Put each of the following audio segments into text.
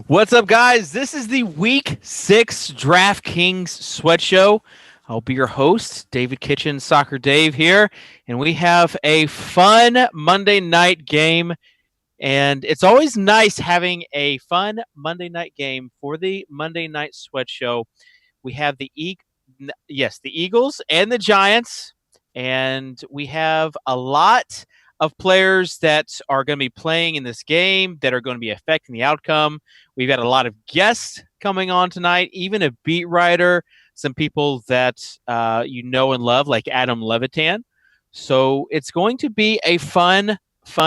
What's up, guys? This is the Week 6 DraftKings Sweat Show. I'll be your host, David Kitchen, Soccer Dave here, and we have a fun Monday night game. And it's always nice having a fun Monday night game for the Monday Night Sweat Show. We have the Eagles and the Giants, and we have a lot of players that are going to be playing in this game that are going to be affecting the outcome. We've got a lot of guests coming on tonight, even a beat writer, some people that you know and love, like Adam Levitan. So it's going to be a fun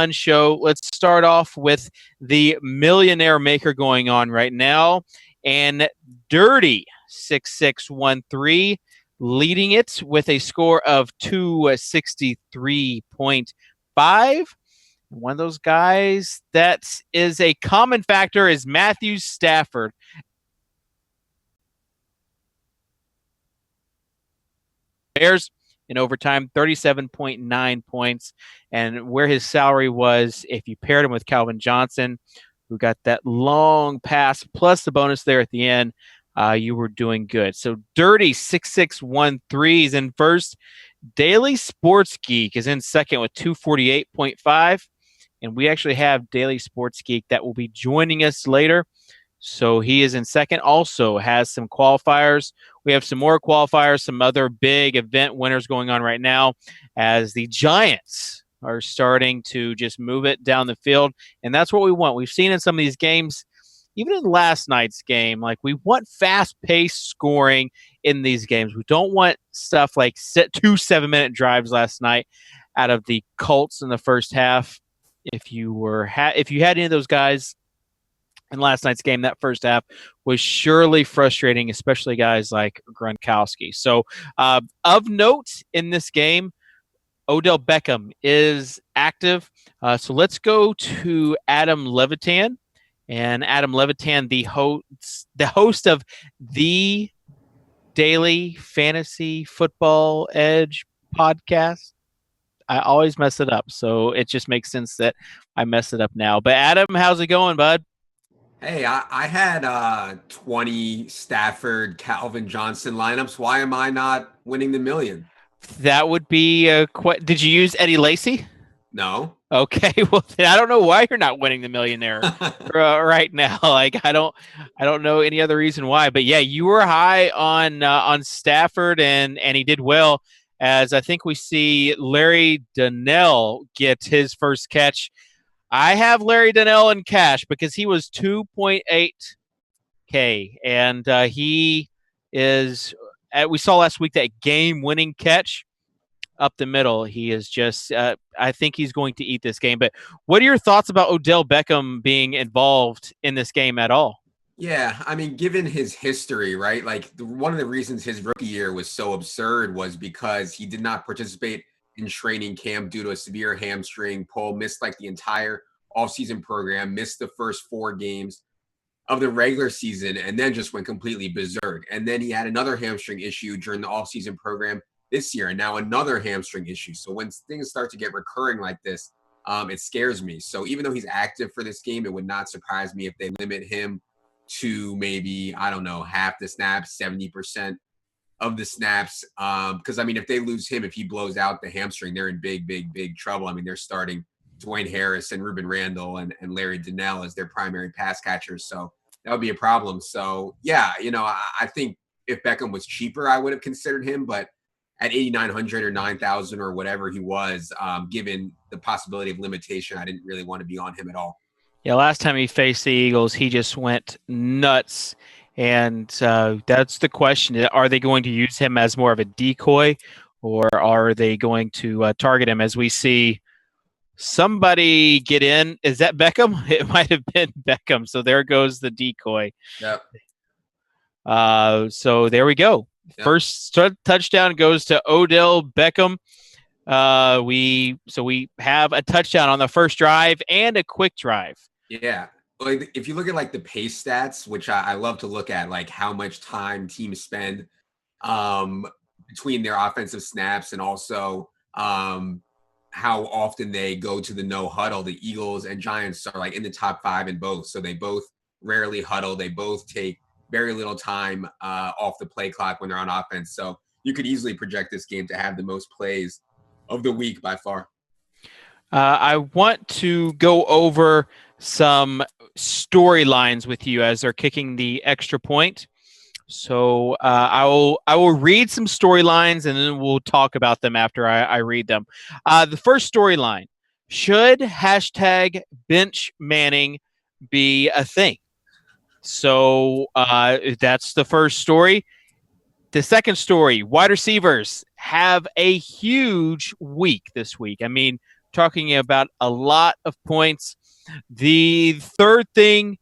show. Let's start off with the Millionaire Maker going on right now, and Dirty 6613 leading it with a score of 263.5. One of those guys that is a common factor is Matthew Stafford. Bears in overtime, 37.9 points. And where his salary was, if you paired him with Calvin Johnson, who got that long pass plus the bonus there at the end, you were doing good. So Dirty 6613 is in first. Daily Sports Geek is in second with 248.5. And we actually have Daily Sports Geek that will be joining us later. So he is in second. Also has some qualifiers. We have some more qualifiers, some other big event winners going on right now as the Giants are starting to just move it down the field. And that's what we want. We've seen in some of these games, even in last night's game, like we want fast-paced scoring in these games. We don't want stuff like 2 7-minute drives last night out of the Colts in the first half. If you had any of those guys in last night's game, that first half was surely frustrating, especially guys like Gronkowski. So of note in this game, Odell Beckham is active. So let's go to Adam Levitan. And Adam Levitan, the host of the Daily Fantasy Football Edge podcast. I always mess it up, so it just makes sense that I mess it up now. But Adam, how's it going, bud? Hey, I had 20 Stafford, Calvin Johnson lineups. Why am I not winning the million? That would be did you use Eddie Lacy? No. Okay, well then I don't know why you're not winning the Millionaire right now. Like I don't know any other reason why. But yeah, you were high on Stafford and he did well. As I think we see Larry Donnell get his first catch. I have Larry Donnell in cash because he was 2.8K, and he is. We saw last week that game-winning catch up the middle. He is just. I think he's going to eat this game. But what are your thoughts about Odell Beckham being involved in this game at all? Yeah, I mean, given his history, right? Like one of the reasons his rookie year was so absurd was because he did not participate in training camp due to a severe hamstring pull, missed like the entire offseason program, missed the first 4 games of the regular season, and then just went completely berserk. And then he had another hamstring issue during the offseason program this year, and now another hamstring issue. So when things start to get recurring like this, it scares me. So even though he's active for this game, it would not surprise me if they limit him to maybe, I don't know, half the snaps, 70% of the snaps. Because, I mean, if they lose him, if he blows out the hamstring, they're in big trouble. I mean, they're starting Dwayne Harris and Ruben Randall and Larry Donnell as their primary pass catchers. So that would be a problem. So, yeah, I think if Beckham was cheaper, I would have considered him. But at 8,900 or 9,000 or whatever he was, given the possibility of limitation, I didn't really want to be on him at all. Yeah, last time he faced the Eagles, he just went nuts. And that's the question. Are they going to use him as more of a decoy, or are they going to target him as we see somebody get in? Is that Beckham? It might have been Beckham. So there goes the decoy. Yep. So there we go. Yep. First touchdown goes to Odell Beckham. We have a touchdown on the first drive and a quick drive. Yeah. Like if you look at like the pace stats, which I love to look at, like how much time teams spend between their offensive snaps and also how often they go to the no huddle. The Eagles and Giants are like in the top 5 in both. So they both rarely huddle. They both take very little time off the play clock when they're on offense. So you could easily project this game to have the most plays of the week by far. I want to go over some storylines with you as they're kicking the extra point. So I will read some storylines and then we'll talk about them after I read them. The first storyline: should hashtag bench Manning be a thing? So that's the first story. The second story: wide receivers have a huge week this week. I mean, talking about a lot of points. The third thing: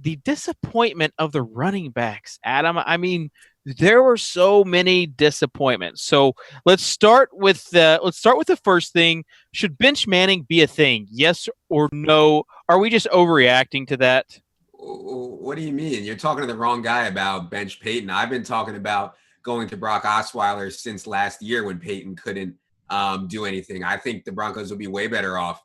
the disappointment of the running backs, Adam. I mean, there were so many disappointments. So let's start with the first thing. Should bench Manning be a thing? Yes or no? Are we just overreacting to that? What do you mean? You're talking to the wrong guy about bench Peyton. I've been talking about going to Brock Osweiler since last year when Peyton couldn't do anything. I think the Broncos will be way better off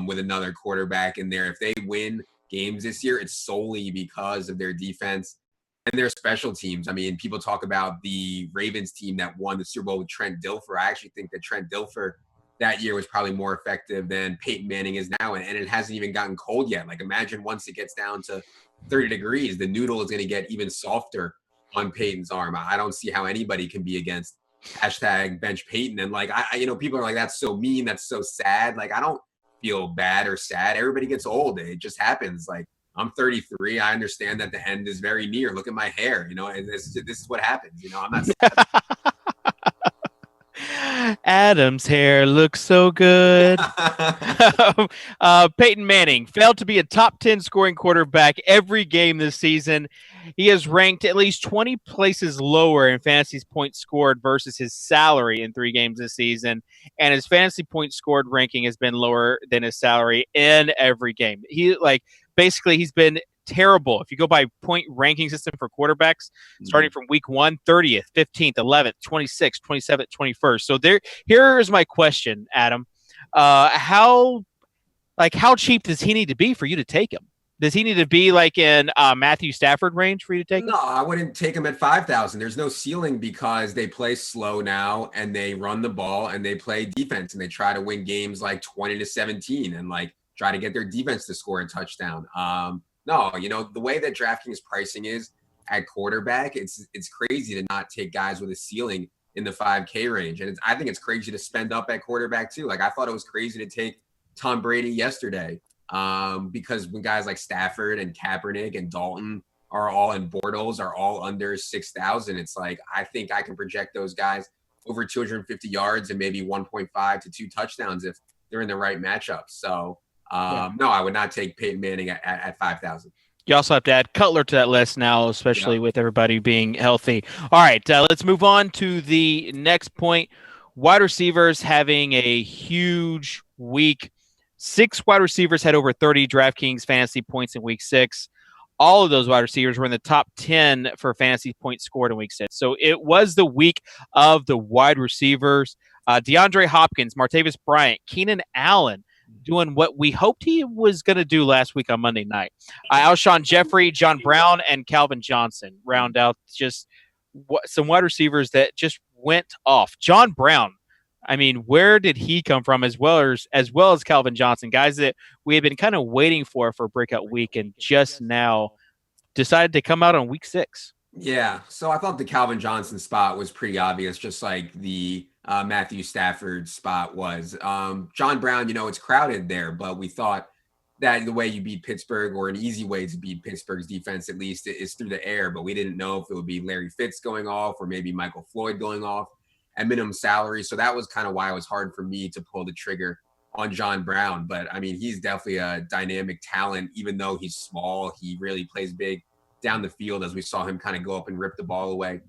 with another quarterback in there. If they win games this year, it's solely because of their defense and their special teams. I mean, people talk about the Ravens team that won the Super Bowl with Trent Dilfer. I actually think that Trent Dilfer that year was probably more effective than Peyton Manning is now. And it hasn't even gotten cold yet. Like, imagine once it gets down to 30 degrees, the noodle is going to get even softer on Peyton's arm. I don't see how anybody can be against hashtag bench Peyton. And like, people are like, that's so mean. That's so sad. Like, I don't feel bad or sad. Everybody gets old. It just happens. Like, I'm 33. I understand that the end is very near. Look at my hair. And this is what happens. I'm not sad. Adam's hair looks so good. Peyton Manning failed to be a top 10 scoring quarterback every game this season. He has ranked at least 20 places lower in fantasy points scored versus his salary in 3 games this season. And his fantasy points scored ranking has been lower than his salary in every game. He's been terrible. If you go by point ranking system for quarterbacks, starting from week 1, 30th, 15th, 11th, 26th, 27th, 21st. So here's my question, Adam. How cheap does he need to be for you to take him? Does he need to be like in Matthew Stafford range for you to take him? No, I wouldn't take him at 5,000. There's no ceiling because they play slow now and they run the ball and they play defense and they try to win games like 20-17 and like try to get their defense to score a touchdown. No, the way that DraftKings pricing is at quarterback, it's crazy to not take guys with a ceiling in the 5K range. And I think it's crazy to spend up at quarterback too. Like, I thought it was crazy to take Tom Brady yesterday because when guys like Stafford and Kaepernick and Dalton are all in Bortles are all under 6,000, it's like, I think I can project those guys over 250 yards and maybe 1.5 to 2 touchdowns if they're in the right matchup. So no, I would not take Peyton Manning at 5,000. You also have to add Cutler to that list now, especially with everybody being healthy. All right, let's move on to the next point. Wide receivers having a huge week. 6 wide receivers had over 30 DraftKings fantasy points in week 6. All of those wide receivers were in the top 10 for fantasy points scored in week 6. So it was the week of the wide receivers. DeAndre Hopkins, Martavis Bryant, Keenan Allen, doing what we hoped he was going to do last week on Monday night. Alshon Jeffrey, John Brown, and Calvin Johnson round out just some wide receivers that just went off. John Brown, I mean, where did he come from as well as Calvin Johnson, guys that we had been kind of waiting for a breakout week and just now decided to come out on week 6. Yeah, so I thought the Calvin Johnson spot was pretty obvious, just like the Matthew Stafford spot was. John Brown, it's crowded there, but we thought that the way you beat Pittsburgh, or an easy way to beat Pittsburgh's defense at least, is through the air, but we didn't know if it would be Larry Fitz going off or maybe Michael Floyd going off at minimum salary. So that was kind of why it was hard for me to pull the trigger on John Brown. But I mean, he's definitely a dynamic talent. Even though he's small, he really plays big down the field, as we saw him kind of go up and rip the ball away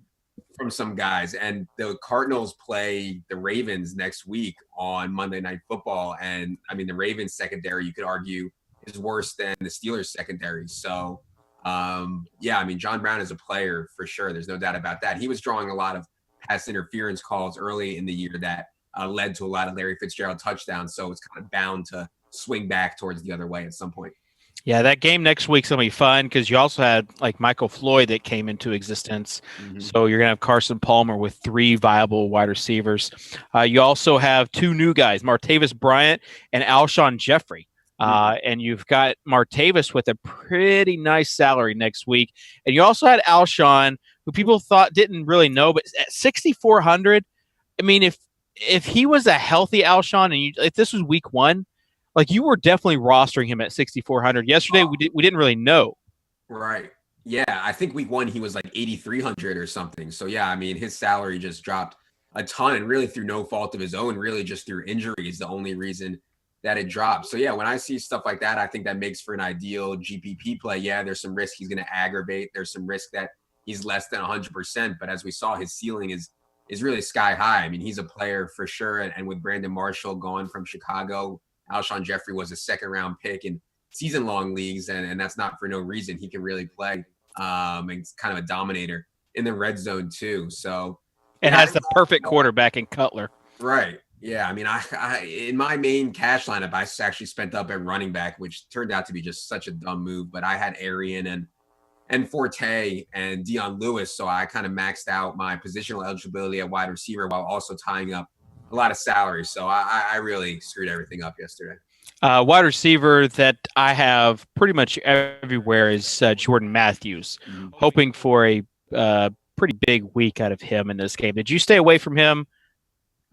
from some guys. And the Cardinals play the Ravens next week on Monday Night Football. And I mean, the Ravens secondary, you could argue, is worse than the Steelers secondary. So yeah, I mean, John Brown is a player for sure. There's no doubt about that. He was drawing a lot of pass interference calls early in the year that led to a lot of Larry Fitzgerald touchdowns. So it's kind of bound to swing back towards the other way at some point. Yeah, that game next week's gonna be fun because you also had like Michael Floyd that came into existence. Mm-hmm. So you're gonna have Carson Palmer with three viable wide receivers. You also have two new guys, Martavis Bryant and Alshon Jeffrey. Mm. And you've got Martavis with a pretty nice salary next week, and you also had Alshon, who people thought didn't really know, but at 6,400. I mean, if he was a healthy Alshon, and if this was week one, like you were definitely rostering him at 6,400. Yesterday, we didn't really know. Right. Yeah, I think week one he was like 8,300 or something. So yeah, I mean his salary just dropped a ton, and really through no fault of his own, really just through injury is the only reason that it dropped. So yeah, when I see stuff like that, I think that makes for an ideal GPP play. Yeah, there's some risk he's going to aggravate. There's some risk that he's less than 100%, but as we saw, his ceiling is really sky high. I mean, he's a player for sure, and with Brandon Marshall gone from Chicago, Alshon Jeffrey was a second round pick in season long leagues, and that's not for no reason. He can really play. And he's kind of a dominator in the red zone too. So And yeah, has the perfect quarterback in Cutler. right. Yeah, I mean, I in my main cash lineup, I actually spent up at running back, which turned out to be just such a dumb move. But I had Arian and Forte and Dion Lewis, so I kind of maxed out my positional eligibility at wide receiver while also tying up a lot of salary. So I really screwed everything up yesterday. Wide receiver that I have pretty much everywhere is Jordan Matthews, hoping for a pretty big week out of him in this game. Did you stay away from him?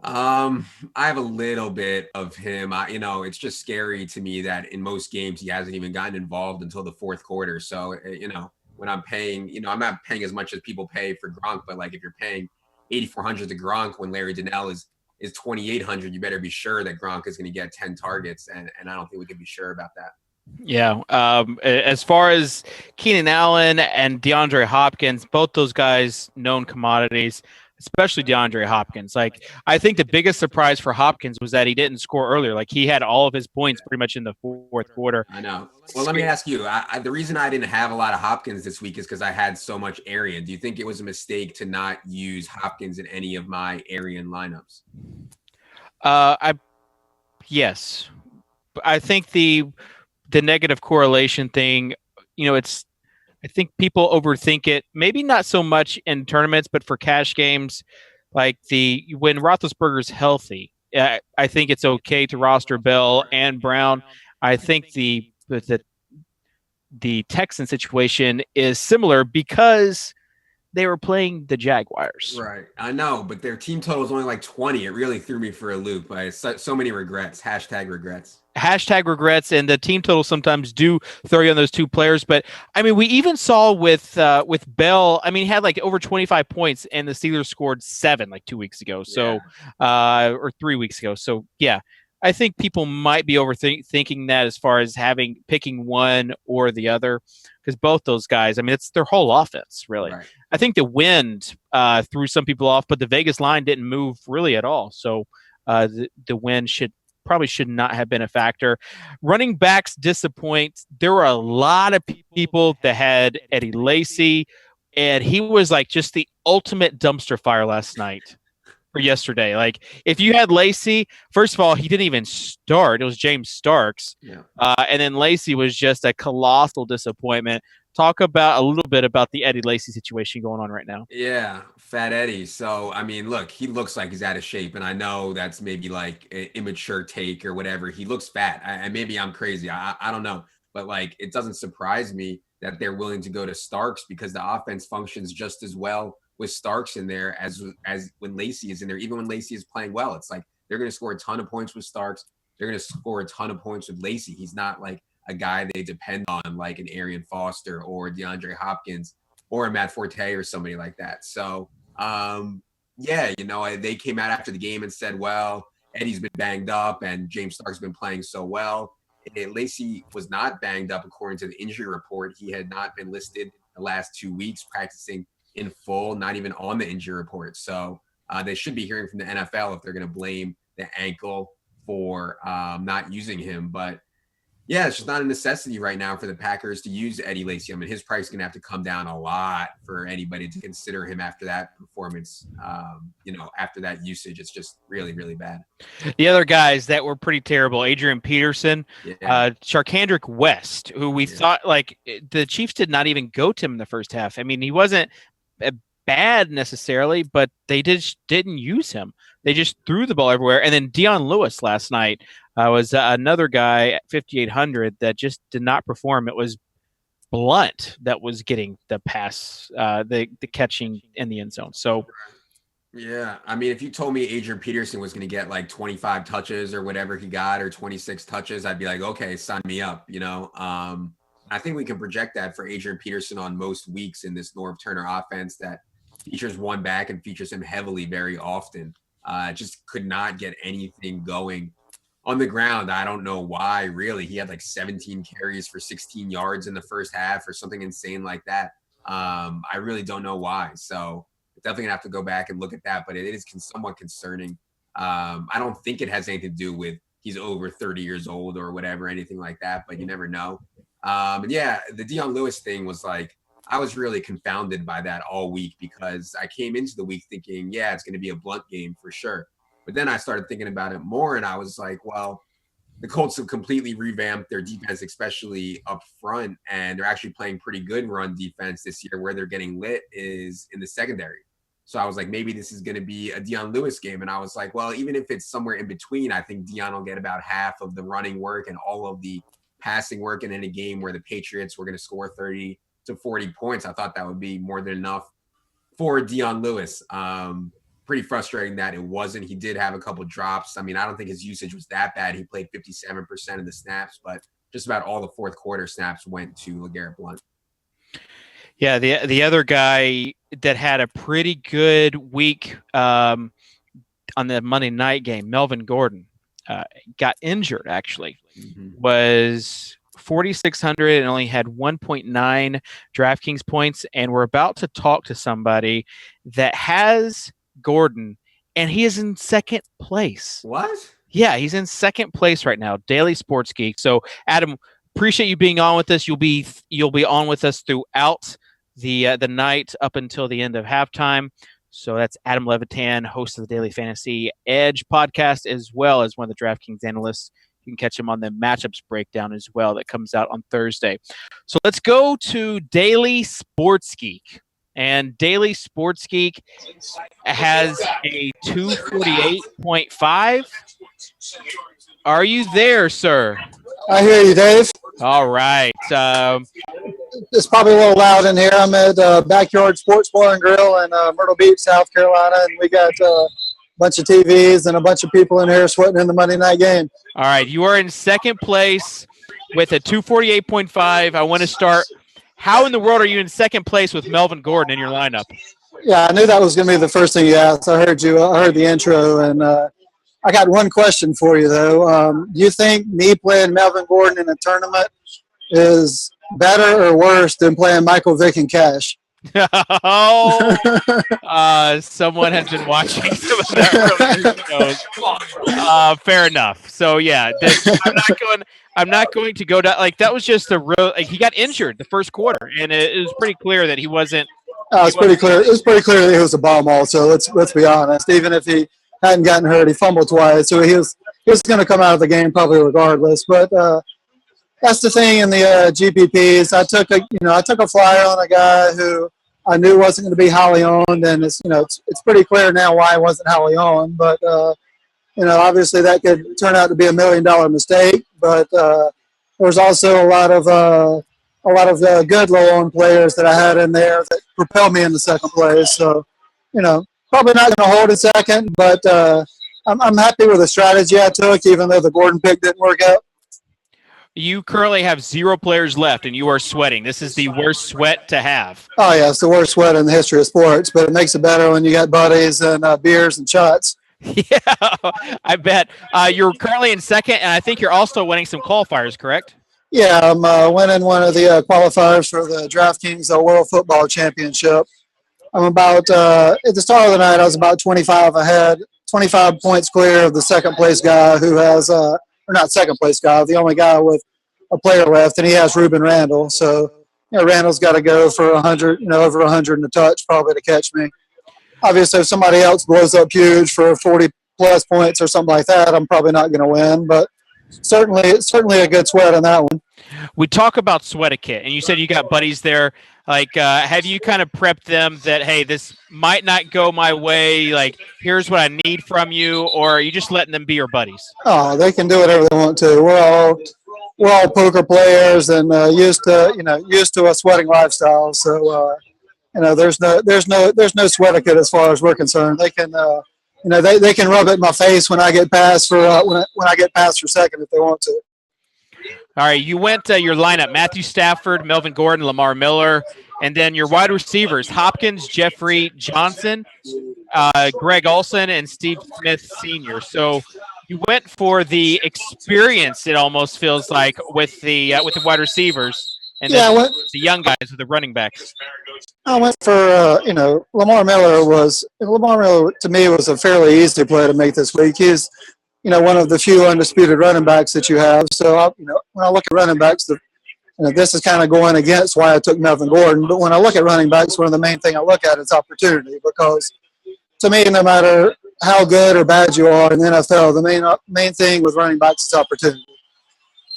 I have a little bit of him. It's just scary to me that in most games he hasn't even gotten involved until the fourth quarter. So, when I'm paying, I'm not paying as much as people pay for Gronk, but like if you're paying 8,400 to Gronk when Larry Donnell is 2,800, you better be sure that Gronk is going to get 10 targets, and I don't think we can be sure about that. Yeah. As far as Keenan Allen and DeAndre Hopkins, both those guys known commodities, especially DeAndre Hopkins. Like I think the biggest surprise for Hopkins was that he didn't score earlier. Like he had all of his points pretty much in the fourth quarter. I know. Well, let me ask you. The reason I didn't have a lot of Hopkins this week is because I had so much Arian. Do you think it was a mistake to not use Hopkins in any of my Arian lineups? I yes, I think the negative correlation thing. It's I think people overthink it. Maybe not so much in tournaments, but for cash games, like when Roethlisberger's healthy, I think it's okay to roster Bell and Brown. I think the Texan situation is similar because they were playing the Jaguars. Right. I know, but their team total is only like 20. It really threw me for a loop. So many regrets. Hashtag regrets. Hashtag regrets, and the team total sometimes do throw you on those two players. But I mean, we even saw with Bell. I mean, he had like over 25 points, and the Steelers scored 7 like 2 weeks ago. So, or 3 weeks ago. So yeah, I think people might be overthinking that as far as picking one or the other, because both those guys. I mean, it's their whole offense, really. Right. I think the wind threw some people off, but the Vegas line didn't move really at all. So the wind probably should not have been a factor. Running backs disappoint. There were a lot of people that had Eddie Lacy, and he was like just the ultimate dumpster fire last night or yesterday. Like if you had Lacy, first of all, he didn't even start. It was James Starks. Yeah. And then Lacy was just a colossal disappointment. Talk about a little bit about the Eddie Lacy situation going on right now. Yeah, Fat Eddie. So, I mean, look, he looks like he's out of shape, and I know that's maybe like an immature take or whatever. He looks fat, and maybe I'm crazy. I don't know, but like, it doesn't surprise me that they're willing to go to Starks because the offense functions just as well with Starks in there as when Lacy is in there. Even when Lacy is playing well, it's like they're going to score a ton of points with Starks. They're going to score a ton of points with Lacy. He's not like a guy they depend on like an Arian Foster or DeAndre Hopkins or a Matt Forte or somebody like that. So, yeah, they came out after the game and said, well, Eddie's been banged up and James Stark's been playing so well. Lacy was not banged up according to the injury report. He had not been listed the last 2 weeks practicing in full, not even on the injury report. So they should be hearing from the NFL if they're going to blame the ankle for not using him. But Yeah, it's just not a necessity right now for the Packers to use Eddie Lacy. I mean, his price is going to have to come down a lot for anybody to consider him after that performance. After that usage, it's just really, really bad. The other guys that were pretty terrible: Adrian Peterson, Charkandrick West, who we thought the Chiefs did not even go to him in the first half. I mean, he wasn't bad necessarily, but they didn't use him. They just threw the ball everywhere. And then Dion Lewis last night was another guy at 5,800 that just did not perform. It was Blunt that was getting the pass, the catching in the end zone. So, yeah, I mean, if you told me Adrian Peterson was going to get like 25 touches or whatever he got, or 26 touches, I'd be like, okay, sign me up. I think we can project that for Adrian Peterson on most weeks in this Norv Turner offense that features one back and features him heavily very often. Just could not get anything going on the ground. I don't know why, really. He had like 17 carries for 16 yards in the first half or something insane like that. I really don't know why. So definitely gonna have to go back and look at that, but it is somewhat concerning. I don't think it has anything to do with he's over 30 years old or whatever, anything like that, but you never know. The Dion Lewis thing was like, I was really confounded by that all week because I came into the week thinking, yeah, it's going to be a Blunt game for sure. But then I started thinking about it more and I was like, well, the Colts have completely revamped their defense, especially up front, and they're actually playing pretty good run defense this year. Where they're getting lit is in the secondary. So I was like, maybe this is going to be a Dion Lewis game. And I was like, well, even if it's somewhere in between, I think Dion will get about half of the running work and all of the passing work. And in a game where the Patriots were going to score 30 to 40 points, I thought that would be more than enough for Dion Lewis. Pretty frustrating that it wasn't. He did have a couple drops. I mean, I don't think his usage was that bad. He played 57% of the snaps, but just about all the fourth quarter snaps went to LeGarrette Blunt. Yeah, the other guy that had a pretty good week on the Monday night game, Melvin Gordon, got injured actually. Was 4,600 and only had 1.9 DraftKings points. And we're about to talk to somebody that has Gordon, and he is in second place. What? Yeah, he's in second place right now, Daily Sports Geek. So, Adam, appreciate you being on with us. You'll be on with us throughout the night up until the end of halftime. So that's Adam Levitan, host of the Daily Fantasy Edge podcast, as well as one of the DraftKings analysts. You can catch him on the matchups breakdown as well that comes out on Thursday. So let's go to Daily Sports Geek. And Daily Sports Geek has a 248.5. Are you there, sir? I hear you, Dave. All right. It's probably a little loud in here. I'm at Backyard Sports Bar and Grill in Myrtle Beach, South Carolina, and we got a bunch of TVs and a bunch of people in here sweating in the Monday night game. All right. You are in second place with a 248.5. I want to start. How in the world are you in second place with Melvin Gordon in your lineup? Yeah, I knew that was going to be the first thing you asked. I heard the intro, and I got one question for you, though. Do you think me playing Melvin Gordon in a tournament is better or worse than playing Michael Vick and Cash? Someone has been watching some of that earlier shows. Fair enough. So yeah, I'm not going to go down. Like that was just he got injured the first quarter, and it was pretty clear that he wasn't. It was pretty clear. It was pretty clear that he was a bomb. Also, let's be honest. Even if he hadn't gotten hurt, he fumbled twice, so he was going to come out of the game probably regardless. But that's the thing in the GPPs. I took a flyer on a guy who I knew wasn't going to be highly owned, and it's pretty clear now why it wasn't highly owned. But obviously that could turn out to be $1 million mistake. But there's also a lot of good low-owned players that I had in there that propelled me into second place. So, probably not going to hold in second, but I'm happy with the strategy I took, even though the Gordon pick didn't work out. You currently have 0 players left, and you are sweating. This is the worst sweat to have. Oh, yeah, it's the worst sweat in the history of sports, but it makes it better when you got buddies and beers and shots. Yeah, I bet. You're currently in second, and I think you're also winning some qualifiers, correct? Yeah, I'm winning one of the qualifiers for the DraftKings World Football Championship. I'm about, at the start of the night, I was about 25 ahead, 25 points clear of the second place guy who has, or not second place guy, the only guy with a player left, and he has Ruben Randall. So, Randall's got to go for 100, over 100 and a touch probably to catch me. Obviously, if somebody else blows up huge for 40-plus points or something like that, I'm probably not going to win. But certainly a good sweat on that one. We talk about sweat-a-kit, and you said you got buddies there. Like, have you kind of prepped them that, hey, this might not go my way, like, here's what I need from you, or are you just letting them be your buddies? Oh, they can do whatever they want to. We're all poker players and used to a sweating lifestyle. So there's no sweat etiquette as far as we're concerned. They can they can rub it in my face when I get passed for when I get passed for second if they want to. All right, you went your lineup: Matthew Stafford, Melvin Gordon, Lamar Miller, and then your wide receivers: Hopkins, Jeffrey Johnson, Greg Olsen, and Steve Smith Sr. So you went for the experience. It almost feels like with the wide receivers, and then the young guys with the running backs. I went for Lamar Miller to me was a fairly easy play to make this week. He's one of the few undisputed running backs that you have. So when I look at running backs, this is kind of going against why I took Melvin Gordon. But when I look at running backs, one of the main things I look at is opportunity, because to me, no matter how good or bad you are in the NFL, the main thing with running backs is opportunity.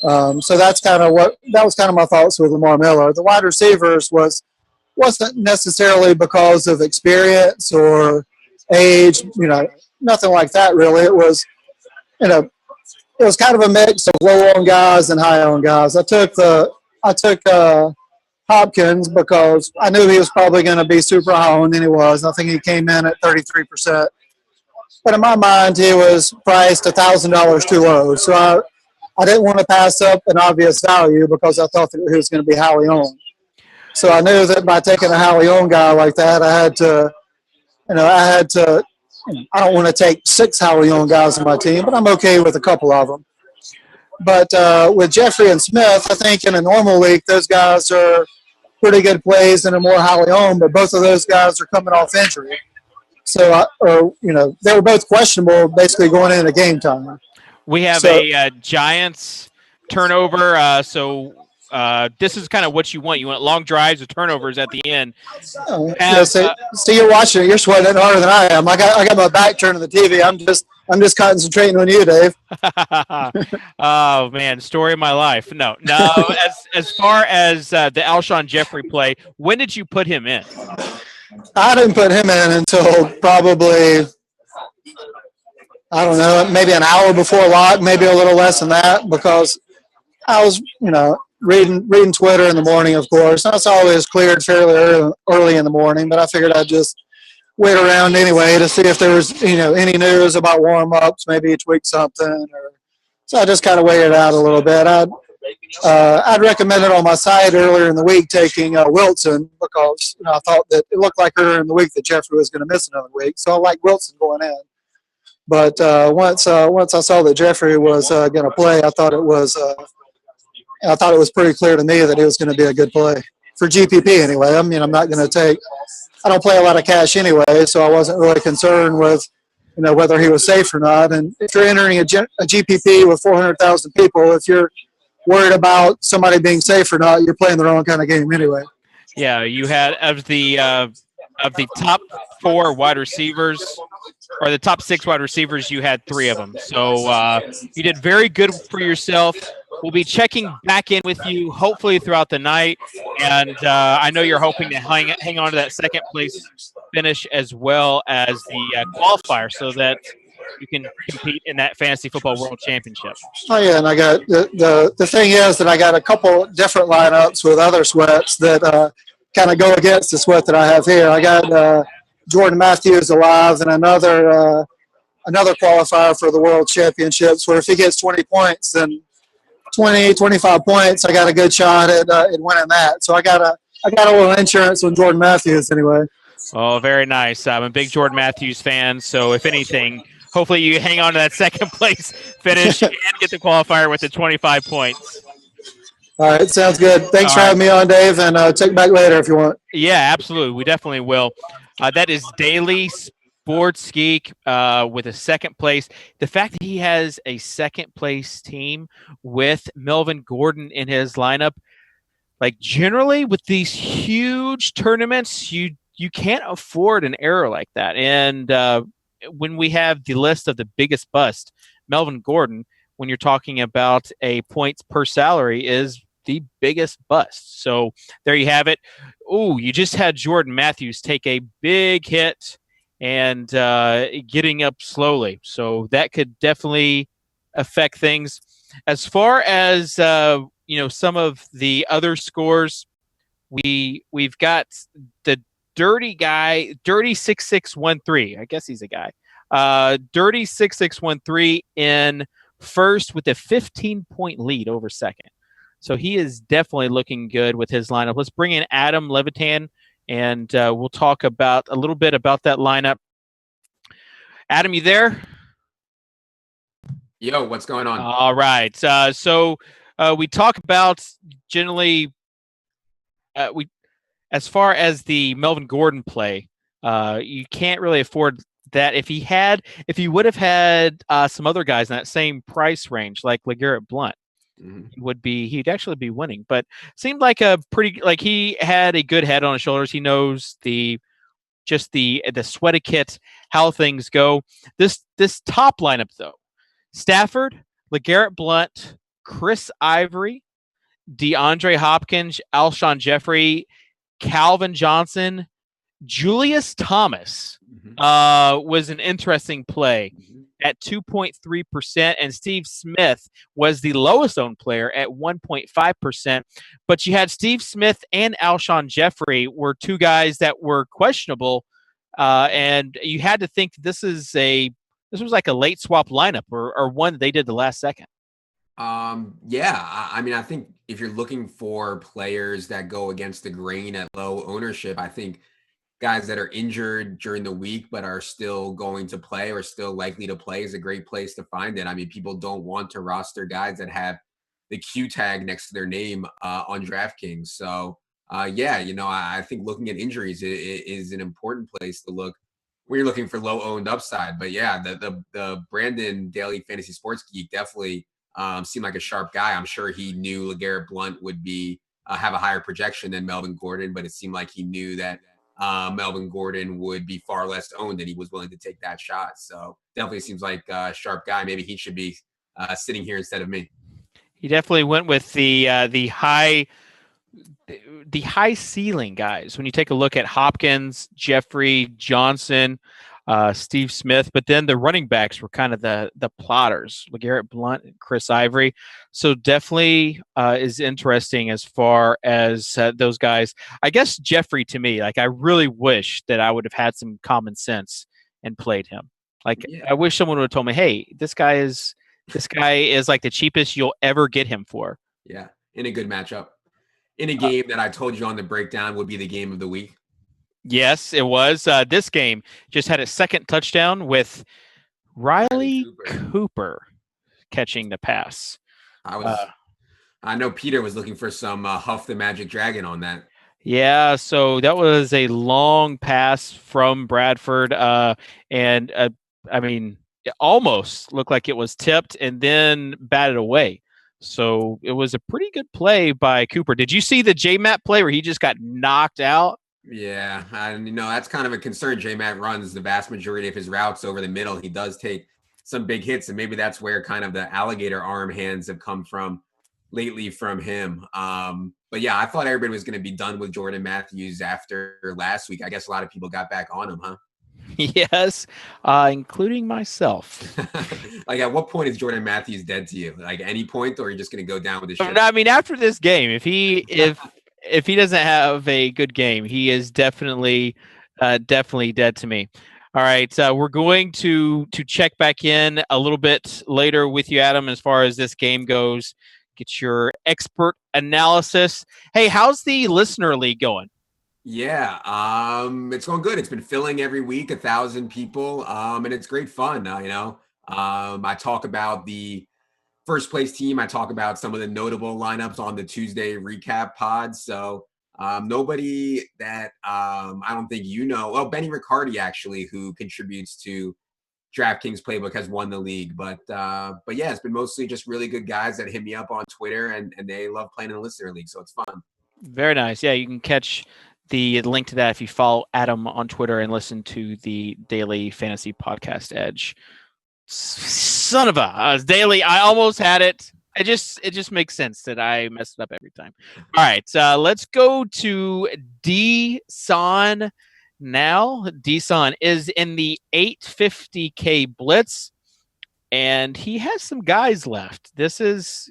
So that was kind of my thoughts with Lamar Miller. The wide receivers wasn't necessarily because of experience or age, nothing like that really. It was, it was kind of a mix of low-owned guys and high-owned guys. I took Hopkins because I knew he was probably going to be super high-owned, and he was. I think he came in at 33%. But in my mind, he was priced $1,000 too low. So I didn't want to pass up an obvious value because I thought that he was going to be highly owned. So I knew that by taking a highly owned guy like that, I had to I don't want to take 6 highly owned guys on my team, but I'm okay with a couple of them. But with Jeffrey and Smith, I think in a normal week, those guys are pretty good plays and are more highly owned, but both of those guys are coming off injury. So, they were both questionable basically going into game time. We have a Giants turnover, this is kind of what you want. You want long drives or turnovers at the end. You're watching it. You're sweating harder than I am. I got my back turned to the TV. I'm just concentrating on you, Dave. Oh man, story of my life. No. As far as the Alshon Jeffrey play, when did you put him in? I didn't put him in until probably, I don't know, maybe an hour before lock, maybe a little less than that, because I was, reading Twitter in the morning, of course. I saw it was cleared fairly early in the morning, but I figured I'd just wait around anyway to see if there was, any news about warm-ups, maybe each week something. So I just kind of waited out a little bit. I'd recommended on my site earlier in the week taking Wilson because I thought that it looked like earlier in the week that Jeffrey was going to miss another week. So I like Wilson going in. But once I saw that Jeffrey was going to play, I thought it was pretty clear to me that he was going to be a good play for GPP anyway. I mean, I don't play a lot of cash anyway, so I wasn't really concerned with, whether he was safe or not. And if you're entering a GPP with 400,000 people, if you're worried about somebody being safe or not, you're playing the wrong kind of game anyway. Yeah, you had of the top 4 wide receivers, or the top 6 wide receivers, you had 3 of them. So you did very good for yourself. We'll be checking back in with you hopefully throughout the night, and I know you're hoping to hang on to that second place finish as well as the qualifier, so that you can compete in that fantasy football world championship. Oh yeah, and I got the thing is that I got a couple different lineups with other sweats that kind of go against the sweat that I have here. I got Jordan Matthews alive and another qualifier for the world championships, where if he gets 20 points, then 25 points, I got a good shot at winning that. So I got a little insurance on Jordan Matthews anyway. Oh, very nice. I'm a big Jordan Matthews fan, so if anything, hopefully you hang on to that second place finish and get the qualifier with the 25 points. All right, sounds good. Thanks for having me on, Dave, and check back later if you want. Yeah, absolutely. We definitely will. That is daily Sports Geek with a second place. The fact that he has a second place team with Melvin Gordon in his lineup, like generally with these huge tournaments, you can't afford an error like that. And when we have the list of the biggest bust, Melvin Gordon, when you're talking about a points per salary, is the biggest bust. So there you have it. Oh, you just had Jordan Matthews take a big hit and getting up slowly. So that could definitely affect things. As far as some of the other scores, we've got the dirty guy, Dirty 6613. I guess he's a guy. Dirty 6613 in first with a 15-point lead over second. So he is definitely looking good with his lineup. Let's bring in Adam Levitan, and we'll talk about a little bit about that lineup. Adam, you there? Yo, what's going on? All right. So we talk about generally as far as the Melvin Gordon play, you can't really afford that. If he would have had some other guys in that same price range, like LeGarrette Blount, he'd actually be winning. But seemed like he had a good head on his shoulders. He knows the sweat kit, how things go. This top lineup though: Stafford, LeGarrette Blount, Chris Ivory, DeAndre Hopkins, Alshon Jeffrey, Calvin Johnson, Julius Thomas was an interesting play at 2.3%, and Steve Smith was the lowest owned player at 1.5%. But you had Steve Smith and Alshon Jeffrey were two guys that were questionable, and you had to think this was like a late swap lineup or one that they did the last second. Yeah, I mean, I think if you're looking for players that go against the grain at low ownership, I think guys that are injured during the week but are still going to play or still likely to play is a great place to find it. I mean, people don't want to roster guys that have the Q tag next to their name on DraftKings. So, yeah, I think looking at injuries is an important place to look when you're looking for low owned upside. But yeah, the Brandon Daily Fantasy Sports Geek definitely seemed like a sharp guy. I'm sure he knew LeGarrette Blount would be have a higher projection than Melvin Gordon, but it seemed like he knew that Melvin Gordon would be far less owned, and he was willing to take that shot. So definitely seems like a sharp guy. Maybe he should be sitting here instead of me. He definitely went with the high ceiling guys. When you take a look at Hopkins, Jeffrey, Johnson, Steve Smith, but then the running backs were kind of the plotters, LeGarrette Blount and Chris Ivory. So definitely is interesting as far as those guys. I guess Jeffrey, to me, like I really wish that I would have had some common sense and played him. Like I wish someone would have told me, hey, this guy is like the cheapest you'll ever get him for. Yeah, in a good matchup. In a game that I told you on the breakdown would be the game of the week. Yes, it was. This game just had a second touchdown with Riley Cooper catching the pass. I know Peter was looking for some Huff the Magic Dragon on that. Yeah, so that was a long pass from Bradford, and I mean, it almost looked like it was tipped and then batted away. So it was a pretty good play by Cooper. Did you see the J-Matt play where he just got knocked out? Yeah, and that's kind of a concern. J-Matt runs the vast majority of his routes over the middle. He does take some big hits, and maybe that's where kind of the alligator arm hands have come from lately from him. But yeah, I thought everybody was going to be done with Jordan Matthews after last week. I guess a lot of people got back on him, huh? Yes, including myself. Like, at what point is Jordan Matthews dead to you? Like, any point, or are you just going to go down with the ship? I mean, after this game, if he doesn't have a good game, he is definitely dead to me. All right, we're going to check back in a little bit later with you, Adam, as far as this game goes. Get your expert analysis. Hey, how's the listener league going? Yeah, it's going good. It's been filling every week, 1,000 people, and it's great fun. I talk about the first place team. I talk about some of the notable lineups on the Tuesday recap pod. So Nobody that I don't think you know. Well, Benny Riccardi actually, who contributes to DraftKings Playbook, has won the league. But yeah, it's been mostly just really good guys that hit me up on Twitter, and they love playing in the listener league, so it's fun. Very nice. Yeah, you can catch the link to that if you follow Adam on Twitter and listen to the Daily Fantasy Podcast Edge. Son of a daily. I almost had it. It just makes sense that I mess it up every time. All right, let's go to D-Son now. D-Son is in the 850K blitz, and he has some guys left. This is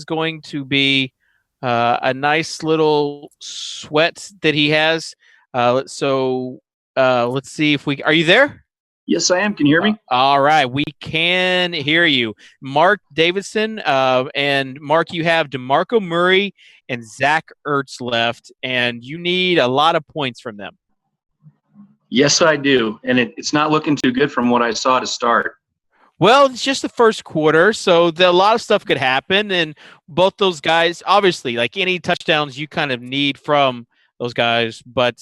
going to be a nice little sweat that he has. Let's see if we are you there? Yes, I am. Can you hear me? All right, we can hear you. Mark Davidson, and Mark, you have DeMarco Murray and Zach Ertz left, and you need a lot of points from them. Yes, I do, and it's not looking too good from what I saw to start. Well, it's just the first quarter, so a lot of stuff could happen, and both those guys, obviously, like any touchdowns you kind of need from those guys, but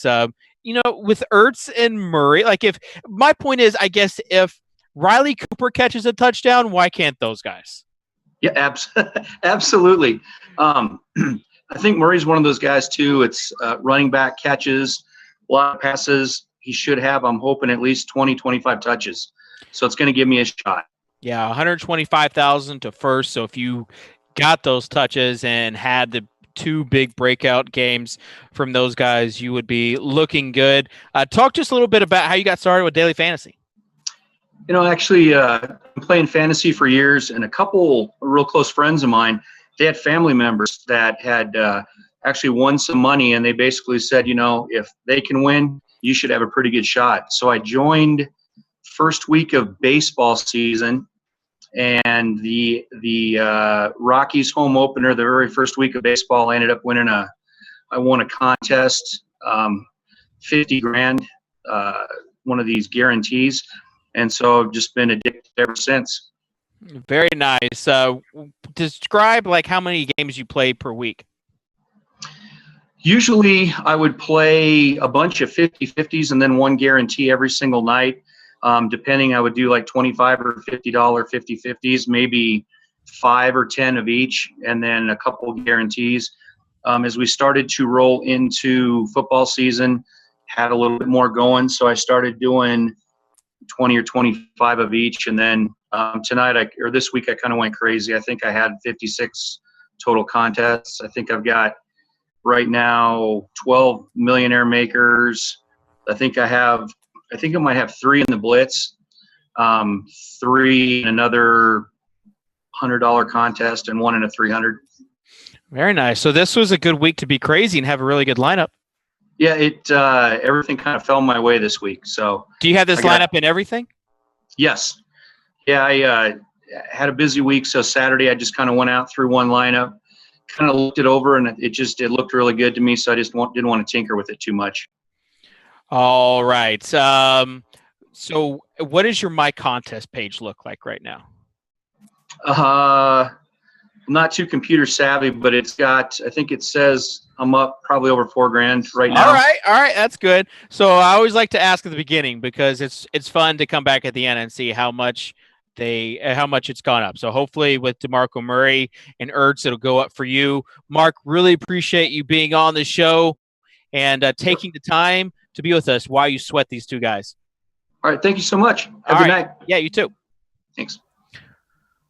with Ertz and Murray, my point is, I guess if Riley Cooper catches a touchdown, why can't those guys? Yeah, absolutely. I think Murray's one of those guys too. It's running back catches, a lot of passes. He should have, I'm hoping, at least 20, 25 touches. So it's going to give me a shot. Yeah, 125,000 to first. So if you got those touches and had the two big breakout games from those guys, you would be looking good. Talk just a little bit about how you got started with daily fantasy. Actually, I'm playing fantasy for years, and a couple real close friends of mine, they had family members that had actually won some money, and they basically said, if they can win, you should have a pretty good shot. So I joined first week of baseball season, and the Rockies home opener, the very first week of baseball, I ended up winning I won a contest, 50 grand, one of these guarantees. And so I've just been addicted ever since. Very nice. Describe how many games you play per week. Usually I would play a bunch of 50-50s and then one guarantee every single night. Depending, I would do like $25 or $50 50-50s, maybe 5 or 10 of each, and then a couple guarantees. As we started to roll into football season, had a little bit more going, so I started doing 20 or 25 of each, and then this week I kind of went crazy. I think I had 56 total contests. I think I've got right now 12 millionaire makers. I think I might have 3 in the blitz, 3 in another $100 contest, and 1 in a 300. Very nice. So this was a good week to be crazy and have a really good lineup. Yeah, everything kind of fell my way this week. So do you have this lineup in everything? Yes. Yeah, I had a busy week. So Saturday I just kind of went out through one lineup, kind of looked it over, and it looked really good to me. So I just didn't want to tinker with it too much. All right. So what does your My Contest page look like right now? I'm not too computer savvy, but I think it says I'm up probably over $4,000 right now. All right. That's good. So I always like to ask at the beginning because it's fun to come back at the end and see how much it's gone up. So hopefully with DeMarco Murray and Ertz, it'll go up for you. Mark, really appreciate you being on the show and taking the time to be with us while you sweat these two guys. All right. Thank you so much. Have a good night. Yeah, you too. Thanks.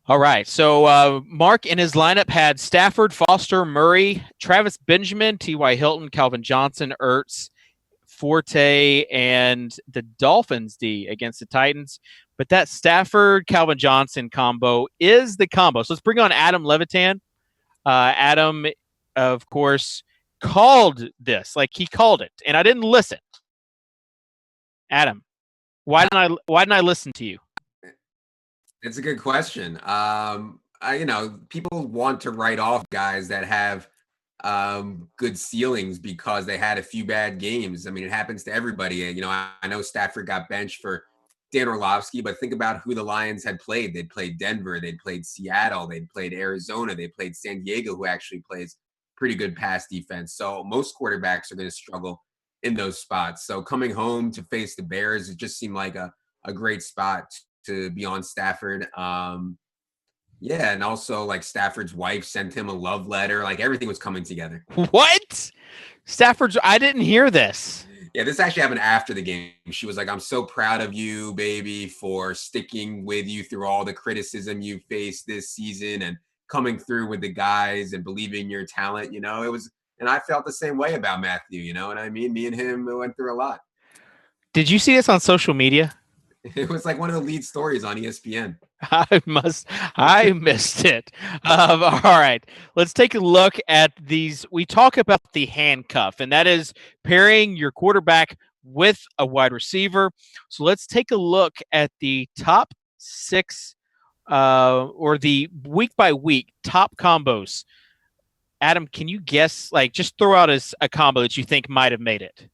All right. So Mark in his lineup had Stafford, Foster, Murray, Travis Benjamin, T.Y. Hilton, Calvin Johnson, Ertz, Forte, and the Dolphins D against the Titans. But that Stafford, Calvin Johnson combo is the combo. So let's bring on Adam Levitan. Adam, of course, called this. He called it, and I didn't listen. Adam, why didn't I listen to you? It's a good question. People want to write off guys that have good ceilings because they had a few bad games. I mean, it happens to everybody. I know Stafford got benched for Dan Orlovsky, but think about who the Lions had played. They'd played Denver, they'd played Seattle, they'd played Arizona, they played San Diego, who actually plays pretty good pass defense. So most quarterbacks are going to struggle in those spots. So coming home to face the Bears, it just seemed like a great spot to be on Stafford. Yeah, and also like Stafford's wife sent him a love letter. Like everything was coming together. What? I didn't hear this. Yeah, this actually happened after the game. She was like, I'm so proud of you, baby, for sticking with you through all the criticism you faced this season and coming through with the guys and believing your talent. You know, it was, and I felt the same way about Matthew, you know what I mean? Me and him went through a lot. Did you see this on social media? It was like one of the lead stories on ESPN. I missed it. All right, let's take a look at these. We talk about the handcuff, and that is pairing your quarterback with a wide receiver. So let's take a look at the top 6 or the week by week top combos. Adam, can you guess, like, just throw out a combo that you think might have made it?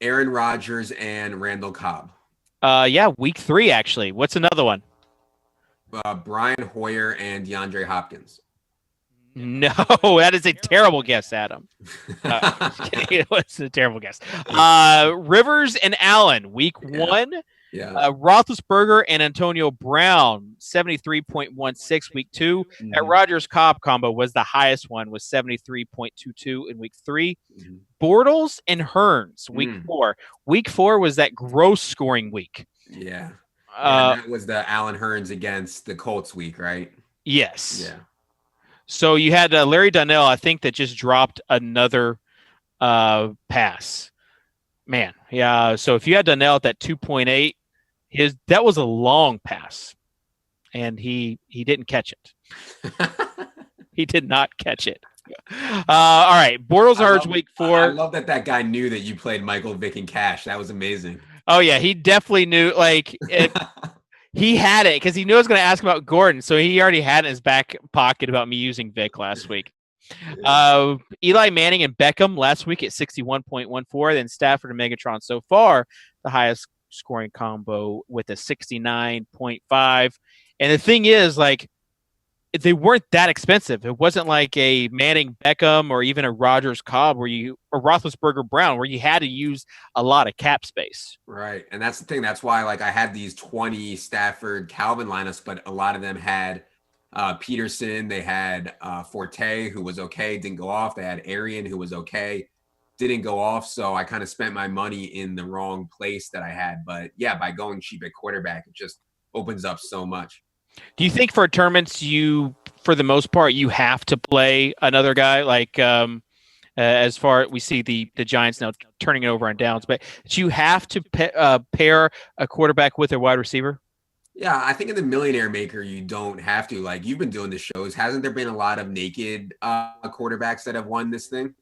Aaron Rodgers and Randall Cobb. Yeah, week 3, actually. What's another one? Brian Hoyer and DeAndre Hopkins. No, that is a terrible guess, Adam. It's a terrible guess. Rivers and Allen, week 1. Yeah. Roethlisberger and Antonio Brown, 73.16 week 2. Mm-hmm. That Rodgers-Cobb combo was the highest one, was 73.22 in week 3. Mm-hmm. Bortles and Hearns, week 4. Week 4 was that gross scoring week. Yeah. And that was the Allen Hearns against the Colts week, right? Yes. Yeah. So you had Larry Donnell, I think, that just dropped another pass. Man, yeah. So if you had Donnell at that 2.8, that was a long pass, and he didn't catch it. He did not catch it. All right, Bortles Hearns week 4. I love that guy knew that you played Michael Vick and Cash. That was amazing. Oh yeah, he definitely knew. Like he had it because he knew I was going to ask about Gordon, so he already had it in his back pocket about me using Vick last week. Eli Manning and Beckham last week at 61.14. Then Stafford and Megatron so far the highest scoring combo with a 69.5. And the thing is, like, they weren't that expensive. It wasn't like a Manning Beckham or even a Rodgers Cobb or Roethlisberger Brown where you had to use a lot of cap space. Right. And that's the thing. That's why, like, I had these 20 Stafford Calvin lineups, but a lot of them had Peterson. They had Forte, who was okay, didn't go off. They had Arian, who was okay, didn't go off. So I kind of spent my money in the wrong place that I had. But yeah, by going cheap at quarterback, it just opens up so much. Do you think for tournaments, for the most part, you have to play another guy? Like, as far we see the Giants now turning it over on downs, but do you have to pair a quarterback with a wide receiver? Yeah, I think in the Millionaire Maker, you don't have to. Like, you've been doing the shows. Hasn't there been a lot of naked quarterbacks that have won this thing?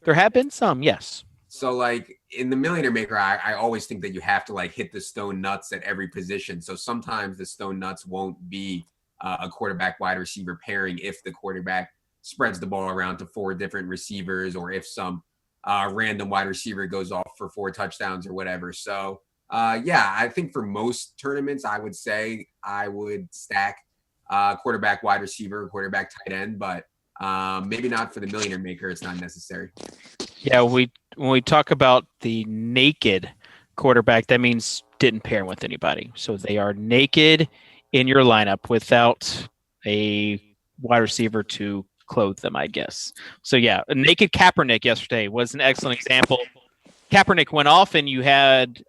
There have been some, yes. So, like, in the Millionaire Maker, I always think that you have to, like, hit the stone nuts at every position. So sometimes the stone nuts won't be a quarterback wide receiver pairing if the quarterback spreads the ball around to 4 different receivers, or if some random wide receiver goes off for 4 touchdowns or whatever. So, yeah, I think for most tournaments, I would say I would stack quarterback wide receiver, quarterback tight end, but maybe not for the Millionaire Maker. It's not necessary. Yeah, when we talk about the naked quarterback, that means didn't pair with anybody. So they are naked in your lineup without a wide receiver to clothe them, I guess. So yeah, a naked Kaepernick yesterday was an excellent example. Kaepernick went off, and you had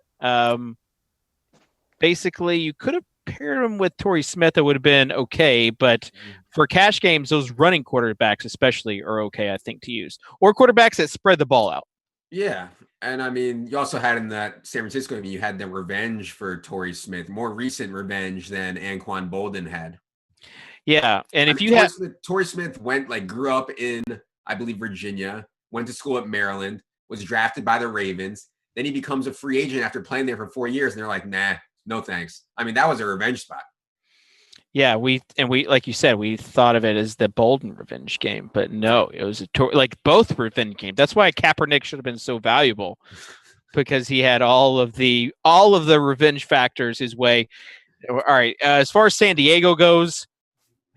basically you could have paired him with Torrey Smith. It would have been okay, but for cash games, those running quarterbacks especially are okay, I think, to use, or quarterbacks that spread the ball out. Yeah, and I mean, you also had in that San Francisco game, you had the revenge for Torrey Smith, more recent revenge than Anquan Bolden had. Yeah, and I if mean, you had Torrey Smith grew up in, I believe, Virginia, went to school at Maryland, was drafted by the Ravens. Then he becomes a free agent after playing there for 4 years, and they're like, nah, no thanks. I mean, that was a revenge spot. Yeah, we like you said, we thought of it as the Bolden revenge game, but no, it was like both revenge games. That's why Kaepernick should have been so valuable, because he had all of the revenge factors his way. All right, as far as San Diego goes,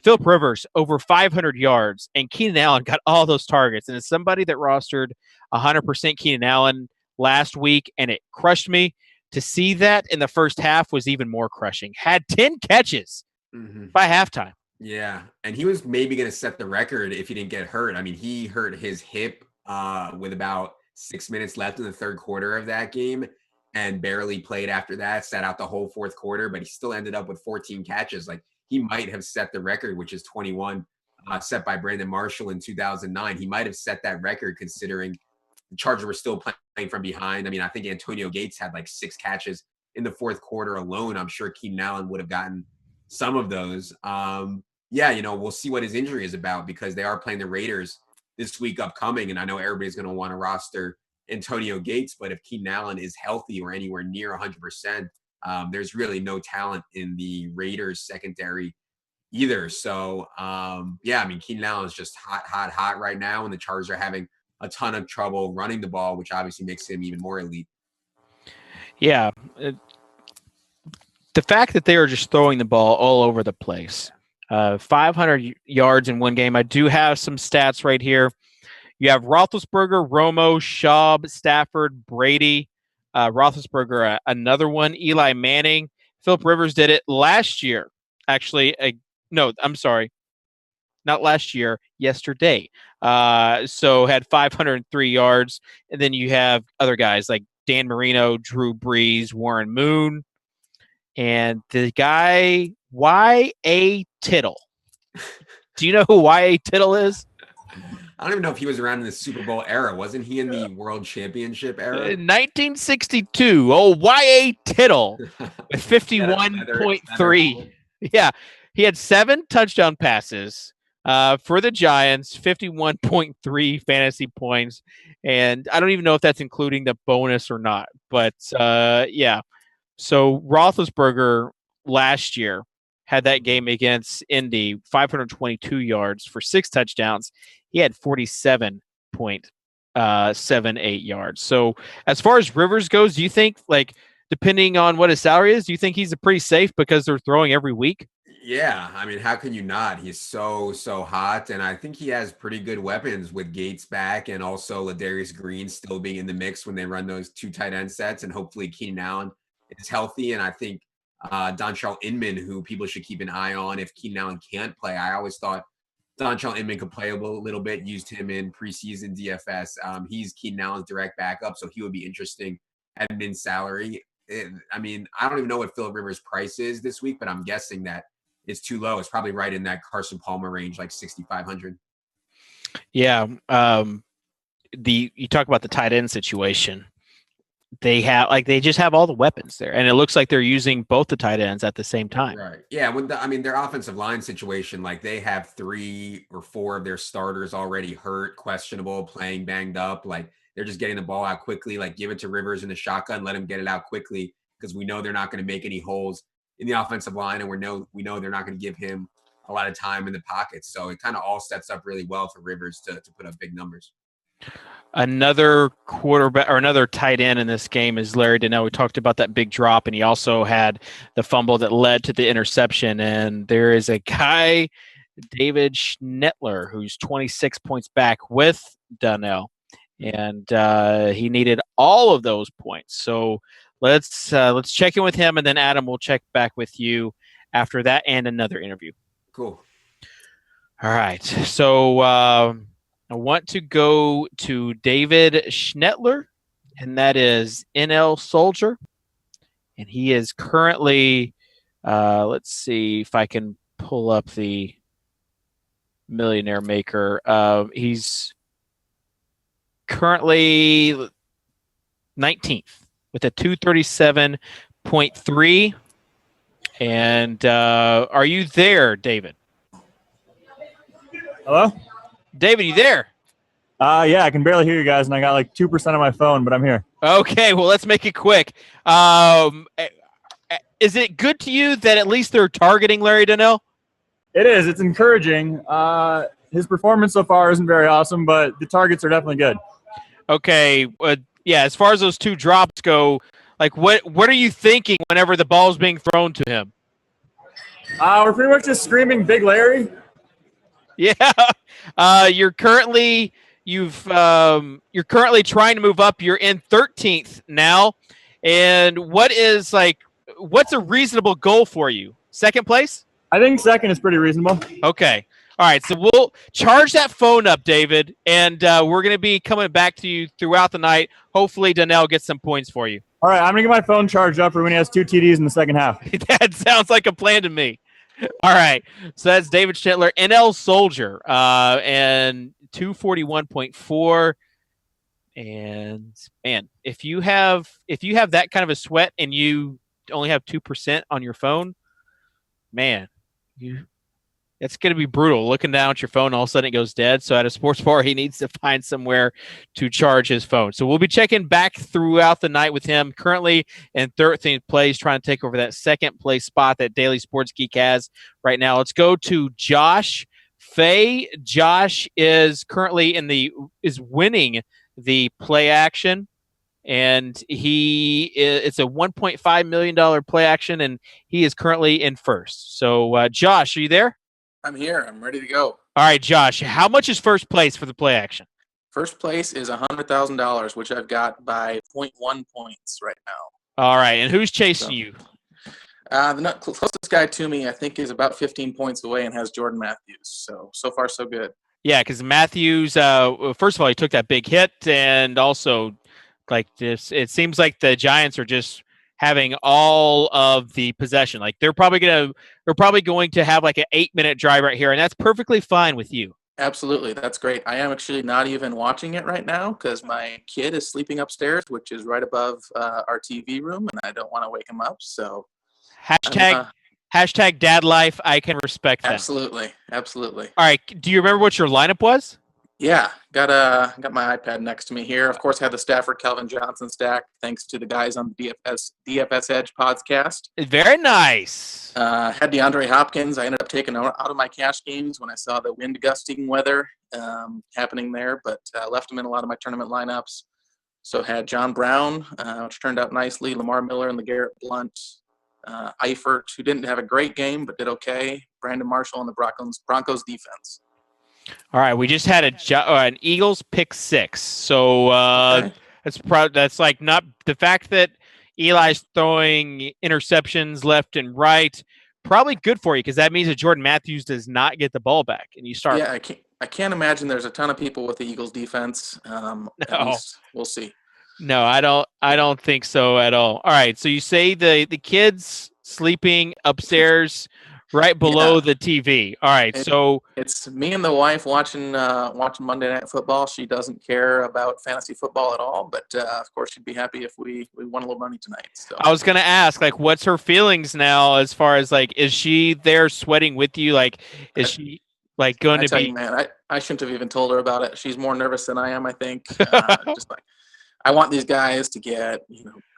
Phillip Rivers over 500 yards, and Keenan Allen got all those targets. And as somebody that rostered 100% Keenan Allen last week, and it crushed me, to see that in the first half was even more crushing. Had 10 catches by halftime. Yeah, and he was maybe going to set the record if he didn't get hurt. I mean, he hurt his hip with about 6 minutes left in the third quarter of that game and barely played after that, sat out the whole fourth quarter, but he still ended up with 14 catches. Like, he might have set the record, which is 21, set by Brandon Marshall in 2009. He might have set that record considering the Chargers were still playing from behind. I mean, I think Antonio Gates had like 6 catches in the fourth quarter alone. I'm sure Keenan Allen would have gotten some of those. Yeah, we'll see what his injury is about because they are playing the Raiders this week upcoming. And I know everybody's going to want to roster Antonio Gates, but if Keenan Allen is healthy or anywhere near 100%, there's really no talent in the Raiders secondary either. So, yeah, I mean, Keenan Allen is just hot right now, and the Chargers are having a ton of trouble running the ball, which obviously makes him even more elite. Yeah. The fact that they are just throwing the ball all over the place. 500 yards in one game. I do have some stats right here. You have Roethlisberger, Romo, Schaub, Stafford, Brady, Roethlisberger, another one, Eli Manning. Phillip Rivers did it last year. Actually, no, I'm sorry. Not last year, yesterday. So had 503 yards. And then you have other guys like Dan Marino, Drew Brees, Warren Moon. And the guy, Y.A. Tittle. Do you know who Y.A. Tittle is? I don't even know if he was around in the Super Bowl era. Wasn't he in the World Championship era? 1962. Oh, Y.A. Tittle with 51.3. Yeah. He had 7 touchdown passes for the Giants, 51.3 fantasy points. And I don't even know if that's including the bonus or not. But, yeah. So Roethlisberger last year had that game against Indy, 522 yards for 6 touchdowns. He had 47.78 yards. So as far as Rivers goes, do you think, like, depending on what his salary is, do you think he's a pretty safe because they're throwing every week? Yeah, I mean, how can you not? He's so hot, and I think he has pretty good weapons with Gates back and also Ladarius Green still being in the mix when they run those 2 tight end sets, and hopefully Keenan Allen is healthy. And I think Dontrell Inman, who people should keep an eye on if Keenan Allen can't play. I always thought Dontrell Inman could play a little bit, used him in preseason DFS. He's Keenan Allen's direct backup, so he would be interesting at min salary. I mean, I don't even know what Phillip Rivers' price is this week, but I'm guessing that it's too low. It's probably right in that Carson Palmer range, like 6,500. Yeah. You talk about the tight end situation. They just have all the weapons there, and it looks like they're using both the tight ends at the same time. Right. Yeah. Their offensive line situation, like they have 3 or 4 of their starters already hurt, questionable, playing banged up. Like they're just getting the ball out quickly. Like give it to Rivers in the shotgun, let him get it out quickly because we know they're not going to make any holes in the offensive line, and we know they're not going to give him a lot of time in the pocket. So it kind of all sets up really well for Rivers to put up big numbers. Another quarterback or another tight end in this game is Larry Donnell. We talked about that big drop, and he also had the fumble that led to the interception. And there is a guy, David Schnettler, who's 26 points back with Donnell, and he needed all of those points. So let's check in with him, and then Adam will check back with you after that and another interview. Cool. All right. So I want to go to David Schnettler, and that is NL Soldier. And he is currently, let's see if I can pull up the Millionaire Maker. He's currently 19th with a 237.3. And are you there, David? Hello? David, you there? Yeah, I can barely hear you guys, and I got like 2% of my phone, but I'm here. Okay, well, let's make it quick. Is it good to you that at least they're targeting Larry Donnell? It is. It's encouraging. His performance so far isn't very awesome, but the targets are definitely good. Okay, yeah, as far as those 2 drops go, like what are you thinking whenever the ball's being thrown to him? We're pretty much just screaming Big Larry. Yeah. You're currently trying to move up. You're in 13th now. And what's a reasonable goal for you? Second place? I think second is pretty reasonable. Okay. All right. So we'll charge that phone up, David, and we're going to be coming back to you throughout the night. Hopefully, Donnell gets some points for you. All right, I'm going to get my phone charged up for when he has 2 TDs in the second half. That sounds like a plan to me. All right. So that's David Schnittler, NL Soldier, and 241.4. And man, if you have that kind of a sweat and you only have 2% on your phone, man, it's going to be brutal. Looking down at your phone, all of a sudden it goes dead. So at a sports bar, he needs to find somewhere to charge his phone. So we'll be checking back throughout the night with him. Currently in 13th place, trying to take over that second place spot that Daily Sports Geek has right now. Let's go to Josh Fay. Josh is currently is winning the play action, and it's a $1.5 million play action, and he is currently in first. So Josh, are you there? I'm here. I'm ready to go. All right, Josh, how much is first place for the play action? First place is $100,000, which I've got by 0.1 points right now. All right, and who's chasing you? The closest guy to me, I think, is about 15 points away and has Jordan Matthews. So far, so good. Yeah, because Matthews, first of all, he took that big hit, and also, it seems like the Giants are just having all of the possession. Like they're probably going to have like an 8-minute drive right here, and that's perfectly fine with you. Absolutely, that's great. I am actually not even watching it right now because my kid is sleeping upstairs, which is right above our TV room, and I don't want to wake him up. So Hashtag dad life. I can respect that. Absolutely. All right. Do you remember what your lineup was? Yeah, got my iPad next to me here. Of course, had the Stafford Calvin Johnson stack, thanks to the guys on the DFS Edge podcast. Very nice. Had DeAndre Hopkins. I ended up taking out of my cash games when I saw the wind gusting weather happening there, but left him in a lot of my tournament lineups. So had John Brown, which turned out nicely. Lamar Miller and LeGarrette Blount. Eifert, who didn't have a great game but did okay. Brandon Marshall and the Broncos defense. All right, we just had an Eagles pick 6. So Okay. that's like not the fact that Eli's throwing interceptions left and right. Probably good for you because that means that Jordan Matthews does not get the ball back, and you start. Yeah, I can't imagine there's a ton of people with the Eagles defense. At least we'll see. No, I don't think so at all. All right, so you say the kids sleeping upstairs right below the TV. All right, so it's me and the wife watching Monday Night Football. She doesn't care about fantasy football at all, but of course she'd be happy if we won a little money tonight. So I was gonna ask, what's her feelings now as far as is she there sweating with you? Is she going to be? Man, I shouldn't have even told her about it. She's more nervous than I am, I think. I want these guys to get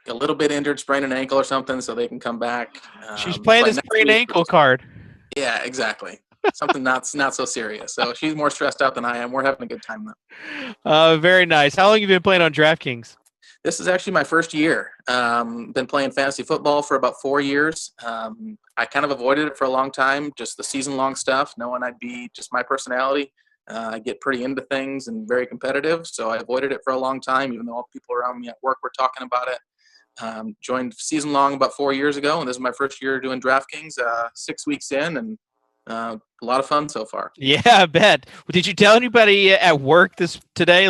a little bit injured, sprain an ankle or something, so they can come back. She's playing the sprained ankle card. Yeah, exactly. Something not so serious. So she's more stressed out than I am. We're having a good time though. Very nice. How long have you been playing on DraftKings? This is actually my first year. Been playing fantasy football for about 4 years. I kind of avoided it for a long time, just the season-long stuff, knowing I'd be just my personality. I get pretty into things and very competitive, so I avoided it for a long time, even though all the people around me at work were talking about it. Joined season long about 4 years ago, and this is my first year doing DraftKings, 6 weeks in, and a lot of fun so far. Yeah, I bet. Did you tell anybody at work today,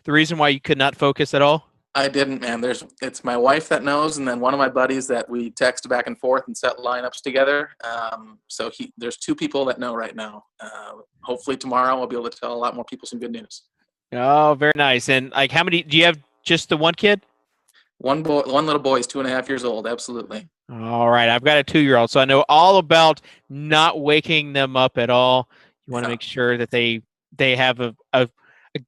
the reason why you could not focus at all? I didn't, man. It's my wife that knows, and then one of my buddies that we text back and forth and set lineups together. So there's 2 people that know right now. Hopefully tomorrow I'll be able to tell a lot more people some good news. Oh, very nice. And how many do you have? Just the one kid? One little boy is 2.5 years old. Absolutely. All right. I've got a 2-year-old, so I know all about not waking them up at all. You want to make sure that they have a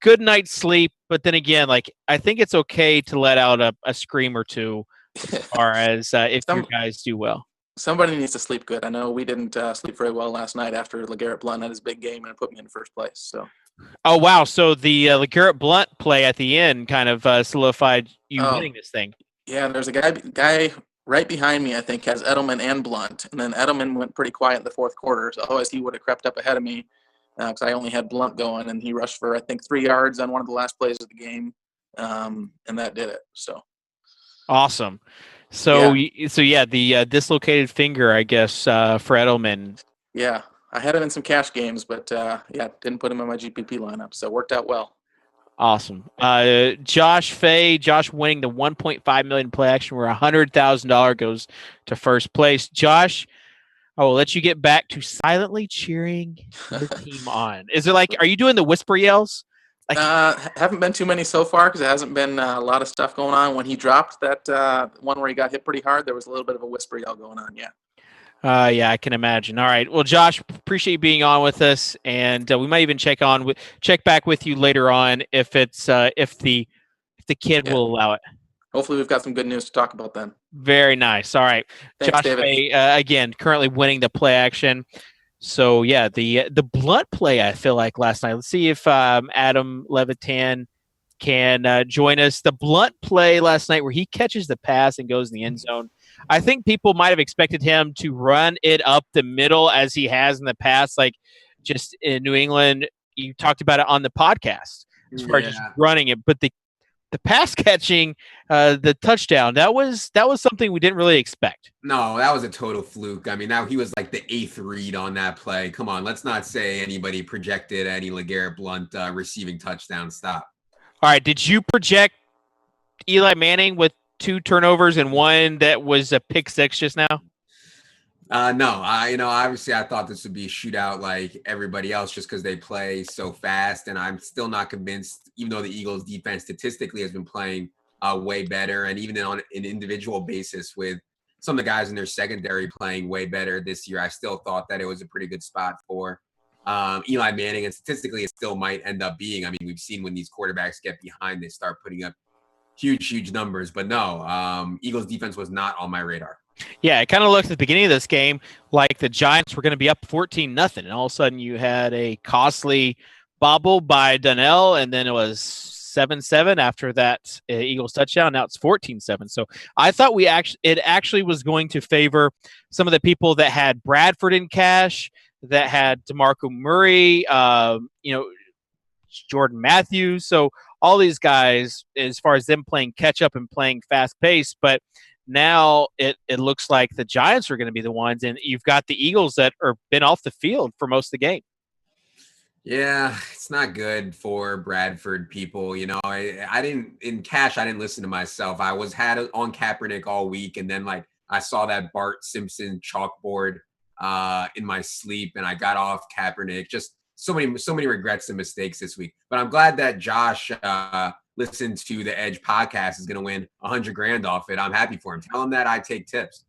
good night's sleep. But then again, I think it's okay to let out a scream or two as far as if you guys do well. Somebody needs to sleep good. I know we didn't sleep very well last night after LeGarrette Blount had his big game and it put me in first place. So. Oh, wow. So the LeGarrette Blount play at the end kind of solidified you winning this thing. Yeah, there's a guy right behind me, I think, has Edelman and Blunt. And then Edelman went pretty quiet in the fourth quarter. So otherwise, he would have crept up ahead of me because I only had Blunt going. And he rushed for, I think, 3 yards on one of the last plays of the game. And that did it. So awesome. So, the dislocated finger, I guess, for Edelman. Yeah, I had him in some cash games, but didn't put him in my GPP lineup. So it worked out well. Awesome. Josh winning the 1.5 million play action where $100,000 goes to first place. Josh, I will let you get back to silently cheering your team on. Is it like, are you doing the whisper yells? Like, haven't been too many so far because there hasn't been a lot of stuff going on. When he dropped that one where he got hit pretty hard, there was a little bit of a whisper yell going on. Yeah. Yeah, I can imagine. All right. Well, Josh, appreciate you being on with us, and we might even check back with you later on if the kid will allow it. Hopefully, we've got some good news to talk about then. Very nice. All right, thanks, Josh David. Fay, again, currently winning the play action. So yeah, the Blunt play I feel like last night. Let's see if Adam Levitan can join us. The Blunt play last night where he catches the pass and goes in the end zone. I think people might have expected him to run it up the middle as he has in the past, like just in New England. You talked about it on the podcast as far as just running it, but the pass catching, the touchdown, that was something we didn't really expect. No, that was a total fluke. I mean, now he was like the 8th read on that play. Come on, let's not say anybody projected any LeGarrette Blunt receiving touchdown. Stop. All right, did you project Eli Manning with 2 turnovers and 1 that was a pick six just now? No, obviously I thought this would be a shootout like everybody else just because they play so fast, and I'm still not convinced, even though the Eagles defense statistically has been playing way better, and even on an individual basis with some of the guys in their secondary playing way better this year, I still thought that it was a pretty good spot for Eli Manning, and statistically it still might end up being. I mean, we've seen when these quarterbacks get behind, they start putting up huge numbers, but no, Eagles defense was not on my radar. Yeah, it kind of looked at the beginning of this game like the Giants were going to be up 14-0, and all of a sudden you had a costly bobble by Donnell, and then it was 7-7 after that Eagles touchdown. Now it's 14-7. So I thought it actually was going to favor some of the people that had Bradford in cash, that had DeMarco Murray, Jordan Matthews. So all these guys, as far as them playing catch up and playing fast pace, but now it looks like the Giants are going to be the ones, and you've got the Eagles that are been off the field for most of the game. Yeah, it's not good for Bradford people. I didn't listen to myself. I had it on Kaepernick all week, and then I saw that Bart Simpson chalkboard in my sleep, and I got off Kaepernick. Just so many regrets and mistakes this week. But I'm glad that Josh listened to the Edge podcast, is going to win $100,000 off it. I'm happy for him. Tell him that I take tips.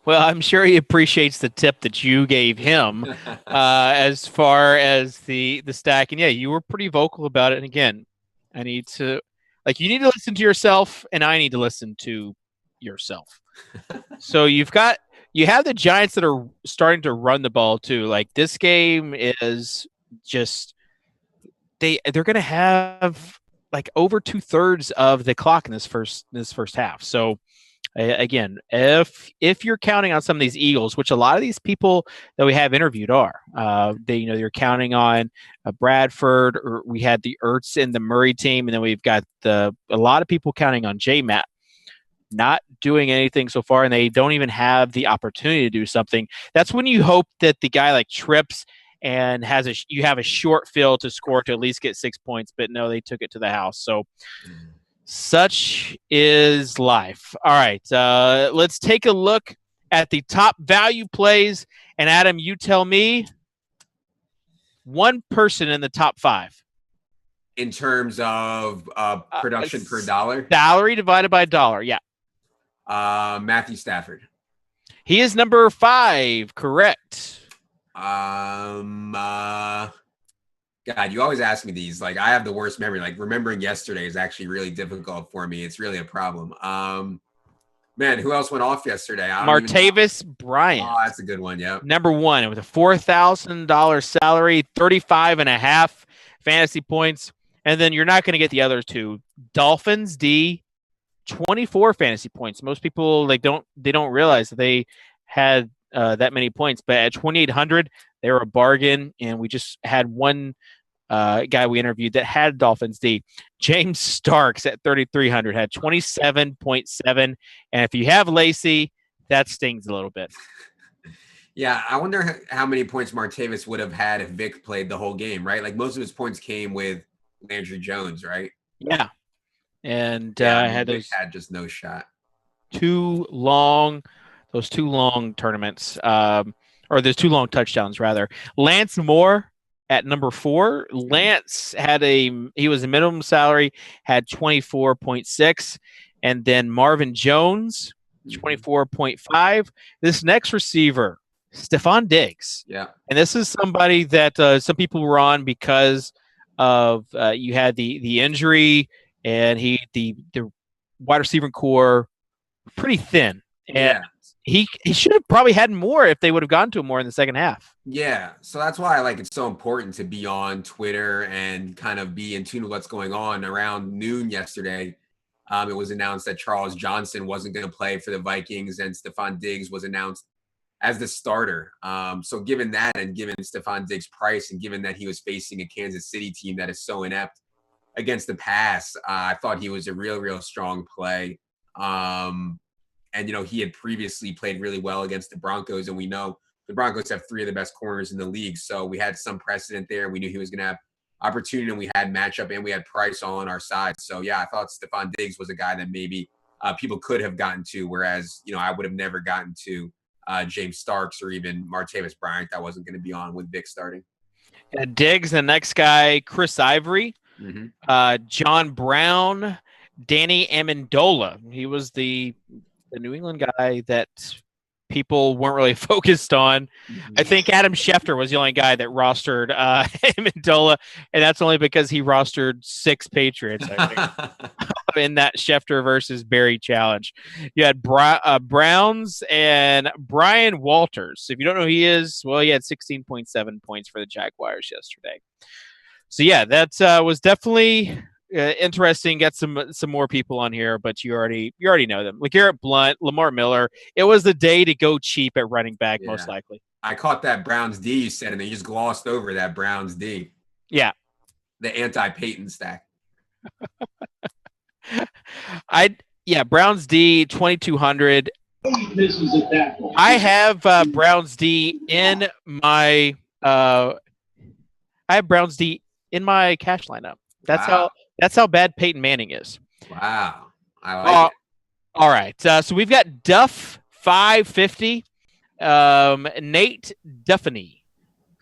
Well, I'm sure he appreciates the tip that you gave him as far as the stack. And yeah, you were pretty vocal about it. And again, you need to listen to yourself, and I need to listen to yourself. So you have the Giants that are starting to run the ball too. Like, this game is just they're going to have like over 2/3 of the clock in this first half. So again, if you're counting on some of these Eagles, which a lot of these people that we have interviewed are, they're counting on Bradford, or we had the Ertz and the Murray team, and then we've got a lot of people counting on J-Matt. Not doing anything so far, and they don't even have the opportunity to do something. That's when you hope that the guy like trips and you have a short field to score to at least get 6 points, but no, they took it to the house. So such is life. All right, let's take a look at the top value plays, and Adam, you tell me one person in the top 5. In terms of production per dollar? Salary divided by dollar, yeah. Matthew Stafford. He is number 5, correct. God, you always ask me these. Like, I have the worst memory. Like, remembering yesterday is actually really difficult for me. It's really a problem. Man, who else went off yesterday? Martavis Bryant. Oh, that's a good one. Yeah. Number 1 with a $4,000 salary, 35.5 fantasy points. And then you're not going to get the other two. Dolphins D, 24 fantasy points. Most people they don't realize that they had that many points, but at 2,800, they were a bargain. And we just had one guy we interviewed that had Dolphins D. James Starks at 3,300 had 27.7, and if you have Lacey, that stings a little bit. Yeah, I wonder how many points Martavis would have had if Vic played the whole game, right? Like most of his points came with Landry Jones, right? Yeah, and I had Vic those had just no shot. two long tournaments, or those 2 long touchdowns rather. Lance Moore at number 4. Lance he was a minimum salary, had 24.6, and then Marvin Jones, 24.5. This next receiver, Stephon Diggs. Yeah. And this is somebody that some people were on because of you had the injury, and the wide receiver core pretty thin. And he should have probably had more if they would have gone to him more in the second half. Yeah, so that's why it's so important to be on Twitter and kind of be in tune with what's going on. Around noon yesterday, it was announced that Charles Johnson wasn't going to play for the Vikings, and Stephon Diggs was announced as the starter. So given that, and given Stephon Diggs' price, and given that he was facing a Kansas City team that is so inept against the pass, I thought he was a real strong play. And, he had previously played really well against the Broncos, and we know the Broncos have 3 of the best corners in the league. So we had some precedent there. We knew he was going to have opportunity, and we had matchup, and we had price all on our side. So, yeah, I thought Stephon Diggs was a guy that maybe people could have gotten to, whereas, I would have never gotten to James Starks or even Martavis Bryant. That wasn't going to be on with Vic starting. Diggs, the next guy, Chris Ivory, John Brown, Danny Amendola. He was the New England guy that people weren't really focused on. I think Adam Schefter was the only guy that rostered Amendola, and that's only because he rostered 6 Patriots, I think, in that Schefter versus Barry challenge. You had Browns and Brian Walters. If you don't know who he is, well, he had 16.7 points for the Jaguars yesterday. So, yeah, that was definitely interesting. Get some more people on here, but you already know them. LeGarrette Blount, Lamar Miller. It was the day to go cheap at running back, most likely. I caught that Browns D you said, and then you just glossed over that Browns D. Yeah, the anti-Peyton stack. Browns D 2,200. I have Browns D in my cash lineup. That's how bad Peyton Manning is. Wow. I like it. All right. So we've got Duff 550. Nate Duffany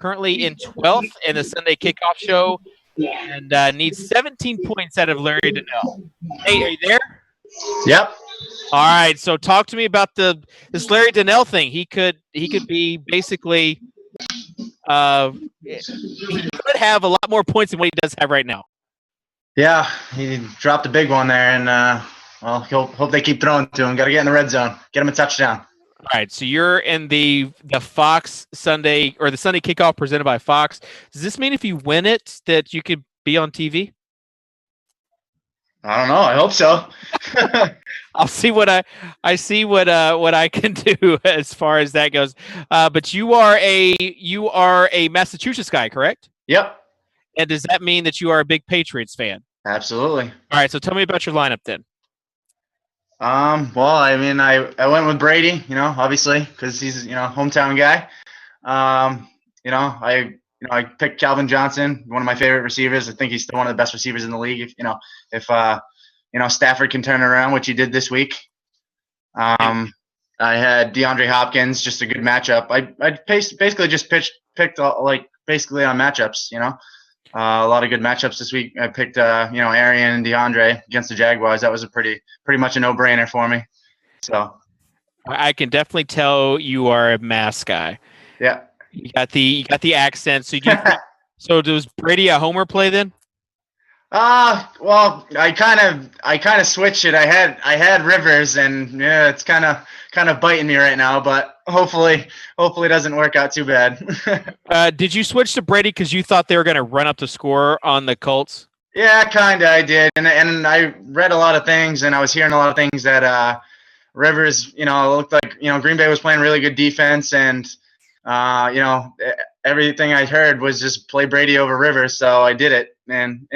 currently in 12th in the Sunday kickoff show and needs 17 points out of Larry Donnell. Nate, are you there? Yep. All right. So talk to me about this Larry Donnell thing. He could be basically he could have a lot more points than what he does have right now. Yeah, he dropped a big one there, and hope they keep throwing to him. Got to get in the red zone, get him a touchdown. All right, so you're in the Fox Sunday or the Sunday kickoff presented by Fox. Does this mean if you win it that you could be on TV? I don't know. I hope so. I'll see what I can do as far as that goes. But you are a Massachusetts guy, correct? Yep. And does that mean that you are a big Patriots fan? Absolutely. All right, so tell me about your lineup then. Well, I mean, I went with Brady, obviously, because he's, hometown guy. I picked Calvin Johnson, one of my favorite receivers. I think he's still one of the best receivers in the league. If Stafford can turn around, which he did this week. I had DeAndre Hopkins, just a good matchup. I basically just picked basically on matchups, a lot of good matchups this week. I picked, Arian and DeAndre against the Jaguars. That was a pretty much a no-brainer for me. So I can definitely tell you are a Mass guy. Yeah. You got the accent. So does Brady a homer play then? Well, I kind of switched it. I had Rivers, and yeah, it's kind of biting me right now. But hopefully it doesn't work out too bad. Did you switch to Brady because you thought they were going to run up the score on the Colts? Yeah, kind of. I did, and I read a lot of things, and I was hearing a lot of things that Rivers, looked like Green Bay was playing really good defense, and everything I heard was just play Brady over Rivers, so I did it, and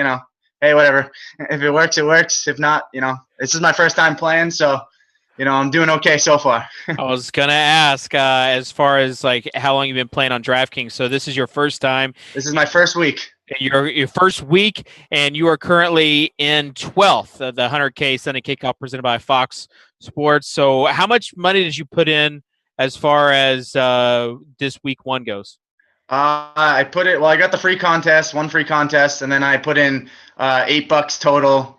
hey, whatever. If it works, it works. If not, this is my first time playing, so I'm doing okay so far. I was gonna ask as far as like how long you've been playing on DraftKings. So this is your first time. This is my first week. Your first week, and you are currently in 12th of the 100K Sunday Kickoff presented by Fox Sports. So how much money did you put in as far as this week one goes? I got the one free contest, and then I put in $8 total.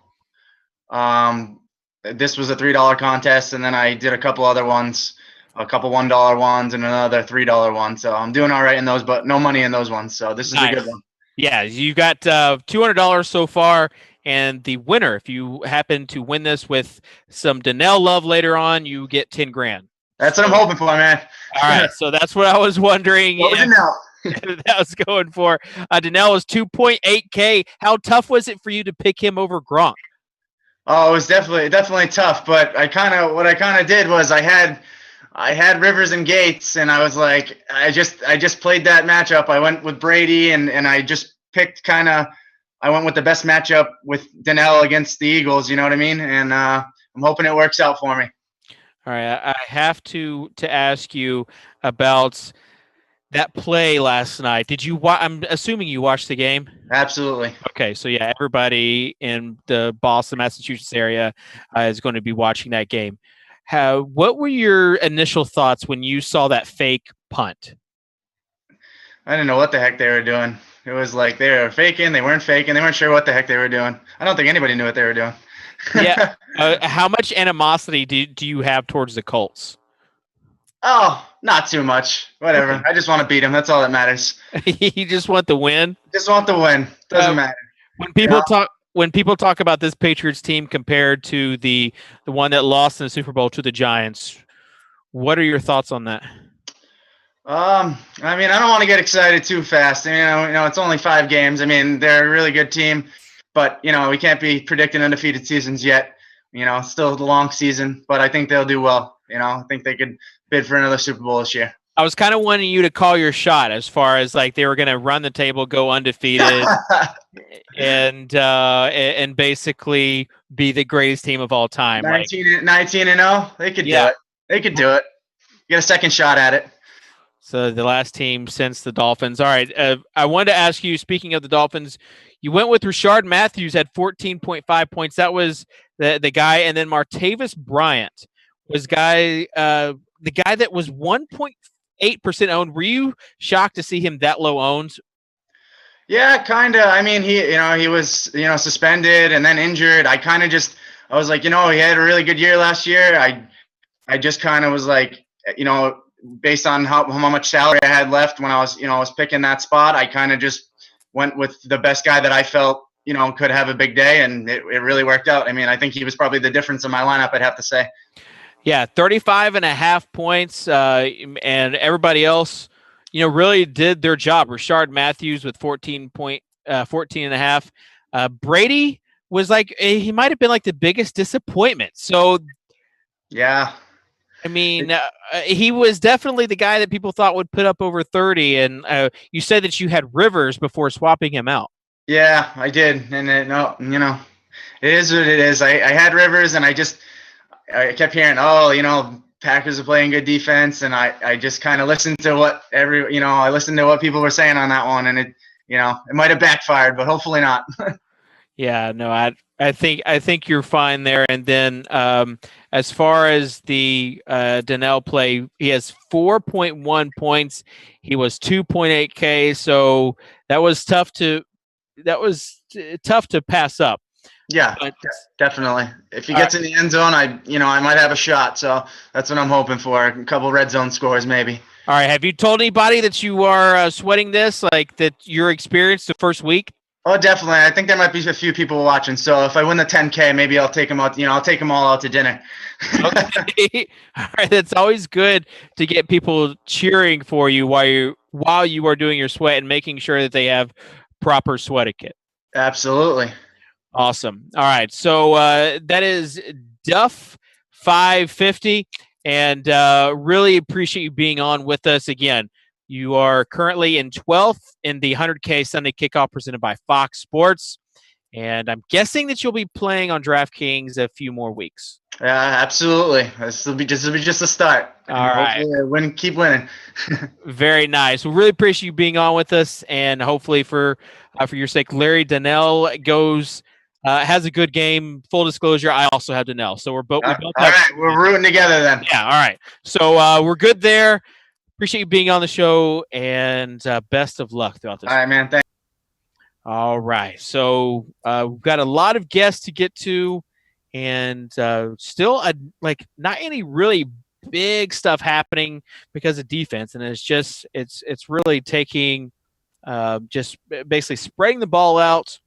This was a $3 contest, and then I did a couple other ones, a couple $1 ones, and another $3 one. So I'm doing all right in those, but no money in those ones. So this is a good one. Yeah, you got $200 so far, and the winner, if you happen to win this with some Donnell love later on, you get 10 grand. That's what I'm hoping for, man. All right, so that's what I was wondering. What was Donnell? That was going for. Donnell was 2.8K. How tough was it for you to pick him over Gronk? Oh, it was definitely tough. But what I kind of did was I had Rivers and Gates, and I was like, I just played that matchup. I went with Brady, and I just picked I went with the best matchup with Donnell against the Eagles. You know what I mean? And I'm hoping it works out for me. All right, I have to ask you about that play last night. Did you? I'm assuming you watched the game. Absolutely. Okay, so yeah, everybody in the Boston, Massachusetts area is going to be watching that game. What were your initial thoughts when you saw that fake punt? I didn't know what the heck they were doing. It was like they were faking, they weren't faking, they weren't sure what the heck they were doing. I don't think anybody knew what they were doing. Yeah. How much animosity do you have towards the Colts? Oh, not too much. Whatever. Okay. I just want to beat them. That's all that matters. You just want the win? Just want the win. Doesn't matter. When people talk about this Patriots team compared to the one that lost in the Super Bowl to the Giants, what are your thoughts on that? I mean, I don't want to get excited too fast. It's only 5 games. I mean, they're a really good team, but we can't be predicting undefeated seasons yet. Still the long season, but I think they'll do well. I think they could bid for another Super Bowl this year. I was kind of wanting you to call your shot as far as like they were going to run the table, go undefeated, and basically be the greatest team of all time. 19-0, they could do it. They could do it. Get a second shot at it. So the last team since the Dolphins. All right, I wanted to ask you. Speaking of the Dolphins, you went with Rashard Matthews at 14.5 points. That was the guy, and then Martavis Bryant was the guy that was 1.8% owned. Were you shocked to see him that low owned? Yeah, kind of. I mean, he was suspended and then injured. I was like, he had a really good year last year. I just kind of was like, based on how much salary I had left when I was picking that spot, I kind of just went with the best guy that I felt could have a big day, and it really worked out. I mean, I think he was probably the difference in my lineup, I'd have to say. Yeah, 35.5 points, and everybody else, really did their job. Rashard Matthews with 14.5. Brady was like, he might have been like the biggest disappointment. So, yeah. I mean, he was definitely the guy that people thought would put up over 30, and you said that you had Rivers before swapping him out. Yeah, I did, and it is what it is. I had Rivers, and I kept hearing, Packers are playing good defense, and I just kind of listened to what I listened to what people were saying on that one, and it might have backfired, but hopefully not. Yeah, no, I think you're fine there. And then as far as the Donnell play, he has 4.1 points. He was 2.8K, so that was tough to pass up. Yeah, definitely. If he gets in the end zone, I might have a shot. So that's what I'm hoping for. A couple red zone scores, maybe. All right. Have you told anybody that you are sweating this, like that your experience the first week? Oh, definitely. I think there might be a few people watching. So if I win the 10K, maybe I'll take them out. I'll take them all out to dinner. Okay. All right. That's always good to get people cheering for you while you are doing your sweat and making sure that they have proper sweat etiquette. Absolutely. Awesome. All right. So that is Duff 550. And really appreciate you being on with us again. You are currently in 12th in the 100K Sunday Kickoff presented by Fox Sports. And I'm guessing that you'll be playing on DraftKings a few more weeks. Yeah, absolutely. This will be just a start. All right. Keep winning. Very nice. We really appreciate you being on with us, and hopefully for your sake, Larry Donnell has a good game. Full disclosure, I also have Donnell, so we both All have. right, we're rooting together then. Yeah. All right. So we're good there. Appreciate you being on the show, and best of luck throughout this. All right, man. Thanks. All right. So we've got a lot of guests to get to, and still not any really big stuff happening because of defense, and it's really taking just basically spreading the ball out,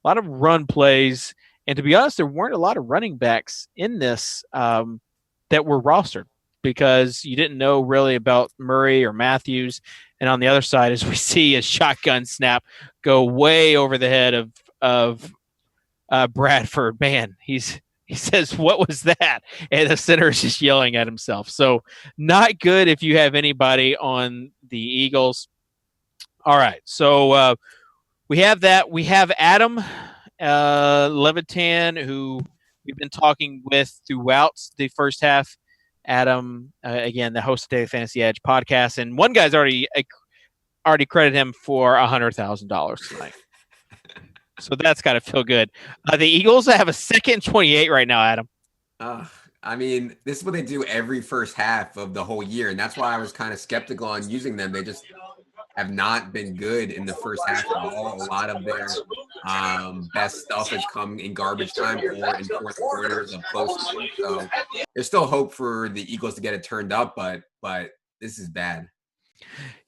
a lot of run plays, and to be honest, there weren't a lot of running backs in this that were rostered because you didn't know really about Murray or Matthews. And on the other side, as we see a shotgun snap go way over the head of Bradford, man, he says, "What was that?" And the center is just yelling at himself. So not good if you have anybody on the Eagles. All right, so we have that. We have Adam Levitan, who we've been talking with throughout the first half. Adam, again, the host of Daily Fantasy Edge podcast, and one guy's already credited him for $100,000 tonight. So that's got to feel good. The Eagles have a second and 28 right now, Adam. I mean, this is what they do every first half of the whole year, and that's why I was kind of skeptical on using them. They just have not been good in the first half at all. A lot of their best stuff has come in garbage time or in fourth quarters of close games. So there's still hope for the Eagles to get it turned up, but this is bad.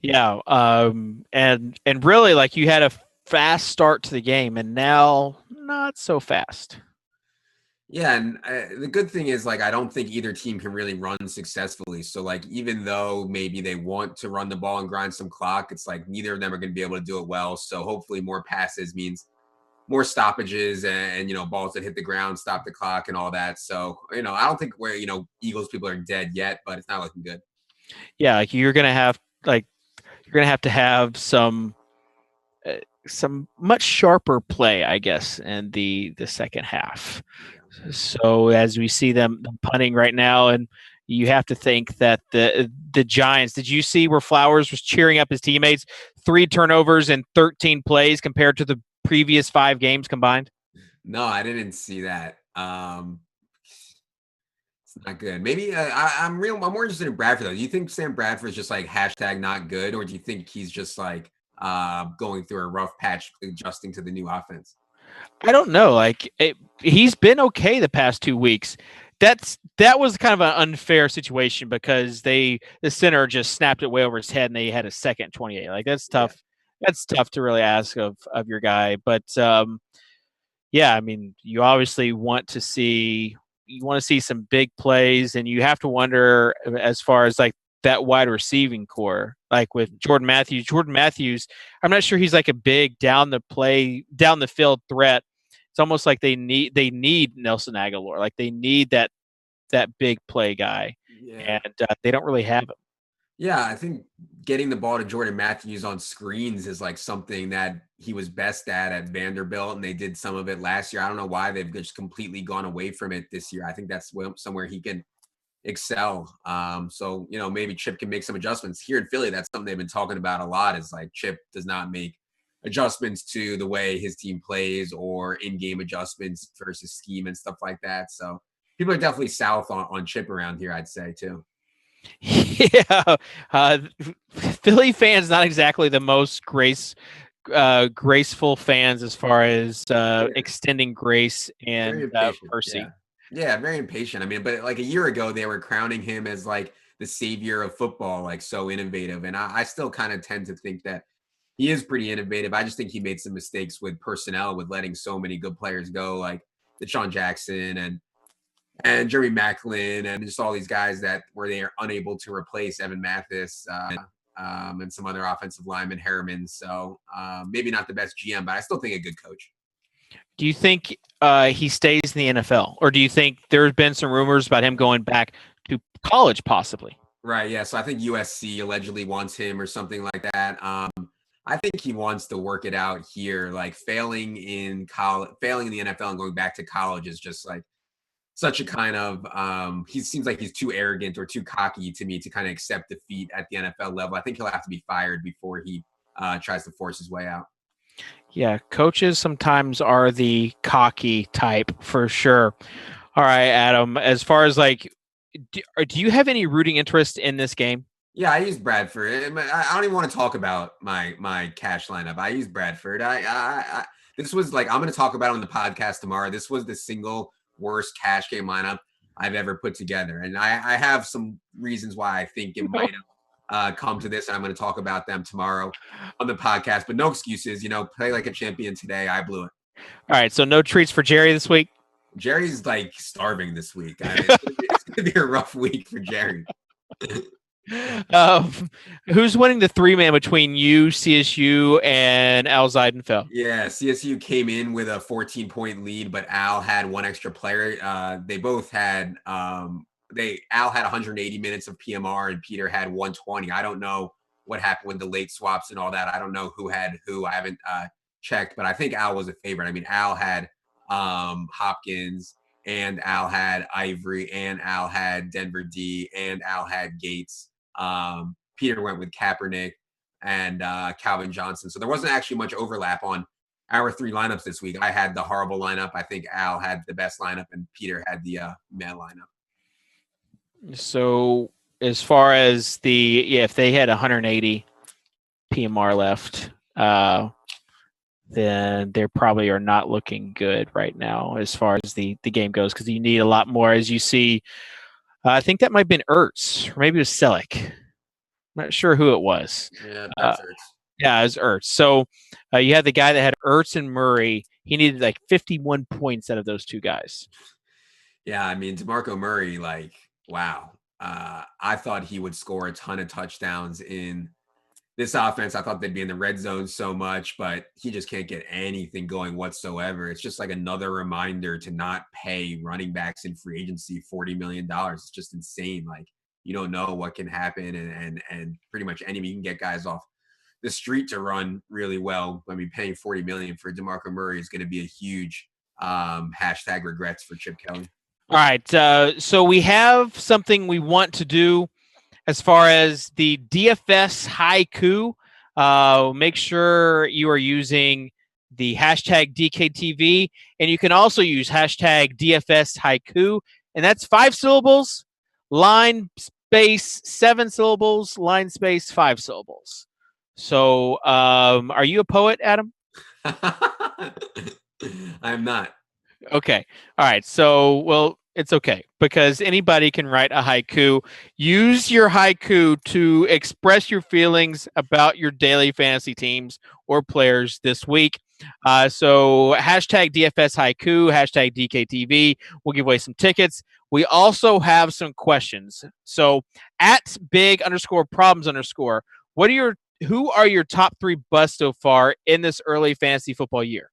Yeah, and really, like, you had a fast start to the game, and now not so fast. Yeah, and the good thing is, like, I don't think either team can really run successfully. So, like, even though maybe they want to run the ball and grind some clock, it's like neither of them are going to be able to do it well. So hopefully more passes means more stoppages and balls that hit the ground, stop the clock and all that. So, I don't think Eagles people are dead yet, but it's not looking good. Yeah, like you're going to have some much sharper play, I guess, in the second half. So as we see them punting right now, and you have to think that the Giants, did you see where Flowers was cheering up his teammates? 3 turnovers and 13 plays compared to the previous 5 games combined? No, I didn't see that. It's not good. Maybe I'm more interested in Bradford though. Do you think Sam Bradford is just like #not good, or do you think he's just like going through a rough patch adjusting to the new offense? I don't know. He's been okay the past 2 weeks. That was kind of an unfair situation because the center just snapped it way over his head and they had a second 28. Like, that's tough. Yeah. That's tough to really ask of your guy. But yeah, I mean, you obviously want to see some big plays, and you have to wonder as far as like that wide receiving core, like with Jordan Matthews. Jordan Matthews, I'm not sure he's like a big down the field threat. It's almost like they need Nelson Aguilar. Like, they need that big play guy, and they don't really have him. Yeah, I think getting the ball to Jordan Matthews on screens is like something that he was best at Vanderbilt, and they did some of it last year. I don't know why they've just completely gone away from it this year. I think that's somewhere he can excel. So, maybe Chip can make some adjustments. Here in Philly, that's something they've been talking about a lot, is like Chip does not make adjustments to the way his team plays or in-game adjustments versus scheme and stuff like that. So people are definitely south on Chip around here, I'd say, too. Yeah. Philly fans, not exactly the most graceful fans as far as extending grace and mercy. Yeah, very impatient. I mean, but like a year ago, they were crowning him as like the savior of football, like so innovative. And I still kind of tend to think that he is pretty innovative. I just think he made some mistakes with personnel, with letting so many good players go, like Deshaun Jackson and Jeremy Maclin, and just all these guys that they are unable to replace Evan Mathis and some other offensive lineman, Harriman. So maybe not the best GM, but I still think a good coach. Do you think he stays in the NFL, or do you think there's been some rumors about him going back to college, possibly? Right. Yeah. So I think USC allegedly wants him or something like that. I think he wants to work it out here. Like failing in college, failing in the NFL and going back to college is just like such a kind of he seems like he's too arrogant or too cocky to me to kind of accept defeat at the NFL level. I think he'll have to be fired before he tries to force his way out. Yeah, coaches sometimes are the cocky type for sure. All right, Adam, as far as like, do you have any rooting interest in this game? Yeah, I used Bradford. I don't even want to talk about my cash lineup. I used Bradford. This was like, I'm going to talk about it on the podcast tomorrow. This was the single worst cash game lineup I've ever put together. And I have some reasons why I think it might have come to this. And I'm going to talk about them tomorrow on the podcast. But no excuses. Play like a champion today. I blew it. All right, so no treats for Jerry this week? Jerry's like starving this week. It's going to be a rough week for Jerry. Who's winning the 3-man between you, CSU, and Al Zeidenfeld? Yeah, CSU came in with a 14-point lead, but Al had one extra player. They both had Al had 180 minutes of PMR and Peter had 120. I don't know what happened with the late swaps and all that. I don't know who had who. I haven't checked, but I think Al was a favorite. I mean, Al had Hopkins, and Al had Ivory, and Al had Denver D, and Al had Gates. Peter went with Kaepernick and Calvin Johnson. So there wasn't actually much overlap on our three lineups this week. I had the horrible lineup. I think Al had the best lineup, and Peter had the meh lineup. So as far as if they had 180 PMR left, then they probably are not looking good right now as far as the game goes, because you need a lot more. As you see, I think that might have been Ertz, or maybe it was Selleck. I'm not sure who it was. Yeah, that's Ertz. Yeah, it was Ertz. So you had the guy that had Ertz and Murray. He needed like 51 points out of those two guys. Yeah, I mean, DeMarco Murray, like, wow. I thought he would score a ton of touchdowns in this offense. I thought they'd be in the red zone so much, but he just can't get anything going whatsoever. It's just like another reminder to not pay running backs in free agency $40 million. It's just insane. Like, you don't know what can happen, and pretty much you can get guys off the street to run really well. I mean, paying $40 million for DeMarco Murray is going to be a huge hashtag regrets for Chip Kelly. All right, so we have something we want to do as far as the DFS haiku. Make sure you are using the hashtag DKTV, and you can also use hashtag DFS haiku, and that's 5 syllables, line space 7 syllables, line space 5 syllables. So are you a poet, Adam? I'm not. Okay. All right. So, well, it's okay, because anybody can write a haiku. Use your haiku to express your feelings about your daily fantasy teams or players this week. So hashtag DFS haiku, hashtag DKTV. We'll give away some tickets. We also have some questions. So at big_problems_, who are your top 3 busts so far in this early fantasy football year?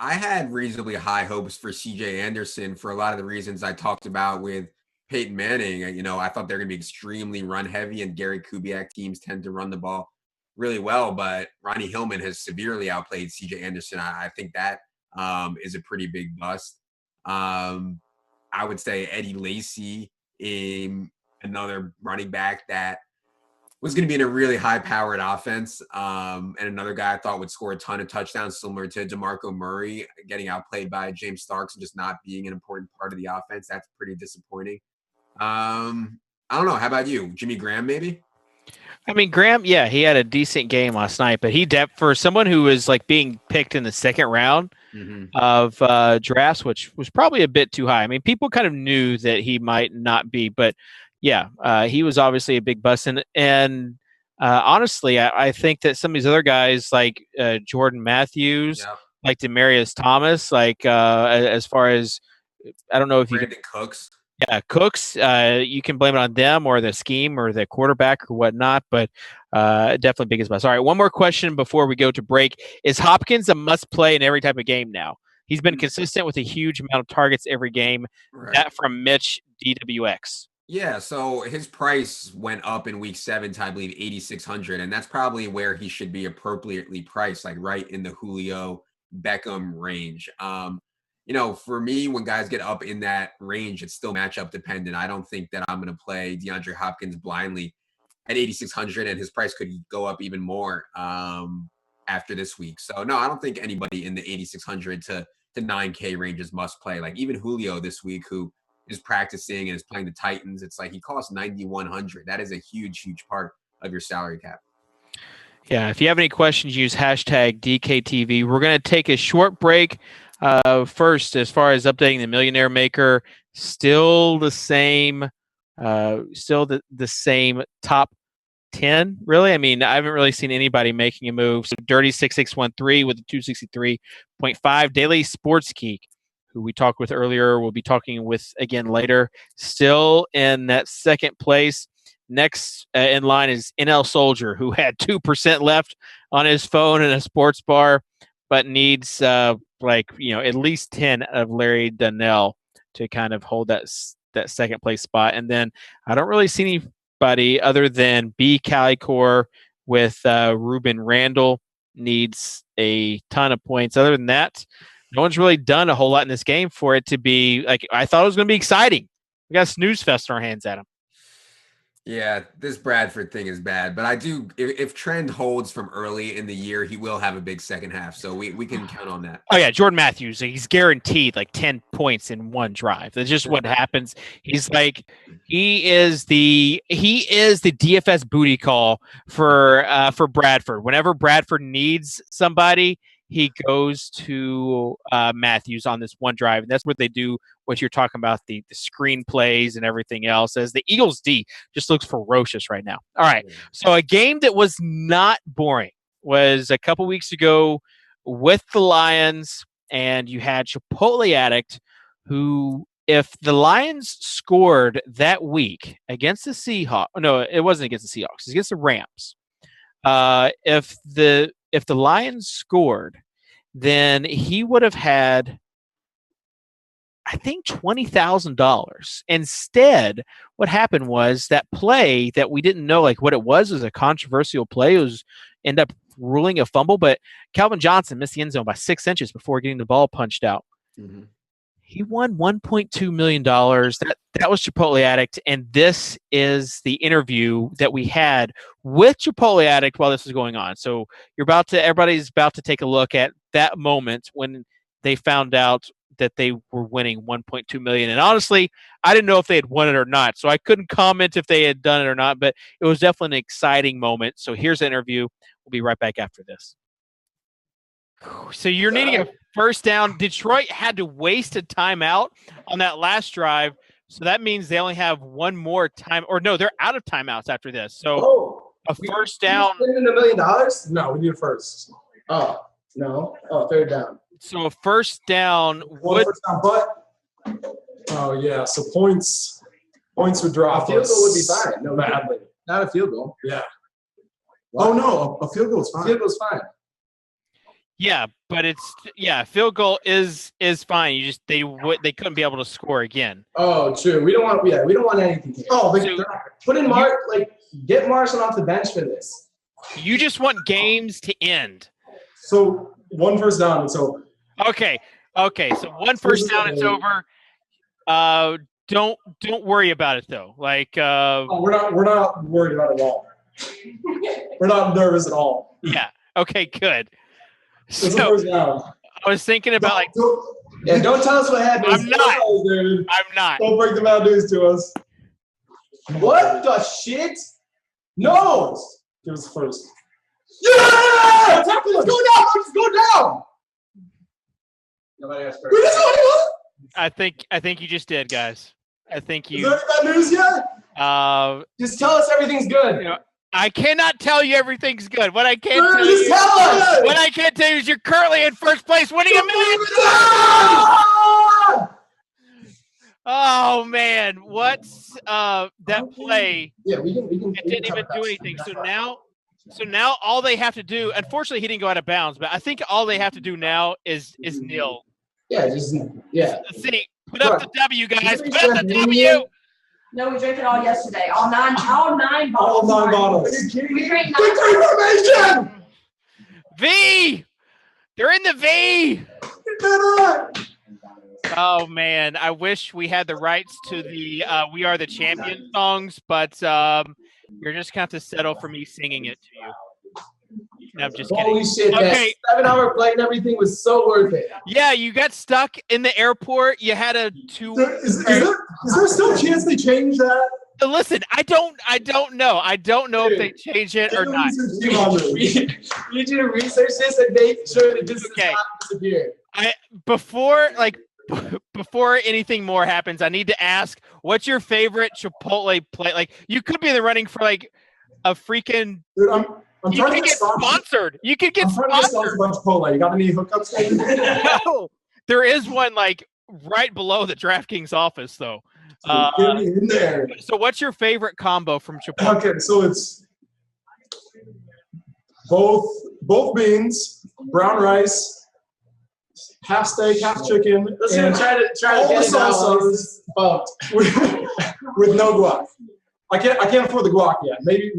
I had reasonably high hopes for CJ Anderson for a lot of the reasons I talked about with Peyton Manning. I thought they're going to be extremely run heavy, and Gary Kubiak teams tend to run the ball really well, but Ronnie Hillman has severely outplayed CJ Anderson. I think that is a pretty big bust. I would say Eddie Lacy, another running back that was going to be in a really high-powered offense, and another guy I thought would score a ton of touchdowns, similar to DeMarco Murray, getting outplayed by James Starks and just not being an important part of the offense. That's pretty disappointing. I don't know. How about you? Jimmy Graham, maybe? I mean, Graham, yeah, he had a decent game last night, but for someone who was like being picked in the second round of drafts, which was probably a bit too high. I mean, people kind of knew that he might not be, but yeah, he was obviously a big bust. And honestly, I think that some of these other guys like Jordan Matthews, like Demaryius Thomas, like as far as, I don't know if Brandon Cooks. Yeah, Cooks, you can blame it on them or the scheme or the quarterback or whatnot, but definitely biggest bust. All right, one more question before we go to break. Is Hopkins a must-play in every type of game now? He's been consistent with a huge amount of targets every game. Right. That from Mitch DWX. Yeah, so his price went up in week 7 to, I believe, 8,600, and that's probably where he should be appropriately priced, like right in the Julio Beckham range. For me, when guys get up in that range, it's still matchup dependent. I don't think that I'm going to play DeAndre Hopkins blindly at 8,600, and his price could go up even more after this week. So no, I don't think anybody in the 8,600 to 9K ranges must play. Like even Julio this week, who is practicing and is playing the Titans, it's like he costs 9,100. That is a huge, huge part of your salary cap. Yeah, if you have any questions, use hashtag DKTV. We're going to take a short break. First, as far as updating the Millionaire Maker, still the same, the same top 10, really. I mean, I haven't really seen anybody making a move. So Dirty 6613 with a 263.5. Daily Sports Geek, who we talked with earlier, we'll be talking with again later, still in that second place. Next in line is NL Soldier, who had 2% left on his phone in a sports bar, but needs at least 10 of Larry Donnell to kind of hold that second place spot. And then I don't really see anybody other than B Calicor with Ruben Randall needs a ton of points. Other than that, no one's really done a whole lot in this game for it to be like I thought it was going to be exciting. We got a snooze fest in our hands, Adam. Yeah, this Bradford thing is bad, but I do. If trend holds from early in the year, he will have a big second half, so we can count on that. Oh yeah, Jordan Matthews, he's guaranteed like 10 points in one drive. That's just what happens. He's like he is the DFS booty call for Bradford. Whenever Bradford needs somebody, he goes to Matthews on this one drive, and that's where they do what you're talking about, the screen plays and everything else, as the Eagles D just looks ferocious right now. All right, so a game that was not boring was a couple weeks ago with the Lions, and you had Chipotle Addict, who, if the Lions scored that week against the Seahawks, no, it wasn't against the Seahawks, it was against the Rams. If the Lions scored, then he would have had, I think, $20,000. Instead, what happened was that play that we didn't know like what it was a controversial play. It was end up ruling a fumble, but Calvin Johnson missed the end zone by 6 inches before getting the ball punched out. Mm-hmm. He won $1.2 million. That was Chipotle Addict, and this is the interview that we had with Chipotle Addict while this was going on. So everybody's about to take a look at that moment when they found out that they were winning $1.2 million. And honestly, I didn't know if they had won it or not, so I couldn't comment if they had done it or not. But it was definitely an exciting moment. So here's the interview. We'll be right back after this. So you're needing a first down. Detroit had to waste a timeout on that last drive. So that means they only have one more time. Or no, they're out of timeouts after this. So a first down. Spending $1 million? No, we need a first. Oh, no. Oh, third down. So a first down would. First down, but. Oh, yeah. So points would drop. A field goal would be fine. No, badly. Not a field goal. Yeah. What? Oh, no. A field goal is fine. Field goal is fine. Yeah, but field goal is fine. You just they couldn't be able to score again. Oh, true. We don't want anything here. Oh, put in get Marson off the bench for this. You just want games to end. So one first down, it's over. Okay. So one first down, it's over. Don't worry about it though. Like we're not worried about it at all. We're not nervous at all. Yeah. Okay. Good. So first down. I was thinking about don't tell us what happened. I'm not. Don't break the bad news to us. What the shit? No. Give us the first. Yeah! Let's go down. Let's go down. Nobody asked for it. I think you just did, guys. I think you. Is there any bad news yet? Just tell us everything's good. I cannot tell you everything's good. What I can tell you, tell us. What I can tell you is you're currently in first place, winning $1 million. Oh man, what's that play? Yeah, we can. It didn't even do anything. So now all they have to do. Unfortunately, he didn't go out of bounds, but I think all they have to do now is kneel. Yeah, Let's see. Put up the W, guys. Put up the Right. W. No, we drank it all yesterday. All nine bottles. All 9 bottles. We drank 9 Victory formation! V. They're in the V. You did it! Oh man, I wish we had the rights to the "We Are the Champion" songs, but you're just gonna have to settle for me singing it to you. I'm just kidding. Holy shit, Okay. that 7-hour flight and everything was so worth it. Yeah, you got stuck in the airport. You had a Is there still a chance they change that? Listen, I don't know. I don't know if they change it or not. We need you to research this and make sure that this Okay. does not disappear. Before anything more happens, I need to ask, what's your favorite Chipotle plate? Like, you could be in the running for like a freaking. Dude, I'm You trying could to get sponsored. You could get I'm trying to get sponsored. sponsored by Chipotle. You got any hookups, David? No, there is one like right below the DraftKings office, though. Get me in there. So, what's your favorite combo from Chipotle? Okay, so it's both beans, brown rice, half steak, half chicken. Let's try to all get the it out salsas with no guac. I can't afford the guac yet. Maybe.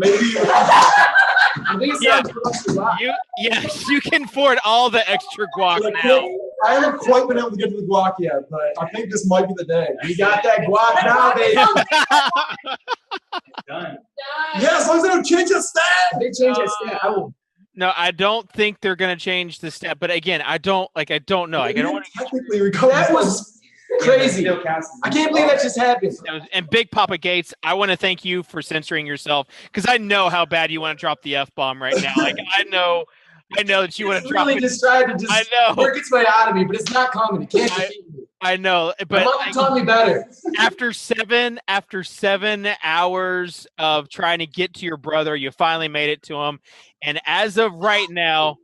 I think it's time for us to buy. Yes, you can afford all the extra guac now. I haven't quite been able to get to the guac yet, but I think this might be the day. We got that guac now, baby. Done. Yeah, as long as they don't change the stat. They change that stat. I will. No, I don't think they're gonna change the step. But again, I don't know. Like, I don't want to. Technically recover. That was crazy. I can't believe that just happened. And Big Papa Gates, I want to thank you for censoring yourself because I know how bad you want to drop the F-bomb right now. Like, I know that you want to drop really it. just tried to just I know. work its way out of me, but it's not coming. It can't defeat me. I know, My but mom taught me better. after 7 hours of trying to get to your brother, you finally made it to him. And as of right now,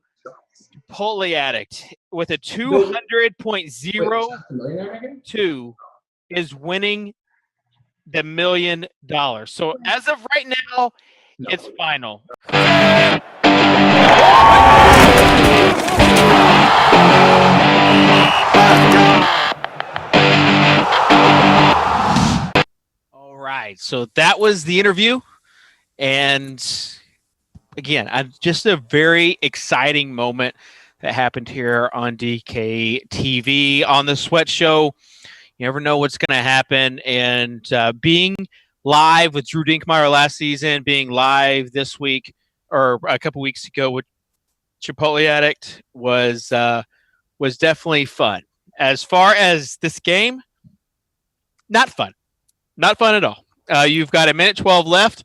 Chipotle Addict with a 200.02 is winning the $1 million. So as of right now, it's final. All right. So that was the interview. And again, just a very exciting moment that happened here on DKTV on the Sweat Show. You never know what's going to happen. And being live with Drew Dinkmeyer last season, being live this week or a couple weeks ago with Chipotle Addict was definitely fun. As far as this game, not fun. Not fun at all. You've got 1:12 left,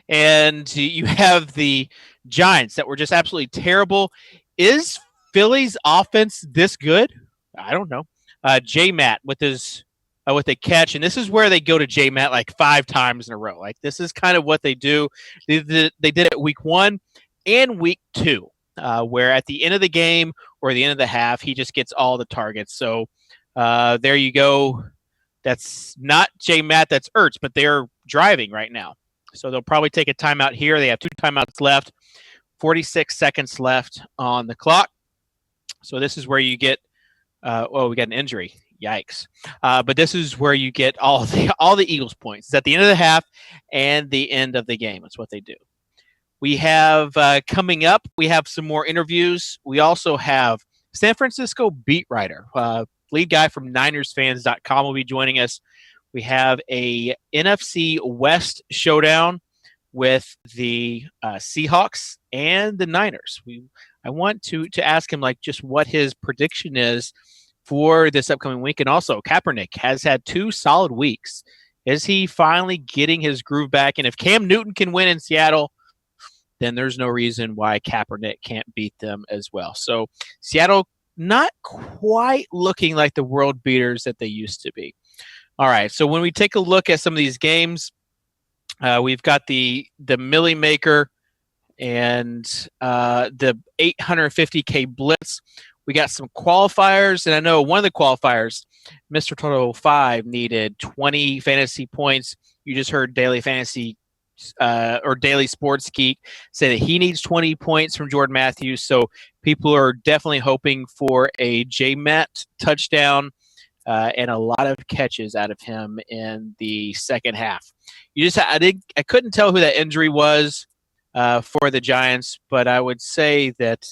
and you have the Giants that were just absolutely terrible. Is Philly's offense this good? I don't know. J-Matt with a catch, and this is where they go to J-Matt like 5 times in a row. Like, this is kind of what they do. They did it week 1 and week 2, where at the end of the game or the end of the half, he just gets all the targets. So there you go. That's not J-Matt, that's Ertz, but they're driving right now. So they'll probably take a timeout here. They have 2 timeouts left, 46 seconds left on the clock. So this is where you get we got an injury. Yikes. But this is where you get all the Eagles points. It's at the end of the half and the end of the game. That's what they do. We have coming up, we have some more interviews. We also have San Francisco beat writer, lead guy from NinersFans.com will be joining us. We have a NFC West showdown with the Seahawks and the Niners. I want to ask him like just what his prediction is for this upcoming week. And also, Kaepernick has had 2 solid weeks. Is he finally getting his groove back? And if Cam Newton can win in Seattle, then there's no reason why Kaepernick can't beat them as well. So Seattle not quite looking like the world beaters that they used to be. All right, so when we take a look at some of these games, we've got the Millie Maker and the 850K Blitz. We got some qualifiers, and I know one of the qualifiers Mr. Total 5 needed 20 fantasy points. You just heard Daily Fantasy or Daily Sports Geek say that he needs 20 points from Jordan Matthews. So people are definitely hoping for a J-Met touchdown and a lot of catches out of him in the second half. I couldn't tell who that injury was for the Giants, but I would say that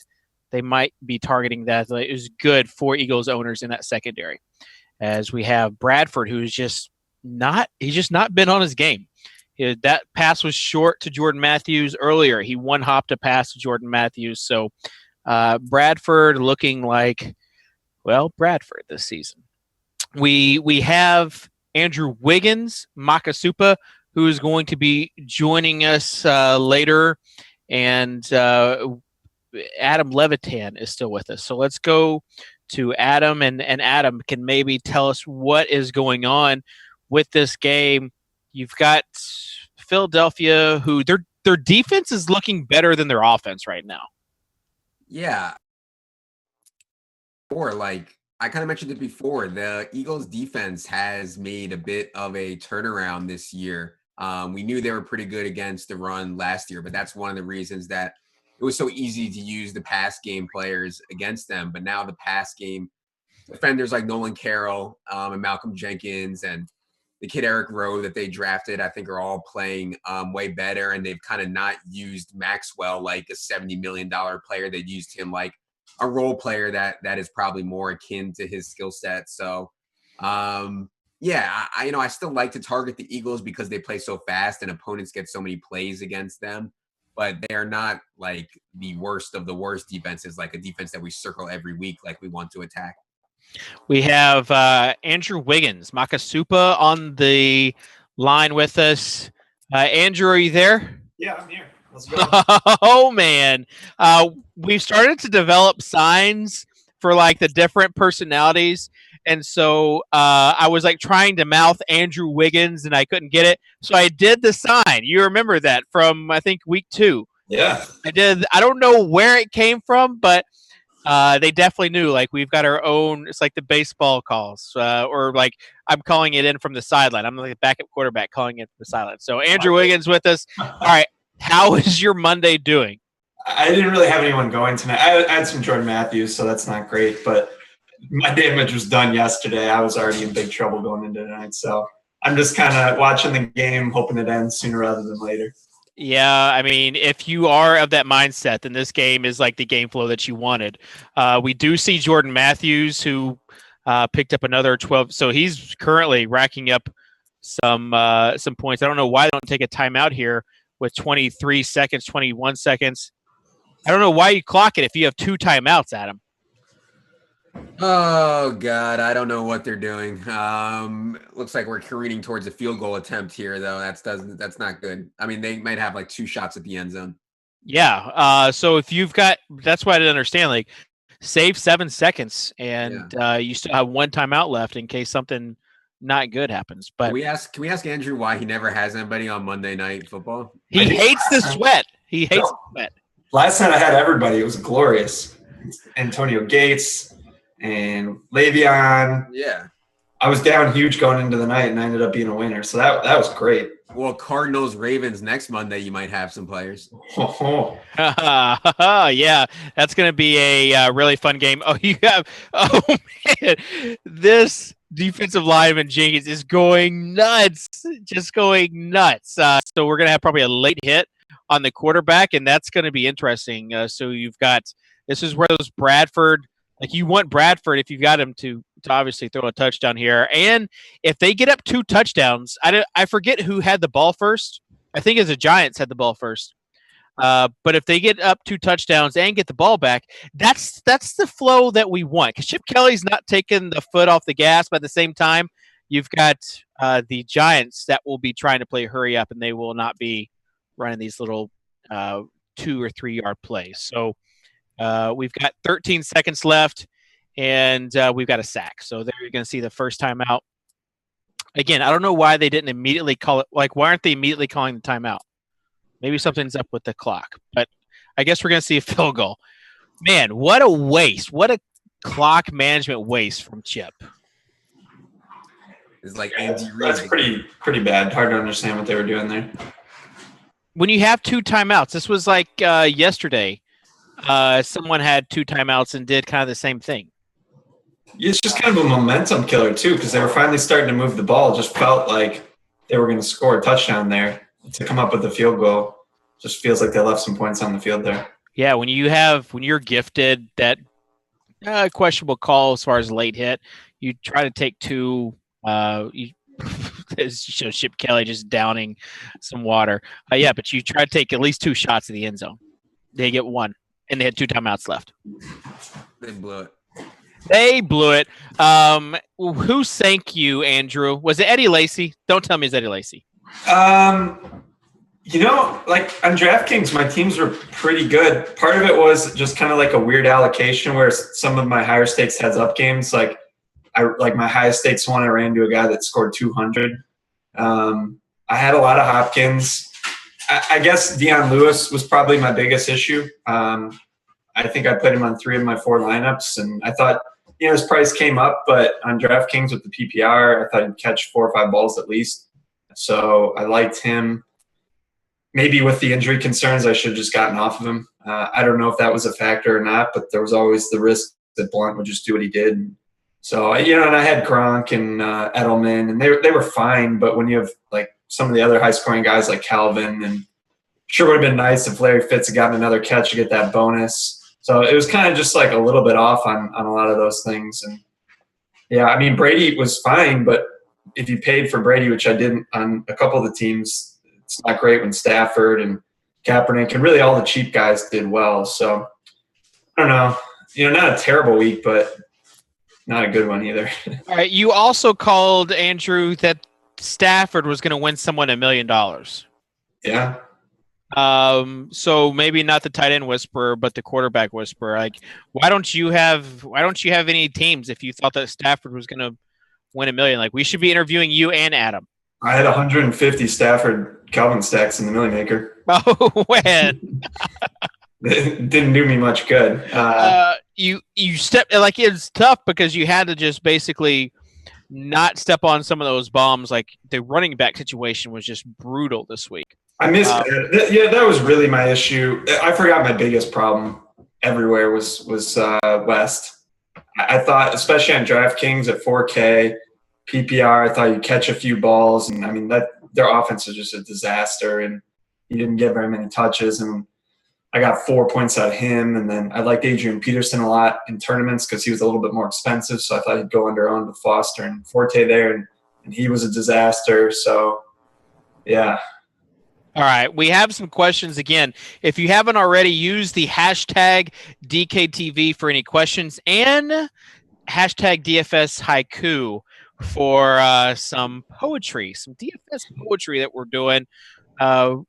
they might be targeting that. It was good for Eagles owners in that secondary, as we have Bradford, who's just not been on his game. That pass was short to Jordan Matthews earlier. He one-hopped a pass to Jordan Matthews. So Bradford looking like, well, Bradford this season. We have Andrew Wiggins, Makasupa, who is going to be joining us later, and Adam Levitan is still with us. So let's go to Adam, and Adam can maybe tell us what is going on with this game. You've got Philadelphia, who their defense is looking better than their offense right now. Yeah. Or like I kind of mentioned it before, the Eagles defense has made a bit of a turnaround this year. We knew they were pretty good against the run last year, but that's one of the reasons that it was so easy to use the pass game players against them. But now the pass game defenders like Nolan Carroll and Malcolm Jenkins and the kid Eric Rowe that they drafted, I think are all playing way better. And they've kind of not used Maxwell like a $70 million player. They've used him like a role player that is probably more akin to his skill set. So, I still like to target the Eagles because they play so fast and opponents get so many plays against them. But they are not like the worst of the worst defenses, like a defense that we circle every week like we want to attack. We have Andrew Wiggins, Makasupa, on the line with us. Andrew, are you there? Yeah, I'm here. Let's go. Oh, man. We've started to develop signs for like the different personalities. And so I was like trying to mouth Andrew Wiggins and I couldn't get it. So I did the sign. You remember that from, I think, week 2. Yeah. I did. I don't know where it came from, but they definitely knew. Like, we've got our own, it's like the baseball calls, or like I'm calling it in from the sideline. I'm like a backup quarterback calling it from the sideline. So Andrew Wiggins with us. All right. How is your Monday doing? I didn't really have anyone going tonight. I had some Jordan Matthews, so that's not great. But my damage was done yesterday. I was already in big trouble going into tonight. So I'm just kind of watching the game, hoping it ends sooner rather than later. Yeah, I mean, if you are of that mindset, then this game is like the game flow that you wanted. We do see Jordan Matthews, who picked up another 12. So he's currently racking up some points. I don't know why they don't take a timeout here with 23 seconds, 21 seconds. I don't know why you clock it if you have 2 timeouts, Adam. Oh God, I don't know what they're doing. Looks like we're careening towards a field goal attempt here, though. That's not good. I mean, they might have like 2 shots at the end zone. Yeah. So if you've got, that's why I didn't understand. Like, save 7 seconds, and you still have 1 timeout left in case something not good happens. But can we ask Andrew why he never has anybody on Monday Night Football? He hates the sweat. He hates the sweat. Last night I had everybody. It was glorious. Antonio Gates and Le'Veon. Yeah. I was down huge going into the night, and I ended up being a winner. So that was great. Well, Cardinals Ravens next Monday, you might have some players. Yeah, that's going to be a really fun game. Oh man, this defensive lineman Jenkins is going nuts, just going nuts. So we're going to have probably a late hit on the quarterback, and that's going to be interesting. So you've got, this is where those Bradford, like you want Bradford if you've got him to obviously throw a touchdown here. And if they get up 2 touchdowns, I forget who had the ball first. I think it's the Giants had the ball first. But if they get up 2 touchdowns and get the ball back, that's the flow that we want. Because Chip Kelly's not taking the foot off the gas, but at the same time, you've got the Giants that will be trying to play hurry up, and they will not be running these little 2 or 3 yard plays. So we've got 13 seconds left, and we've got a sack. So there you're going to see the first timeout. Again, I don't know why they didn't immediately call it. Like, why aren't they immediately calling the timeout? Maybe something's up with the clock. But I guess we're going to see a field goal. Man, what a waste. What a clock management waste from Chip. Is like Andy Reid. That's pretty bad. Hard to understand what they were doing there. When you have 2 timeouts, this was like yesterday. Someone had 2 timeouts and did kind of the same thing. It's just kind of a momentum killer too, because they were finally starting to move the ball. It just felt like they were going to score a touchdown there to come up with the field goal. Just feels like they left some points on the field there. Yeah, when you're gifted that questionable call as far as late hit, you try to take 2. It shows Chip Kelly just downing some water. But you try to take at least 2 shots at the end zone. They get 1, and they had 2 timeouts left. They blew it. Who sank you, Andrew? Was it Eddie Lacy? Don't tell me it's Eddie Lacy. Like on DraftKings, my teams were pretty good. Part of it was just kind of like a weird allocation where some of my higher stakes heads up games, like my highest stakes one, I ran to a guy that scored 200. I had a lot of Hopkins. I guess Deion Lewis was probably my biggest issue. I think I put him on 3 of my 4 lineups, and I thought, his price came up, but on DraftKings with the PPR, I thought he'd catch 4 or 5 balls at least. So I liked him. Maybe with the injury concerns, I should have just gotten off of him. I don't know if that was a factor or not, but there was always the risk that Blunt would just do what he did. So, and I had Gronk and Edelman, and they were fine. But when you have like some of the other high-scoring guys like Calvin, and sure would have been nice if Larry Fitz had gotten another catch to get that bonus. So it was kind of just like a little bit off on a lot of those things. And yeah, I mean, Brady was fine, but if you paid for Brady, which I didn't on a couple of the teams, it's not great when Stafford and Kaepernick and really all the cheap guys did well. So I don't know, not a terrible week, but not a good one either. All right. You also called, Andrew, that Stafford was going to win someone $1 million. Yeah. So maybe not the tight end whisperer, but the quarterback whisperer. Like, why don't you have any teams if you thought that Stafford was going to win $1 million? Like, we should be interviewing you and Adam. I had 150 Stafford Calvin stacks in the Millie Maker. Oh, when? It didn't do me much good. You stepped, like, it's tough because you had to just basically not step on some of those bombs. Like, the running back situation was just brutal this week. I missed it. Yeah, that was really my issue. I forgot my biggest problem everywhere was West. I thought, especially on DraftKings at 4K, PPR, I thought you'd catch a few balls. And, I mean, their offense was just a disaster, and he didn't get very many touches. And I got 4 points out of him. And then I liked Adrian Peterson a lot in tournaments because he was a little bit more expensive. So I thought he'd go under owned with Foster and Forte there. And he was a disaster. So, yeah. All right, we have some questions again. If you haven't already, use the hashtag DKTV for any questions and hashtag DFS haiku for some poetry, some DFS poetry that we're doing. Al,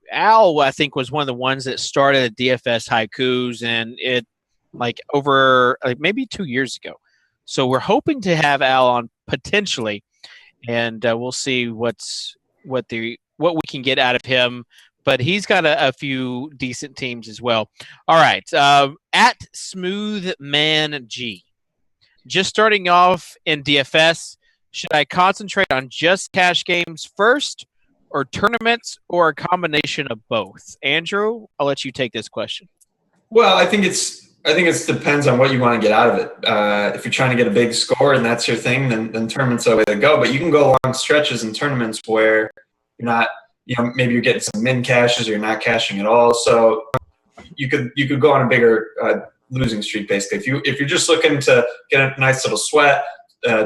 I think, was one of the ones that started DFS haikus, and it over maybe 2 years ago. So we're hoping to have Al on potentially, and we'll see what we can get out of him. But he's got a few decent teams as well. All right, at SmoothManG, just starting off in DFS. Should I concentrate on just cash games first, or tournaments, or a combination of both? Andrew, I'll let you take this question. Well, I think it depends on what you want to get out of it. If you're trying to get a big score and that's your thing, then tournaments are the way to go. But you can go long stretches in tournaments where you're not, maybe you're getting some min cashes or you're not cashing at all. So you could go on a bigger losing streak basically. If you're just looking to get a nice little sweat,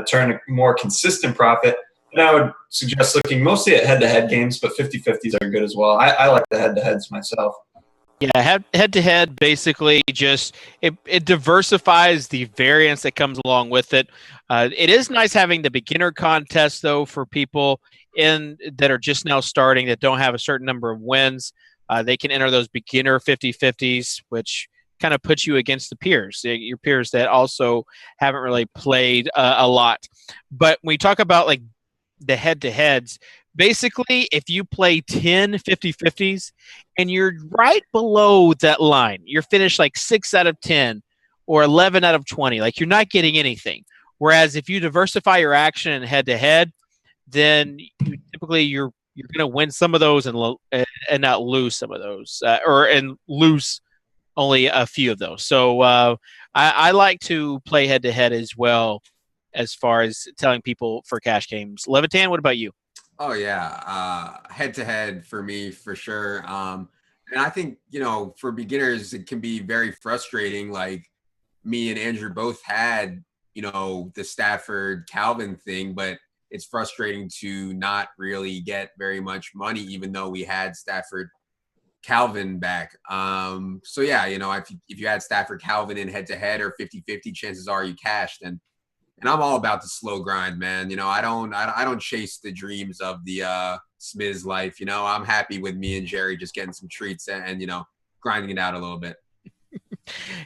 turn a more consistent profit, then I would suggest looking mostly at head-to-head games, but 50-50s are good as well. I like the head-to-heads myself. Yeah, head-to-head basically just it diversifies the variance that comes along with it. It is nice having the beginner contest, though, for people that are just now starting that don't have a certain number of wins. They can enter those beginner 50-50s, which kind of puts you against the peers, your peers that also haven't really played a lot. But when we talk about like the head-to-heads, basically if you play 10 50-50s and you're right below that line, you're finished like 6 out of 10 or 11 out of 20, like you're not getting anything. Whereas if you diversify your action in head-to-head, then you're going to win some of those and not lose some of those, and lose only a few of those. So I like to play head to head as well, as far as telling people for cash games. Levitan, what about you? Oh yeah, head to head for me for sure. And I think for beginners it can be very frustrating. Like me and Andrew both had the Stafford Calvin thing, but it's frustrating to not really get very much money, even though we had Stafford Calvin back. So yeah, if you had Stafford Calvin in head to head or 50-50, chances are you cashed. And I'm all about the slow grind, man. I don't chase the dreams of the Smiz life. I'm happy with me and Jerry just getting some treats and grinding it out a little bit.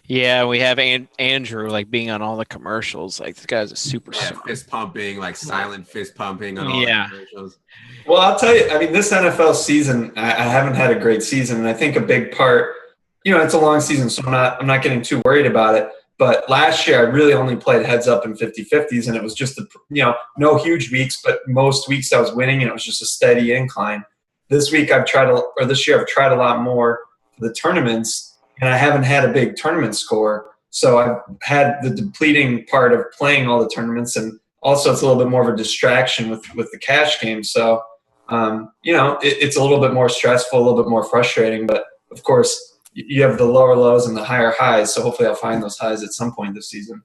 Yeah, we have Andrew like being on all the commercials. Like, this guy's a super fist pumping, like silent fist pumping on all the commercials. Well, I'll tell you, I mean, this NFL season, I haven't had a great season, and I think a big part, it's a long season, so I'm not getting too worried about it. But last year, I really only played heads up and 50-50s, and it was just no huge weeks, but most weeks I was winning, and it was just a steady incline. This year I've tried a lot more for the tournaments. And I haven't had a big tournament score. So I've had the depleting part of playing all the tournaments. And also it's a little bit more of a distraction with the cash game. So, it's a little bit more stressful, a little bit more frustrating. But, of course, you have the lower lows and the higher highs. So hopefully I'll find those highs at some point this season.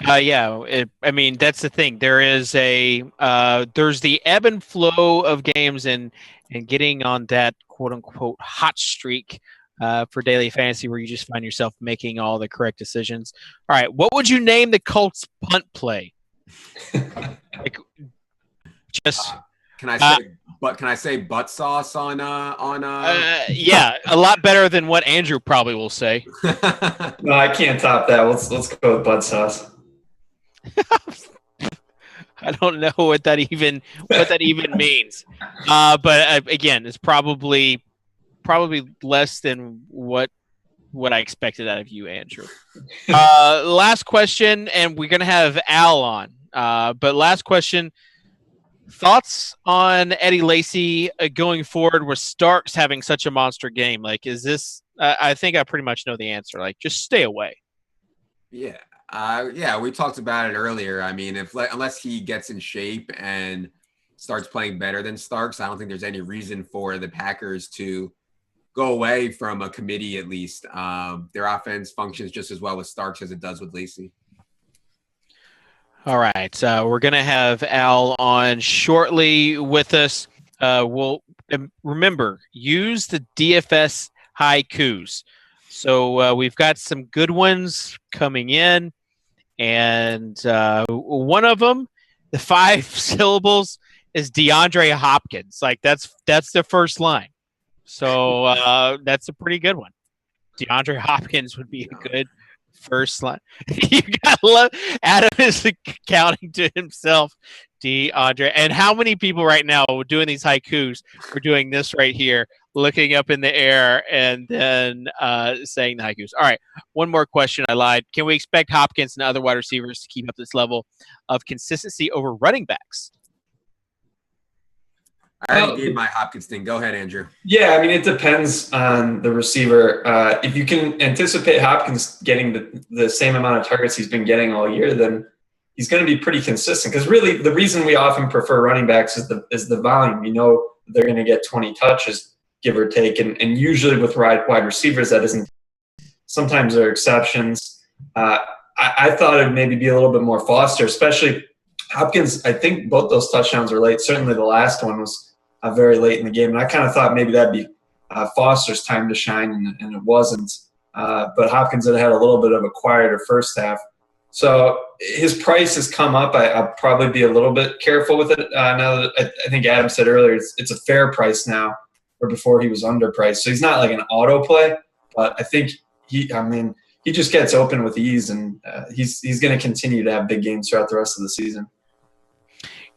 That's the thing. There's the ebb and flow of games and getting on that quote-unquote hot streak for daily fantasy, where you just find yourself making all the correct decisions. All right, what would you name the Colts punt play? Can I say butt sauce on yeah, a lot better than what Andrew probably will say. No, I can't top that. Let's go with butt sauce. I don't know what that even means. But again, it's probably less than what I expected out of you, Andrew. Last question, and we're gonna have Al on. But last question: thoughts on Eddie Lacy going forward with Starks having such a monster game? Like, is this? I think I pretty much know the answer. Like, just stay away. Yeah. We talked about it earlier. I mean, unless he gets in shape and starts playing better than Starks, I don't think there's any reason for the Packers to go away from a committee, at least. Their offense functions just as well with Starks as it does with Lacy. All right. We're going to have Al on shortly with us. We'll remember, use the DFS haikus. So we've got some good ones coming in. And one of them, the 5 syllables, is DeAndre Hopkins. Like, that's the first line. So that's a pretty good one. DeAndre Hopkins would be a good first line. You got love. Adam is counting to himself, DeAndre. And how many people right now doing these haikus are doing this right here, looking up in the air and then saying the haikus? All right, one more question. I lied. Can we expect Hopkins and other wide receivers to keep up this level of consistency over running backs? I already gave my Hopkins thing. Go ahead, Andrew. Yeah, I mean, it depends on the receiver. If you can anticipate Hopkins getting the same amount of targets he's been getting all year, then he's going to be pretty consistent. Because really, the reason we often prefer running backs is the volume. You know, they're going to get 20 touches, give or take. And usually with wide receivers, that isn't. Sometimes there are exceptions. I thought it would maybe be a little bit more Foster, especially Hopkins. I think both those touchdowns were late. Certainly the last one was very late in the game. And I kind of thought maybe that'd be Foster's time to shine, and it wasn't. But Hopkins had a little bit of a quieter first half. So his price has come up. I'll probably be a little bit careful with it now that I think Adam said earlier it's a fair price now, or before he was underpriced. So he's not like an auto play, but I think he just gets open with ease, and he's going to continue to have big games throughout the rest of the season.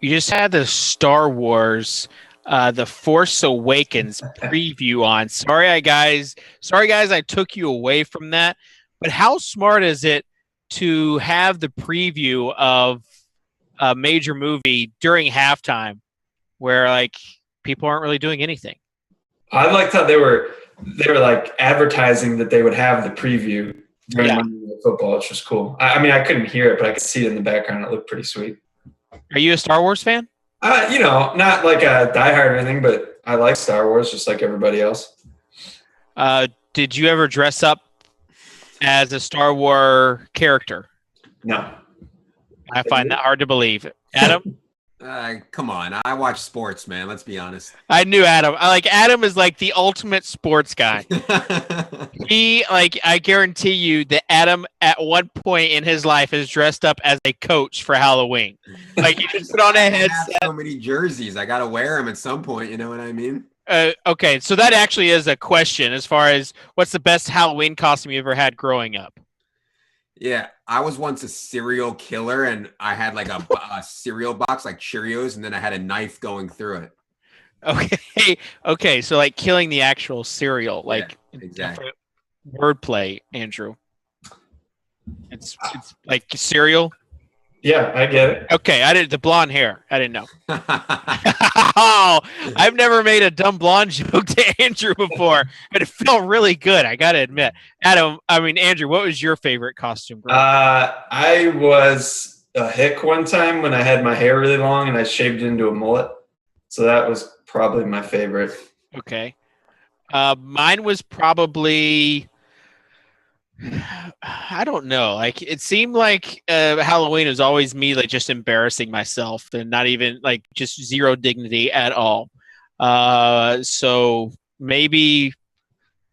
You just had the Star Wars The Force Awakens preview on. Sorry, guys, I took you away from that. But how smart is it to have the preview of a major movie during halftime where like people aren't really doing anything. I liked how they were like advertising that they would have the preview during Monday Night Football, which was cool. I mean, I couldn't hear it, but I could see it in the background. It looked pretty sweet. Are you a Star Wars fan? Not like a diehard or anything, but I like Star Wars just like everybody else. Did you ever dress up as a Star Wars character? No. I find that hard to believe. Adam? Come on. I watch sports, man. Let's be honest. I knew Adam. Adam is like the ultimate sports guy. I guarantee you that Adam at one point in his life is dressed up as a coach for Halloween. Like you just put on a headset. I have so many jerseys. I got to wear them at some point. You know what I mean? Okay. So that actually is a question as far as what's the best Halloween costume you ever had growing up? Yeah, I was once a serial killer, and I had like a cereal box, like Cheerios, and then I had a knife going through it. Okay. So like killing the actual cereal, like exactly. Wordplay, Andrew. It's like cereal. Yeah, I get it. Okay, the blonde hair. I didn't know. Oh, I've never made a dumb blonde joke to Andrew before, but it felt really good. I gotta admit, Andrew, what was your favorite costume? I was a hick one time when I had my hair really long and I shaved it into a mullet, so that was probably my favorite. Okay, mine was probably. I don't know. Like it seemed like Halloween was always me like just embarrassing myself and not even like just zero dignity at all. So maybe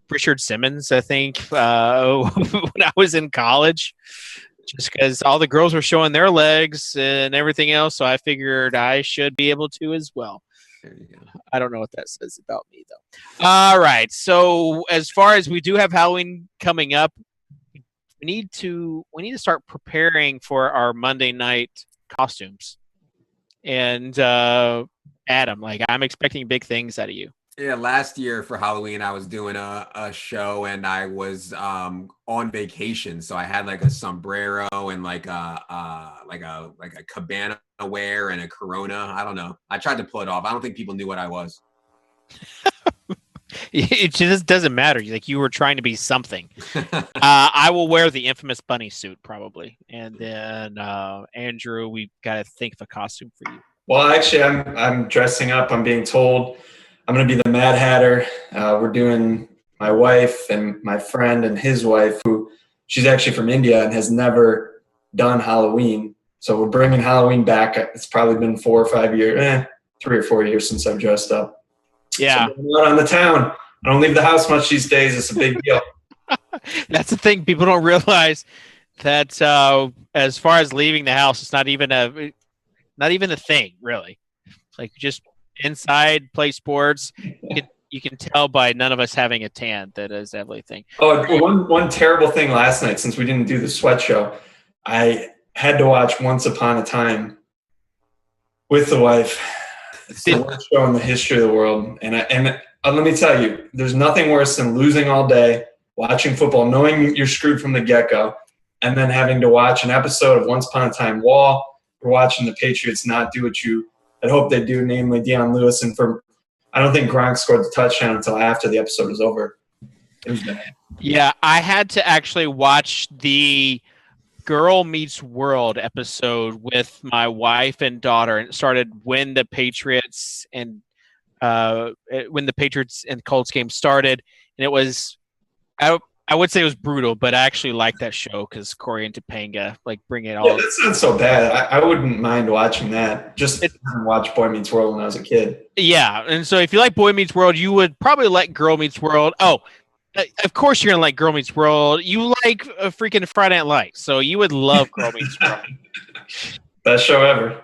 Richard Simmons, I think, when I was in college, just because all the girls were showing their legs and everything else. So I figured I should be able to as well. There you go. I don't know what that says about me though. All right. So as far as we do have Halloween coming up, we need to start preparing for our Monday night costumes. And Adam, like I'm expecting big things out of you. Yeah, last year for Halloween, I was doing a show and I was on vacation, so I had like a sombrero and like a cabana wear and a Corona. I don't know. I tried to pull it off. I don't think people knew what I was. It just doesn't matter. Like you were trying to be something. I will wear the infamous bunny suit probably, and then Andrew, we got to think of a costume for you. Well, actually, I'm dressing up. I'm being told I'm going to be the Mad Hatter. We're doing my wife and my friend and his wife, who she's actually from India and has never done Halloween. So we're bringing Halloween back. It's probably been 4 or 5 years, 3 or 4 years since I've dressed up. Yeah. So I'm out on the town. I don't leave the house much these days. It's a big deal. That's the thing. People don't realize that as far as leaving the house, it's not even a thing, really. Like just inside, play sports. You can tell by none of us having a tan that is everything. Oh, one terrible thing last night, since we didn't do the sweat show, I had to watch Once Upon a Time with the wife. It's the worst show in the history of the world. And let me tell you, there's nothing worse than losing all day, watching football, knowing you're screwed from the get-go, and then having to watch an episode of Once Upon a Time while you're watching the Patriots not do what you had hoped they'd do, namely Deion Lewis. And I don't think Gronk scored the touchdown until after the episode was over. It was bad. Yeah, I had to actually watch the Girl Meets World episode with my wife and daughter, and it started when the Patriots and Colts game started, and it was I would say it was brutal, but I actually liked that show because Corey and Topanga bring it all. Yeah, that's not so bad. I wouldn't mind watching that. Just watch Boy Meets World when I was a kid. Yeah, and so if you like Boy Meets World, you would probably like Girl Meets World. Oh, of course you're gonna like Girl Meets World. You like a freaking Friday Night Lights, so you would love Girl Meets World. Best show ever.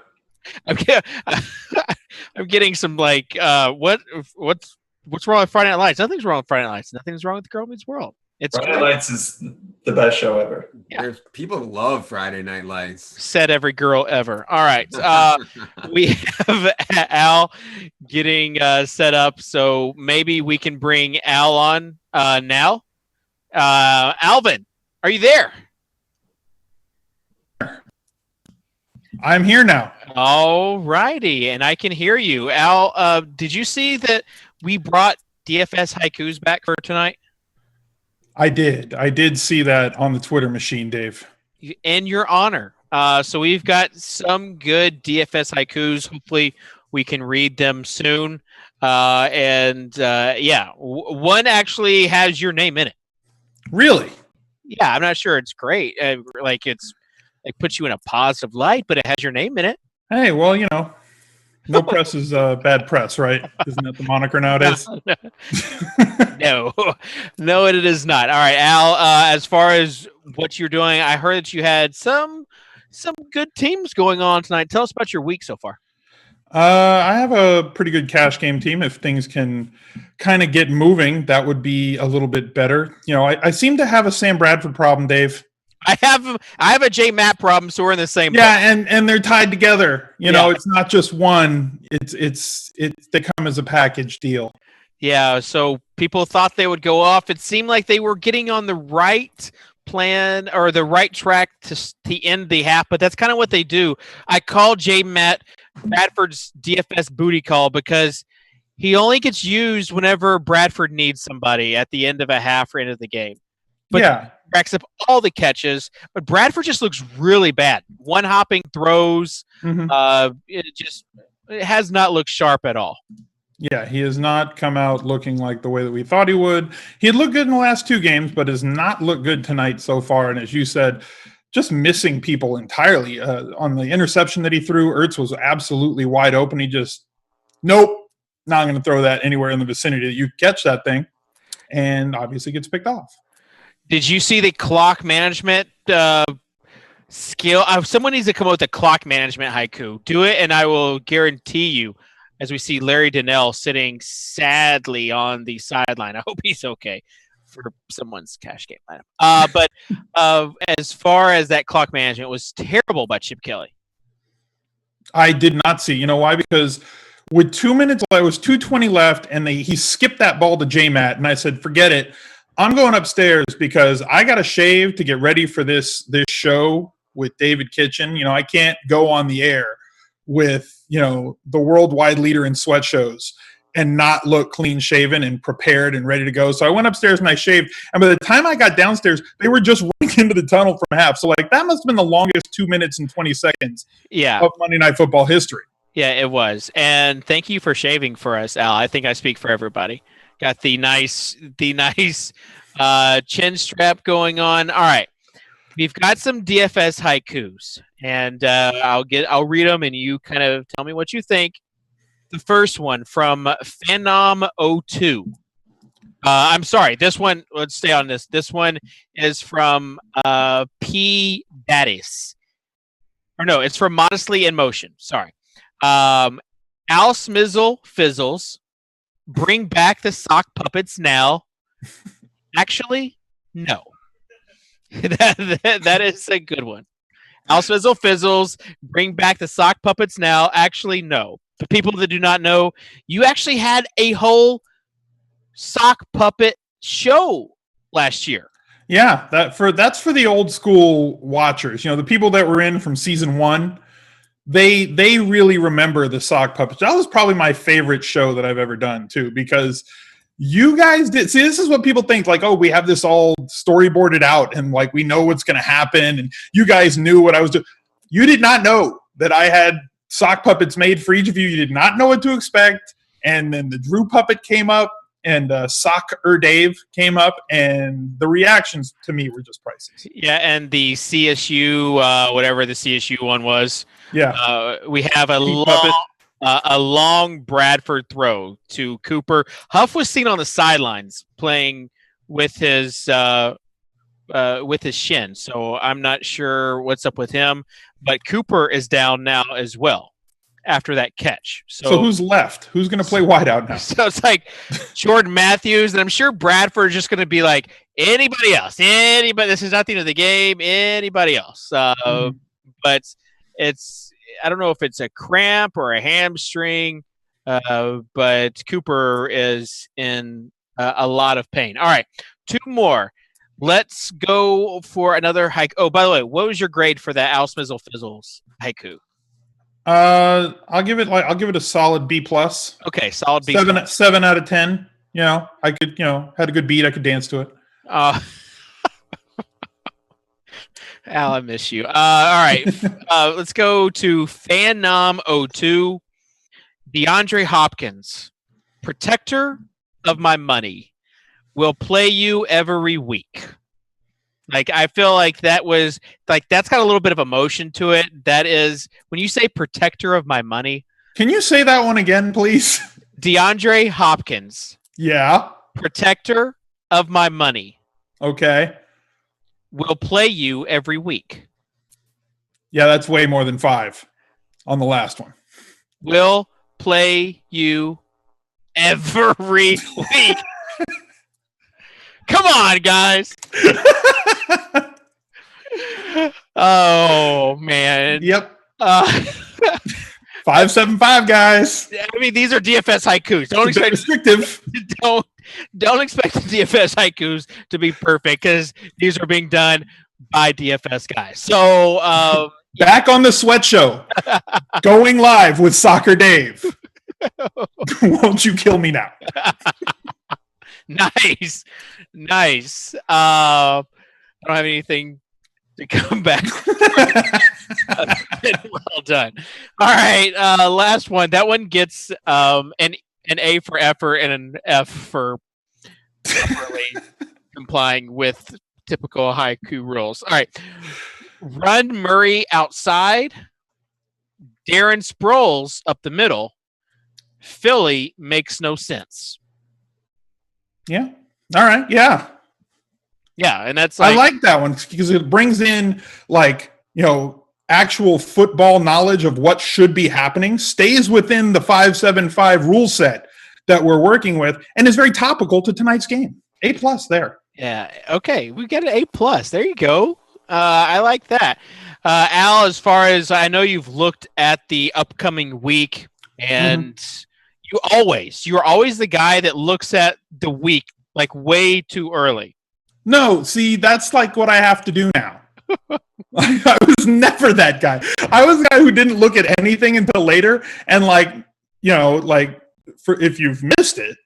I'm getting some what's wrong with Friday Night Lights? Nothing's wrong with Friday Night Lights. Nothing's wrong with Girl Meets World. Friday Night Lights is the best show ever. Yeah. There's people love Friday Night Lights. Said every girl ever. All right. We have Al getting set up, so maybe we can bring Al on now. Alvin, are you there? I'm here now. All righty, and I can hear you. Al, did you see that we brought DFS haikus back for tonight? I did see that on the Twitter machine, Dave. In your honor. So we've got some good DFS haikus. Hopefully we can read them soon. One actually has your name in it. Really? Yeah, I'm not sure it's great. It puts you in a positive light, but it has your name in it. Hey, well, no press is bad press, right? Isn't that the moniker nowadays? No, it is not. All right, Al, as far as what you're doing, I heard that you had some good teams going on tonight. Tell us about your week so far. I have a pretty good cash game team. If things can kind of get moving, that would be a little bit better. I seem to have a Sam Bradford problem, Dave. I have a J Matt problem, so we're in the same. Yeah, and they're tied together. It's not just one. It's they come as a package deal. Yeah, so people thought they would go off. It seemed like they were getting on the right plan or the right track to end the half, but that's kind of what they do. I call J Matt Bradford's DFS booty call because he only gets used whenever Bradford needs somebody at the end of a half or end of the game. But yeah. Racks up all the catches, but Bradford just looks really bad. One hopping throws. Mm-hmm. It has not looked sharp at all. Yeah, he has not come out looking like the way that we thought he would. He had looked good in the last two games, but has not looked good tonight so far. And as you said, just missing people entirely. On the interception that he threw, Ertz was absolutely wide open. He just, nope, not going to throw that anywhere in the vicinity that you catch that thing, and obviously gets picked off. Did you see the clock management skill? Someone needs to come up with a clock management haiku. Do it, and I will guarantee you, as we see Larry Donnell sitting sadly on the sideline. I hope he's okay for someone's cash game lineup. But as far as that clock management, it was terrible by Chip Kelly. I did not see. You know why? Because with 2 minutes, it was 2:20 left, and he skipped that ball to J-Matt, and I said, forget it. I'm going upstairs because I got to shave to get ready for this show with David Kitchen. I can't go on the air with, the worldwide leader in sweat shows and not look clean shaven and prepared and ready to go. So I went upstairs and I shaved. And by the time I got downstairs, they were just running into the tunnel from half. So that must have been the longest 2 minutes and 20 seconds of Monday Night Football history. Yeah, it was. And thank you for shaving for us, Al. I think I speak for everybody. Got the nice chin strap going on. All right. We've got some DFS haikus, and I'll read them, and you kind of tell me what you think. The first one from Phenom02. I'm sorry. This one, let's stay on this. This one is from P. Daddies. Or no, it's from Modestly in Motion. Sorry. Al Smizzle Fizzles. Bring back the sock puppets now. Actually, no. that is a good one. Al Smizzle Fizzles. Bring back the sock puppets now. Actually, no. For people that do not know, you actually had a whole sock puppet show last year. Yeah, that's for the old school watchers. The people that were in from season 1. They really remember the sock puppets. That was probably my favorite show that I've ever done too, because you guys did. See, this is what people think, oh, we have this all storyboarded out and we know what's going to happen. And you guys knew what I was doing. You did not know that I had sock puppets made for each of you. You did not know what to expect. And then the Drew puppet came up and Socrdave came up, and the reactions to me were just priceless. Yeah, and the CSU, whatever the CSU one was. Yeah, we have a long Bradford throw to Cooper. Huff was seen on the sidelines playing with his shin, so I'm not sure what's up with him. But Cooper is down now as well after that catch. So who's left? Who's going to play wideout now? So it's Jordan Matthews, and I'm sure Bradford is just going to be anybody else. Anybody. This is not the end of the game. Anybody else. But I don't know if it's a cramp or a hamstring, but Cooper is in a lot of pain. All right, 2 more. Let's go for another haiku. Oh, by the way, what was your grade for that Al Smizzle Fizzles haiku? I'll give it a solid B plus. Okay, solid B. 7 out of 10. You know, I could, had a good beat. I could dance to it. Al, I miss you. All right, let's go to FanNom02. DeAndre Hopkins, protector of my money, will play you every week. Like, I feel like that was like that's got a little bit of emotion to it. That is when you say protector of my money. Can you say that one again, please? DeAndre Hopkins. Yeah. Protector of my money. Okay. Will play you every week. Yeah, that's way more than 5 on the last one. Will play you every week. Come on, guys. Oh, man. Yep. 575, guys. I mean, these are DFS haikus. Don't expect restrictive. Don't expect the DFS haikus to be perfect because these are being done by DFS guys. So back on the Sweat Show, going live with Soccer Dave. Won't you kill me now? Nice. I don't have anything to come back. Well done. All right, last one. That one gets an A for effort and an F for properly complying with typical haiku rules. All right, run Murray outside. Darren Sproles up the middle. Philly makes no sense. Yeah. All right. Yeah. Yeah, and that's like, I like that one because it brings in actual football knowledge of what should be happening, stays within the 5-7-5 rule set that we're working with, and is very topical to tonight's game. A+ there. Yeah. Okay, we got an A+. There you go. I like that. Al, as far as I know, you've looked at the upcoming week, and you're always the guy that looks at the week like way too early. No, see, that's like what I have to do now. I was never that guy. I was the guy who didn't look at anything until later. And if you've missed it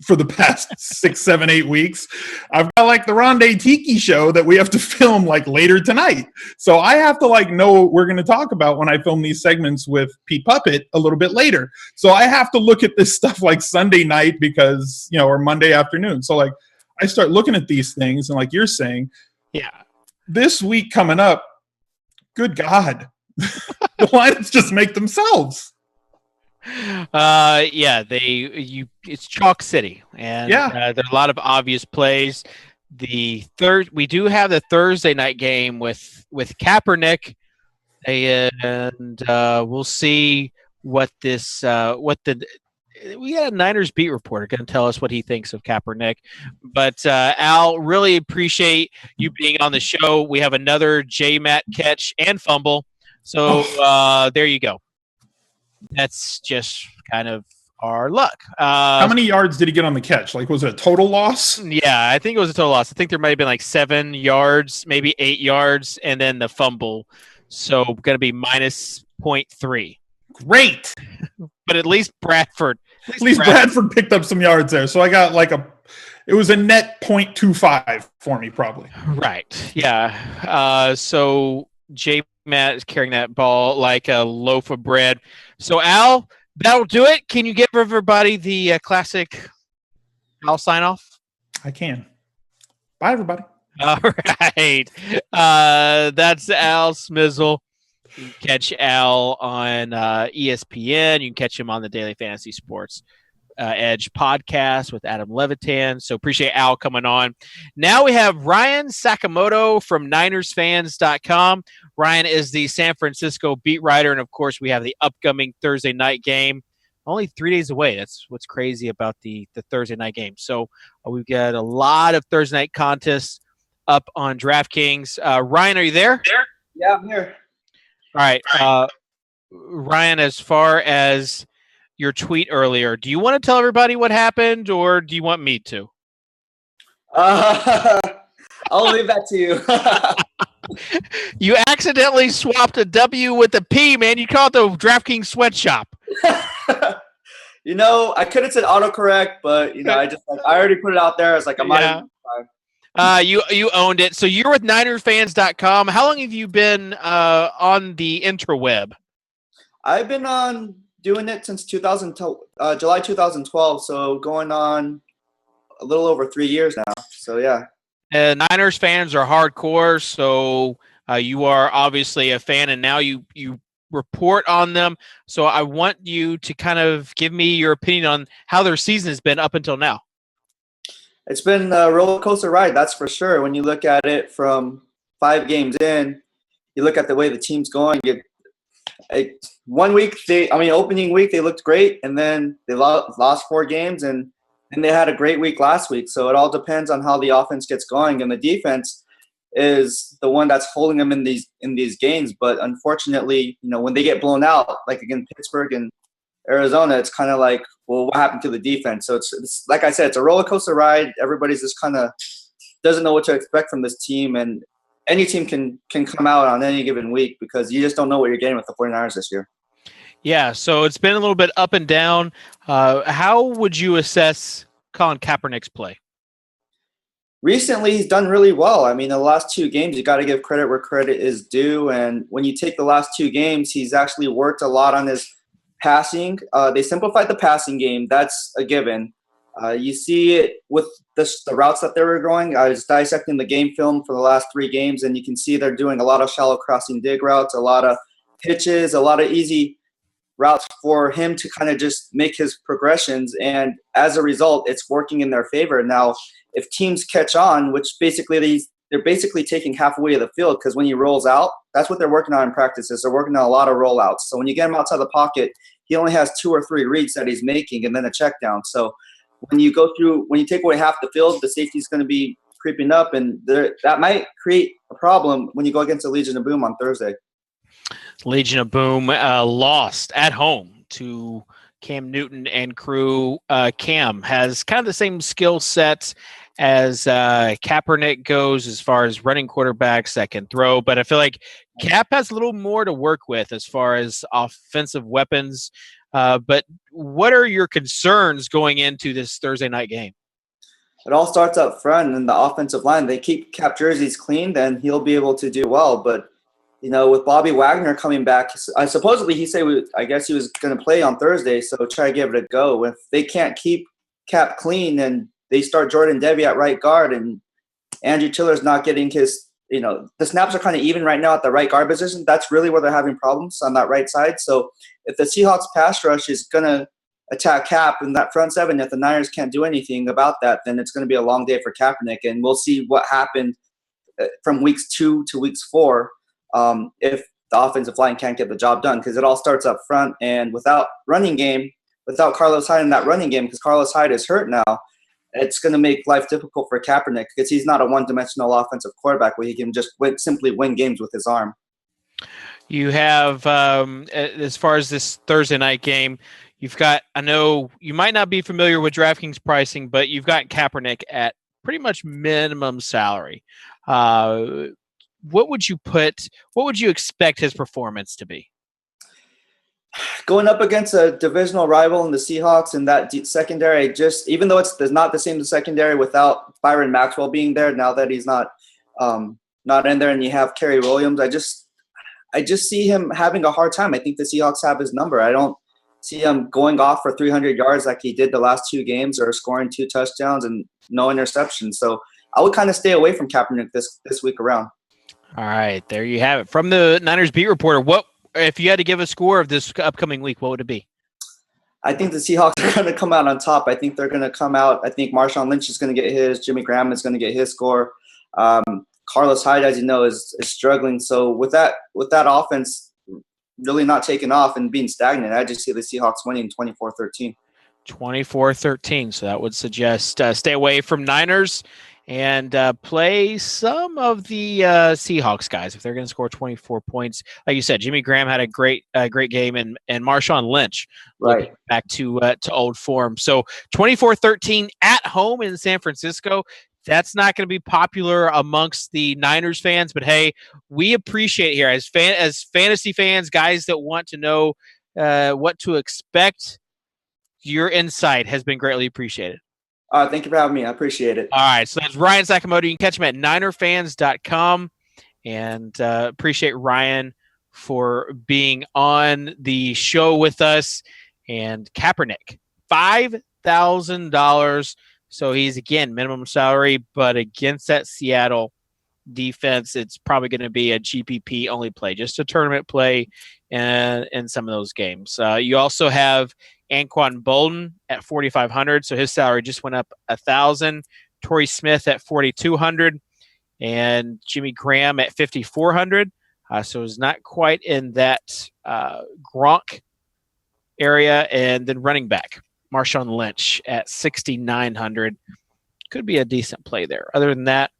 for the past 6, 7, 8 weeks, I've got like the Rondé Tiki show that we have to film like later tonight. So I have to know what we're going to talk about when I film these segments with Pete Puppet a little bit later. So I have to look at this stuff like Sunday night because, or Monday afternoon. So I start looking at these things and like you're saying, yeah, this week coming up, good God, the lineups just make themselves. It's Chalk City, and there are a lot of obvious plays. We do have the Thursday night game with Kaepernick, and we'll see what we got a Niners beat reporter going to tell us what he thinks of Kaepernick. But Al, really appreciate you being on the show. We have another J-Matt catch and fumble. So there you go. That's just kind of our luck. How many yards did he get on the catch? Was it a total loss? Yeah, I think it was a total loss. I think there might have been 7 yards, maybe 8 yards, and then the fumble. So going to be minus 0.3. Great. But at least Bradford picked up some yards there. So I got it was a net 0.25 for me probably. Right. Yeah. So J-Matt is carrying that ball like a loaf of bread. So Al, that'll do it. Can you give everybody the classic Al sign off? I can. Bye, everybody. All right. That's Al Smizzle. You can catch Al on ESPN. You can catch him on the Daily Fantasy Sports Edge podcast with Adam Levitan. So appreciate Al coming on. Now we have Ryan Sakamoto from NinersFans.com. Ryan is the San Francisco beat writer. And, of course, we have the upcoming Thursday night game. Only 3 days away. That's what's crazy about the Thursday night game. So we've got a lot of Thursday night contests up on DraftKings. Ryan, are you there? Yeah, I'm here. All right. Ryan, as far as your tweet earlier, do you want to tell everybody what happened or do you want me to? I'll leave that to you. You accidentally swapped a W with a P, man. You call it the DraftKings Sweatshop. I could have said autocorrect, but I already put it out there. I was like, I might. You owned it. So you're with NinerFans.com. How long have you been on the interweb? I've been on doing it since July 2012. So going on a little over 3 years now. So yeah. Niners fans are hardcore. So you are obviously a fan, and now you report on them. So I want you to kind of give me your opinion on how their season has been up until now. It's been a roller coaster ride, that's for sure. When you look at it from 5 games in, you look at the way the team's going. Opening week they looked great, and then they lost 4 games, and they had a great week last week. So it all depends on how the offense gets going, and the defense is the one that's holding them in these games. But unfortunately, when they get blown out, like against Pittsburgh and Arizona, it's kind of like, well, what happened to the defense? So it's like I said, it's a roller coaster ride. Everybody's just kind of doesn't know what to expect from this team, and any team can come out on any given week because you just don't know what you're getting with the 49ers this year. Yeah, so it's been a little bit up and down. How would you assess Colin Kaepernick's play? Recently, he's done really well. I mean, the last 2 games, you got to give credit where credit is due. And when you take the last 2 games, he's actually worked a lot on his passing. They simplified the passing game. That's a given. You see it with the routes that they were going. I was dissecting the game film for the last 3 games, and you can see they're doing a lot of shallow crossing dig routes, a lot of pitches, a lot of easy routes for him to kind of just make his progressions. And as a result, it's working in their favor. Now, if teams catch on, which basically they're basically taking half away of the field, because when he rolls out, that's what they're working on in practices. They're working on a lot of rollouts. So when you get him outside the pocket, he only has 2 or 3 reads that he's making and then a check down. So when you take away half the field, the safety is going to be creeping up, and that might create a problem when you go against the Legion of Boom on Thursday. Legion of Boom lost at home to Cam Newton and crew. Cam has kind of the same skill set as Kaepernick goes as far as running quarterbacks that can throw, but I feel like Cap has a little more to work with as far as offensive weapons. But what are your concerns going into this Thursday night game? It all starts up front in the offensive line. They keep Cap jerseys clean, then he'll be able to do well. But with Bobby Wagner coming back, supposedly I guess he was going to play on Thursday, so try to give it a go. If they can't keep Cap clean and they start Jordan Devy at right guard and Andrew Tiller's not getting his, the snaps are kind of even right now at the right guard position, that's really where they're having problems on that right side. So if the Seahawks pass rush is going to attack Cap in that front 7, if the Niners can't do anything about that, then it's going to be a long day for Kaepernick. And we'll see what happened from weeks 2 to weeks 4. If the offensive line can't get the job done, because it all starts up front. And without Carlos Hyde in that running game, because Carlos Hyde is hurt now, it's going to make life difficult for Kaepernick because he's not a one-dimensional offensive quarterback where he can just simply win games with his arm. You have, as far as this Thursday night game, you've got, I know you might not be familiar with DraftKings pricing, but you've got Kaepernick at pretty much minimum salary. What would you expect his performance to be? Going up against a divisional rival in the Seahawks and that secondary, even though it's not the same secondary without Byron Maxwell being there, now that he's not in there, and you have Kerry Williams, I just see him having a hard time. I think the Seahawks have his number. I don't see him going off for 300 yards like he did the last 2 games, or scoring 2 touchdowns and no interceptions. So I would kind of stay away from Kaepernick this week around. All right, there you have it. From the Niners beat reporter, what if you had to give a score of this upcoming week, what would it be? I think the Seahawks are going to come out on top. I think they're going to come out. I think Marshawn Lynch is going to get his. Jimmy Graham is going to get his score. Carlos Hyde, as you know, is struggling. So with that offense really not taking off and being stagnant, I just see the Seahawks winning 24-13. 24-13. So that would suggest stay away from Niners and play some of the Seahawks guys if they're going to score 24 points. Like you said, Jimmy Graham had a great game, and Marshawn Lynch back to old form. So 24-13 at home in San Francisco. That's not going to be popular amongst the Niners fans, but hey, we appreciate here as fantasy fans, guys that want to know what to expect. Your insight has been greatly appreciated. Thank you for having me. I appreciate it. All right, so that's Ryan Sakamoto. You can catch him at NinerFans.com, and appreciate Ryan for being on the show with us. And Kaepernick, $5,000. So he's, again, minimum salary, but against that Seattle defense, it's probably going to be a GPP only play, just a tournament play in some of those games. You also have Anquan Bolden at 4,500, so his salary just went up 1,000. Torrey Smith at 4,200, and Jimmy Graham at 5,400. So it's not quite in that Gronk area. And then running back Marshawn Lynch at 6,900 could be a decent play there. Other than that,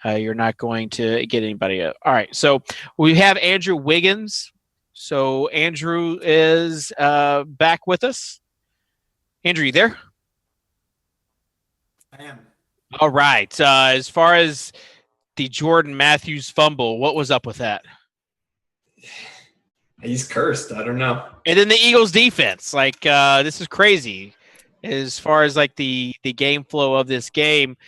you're not going to get anybody up. All right, so we have Andrew Wiggins. So Andrew is back with us. Andrew, you there? I am. All right. As far as the Jordan Matthews fumble, what was up with that? He's cursed. I don't know. And then the Eagles defense, this is crazy as far as like the game flow of this game.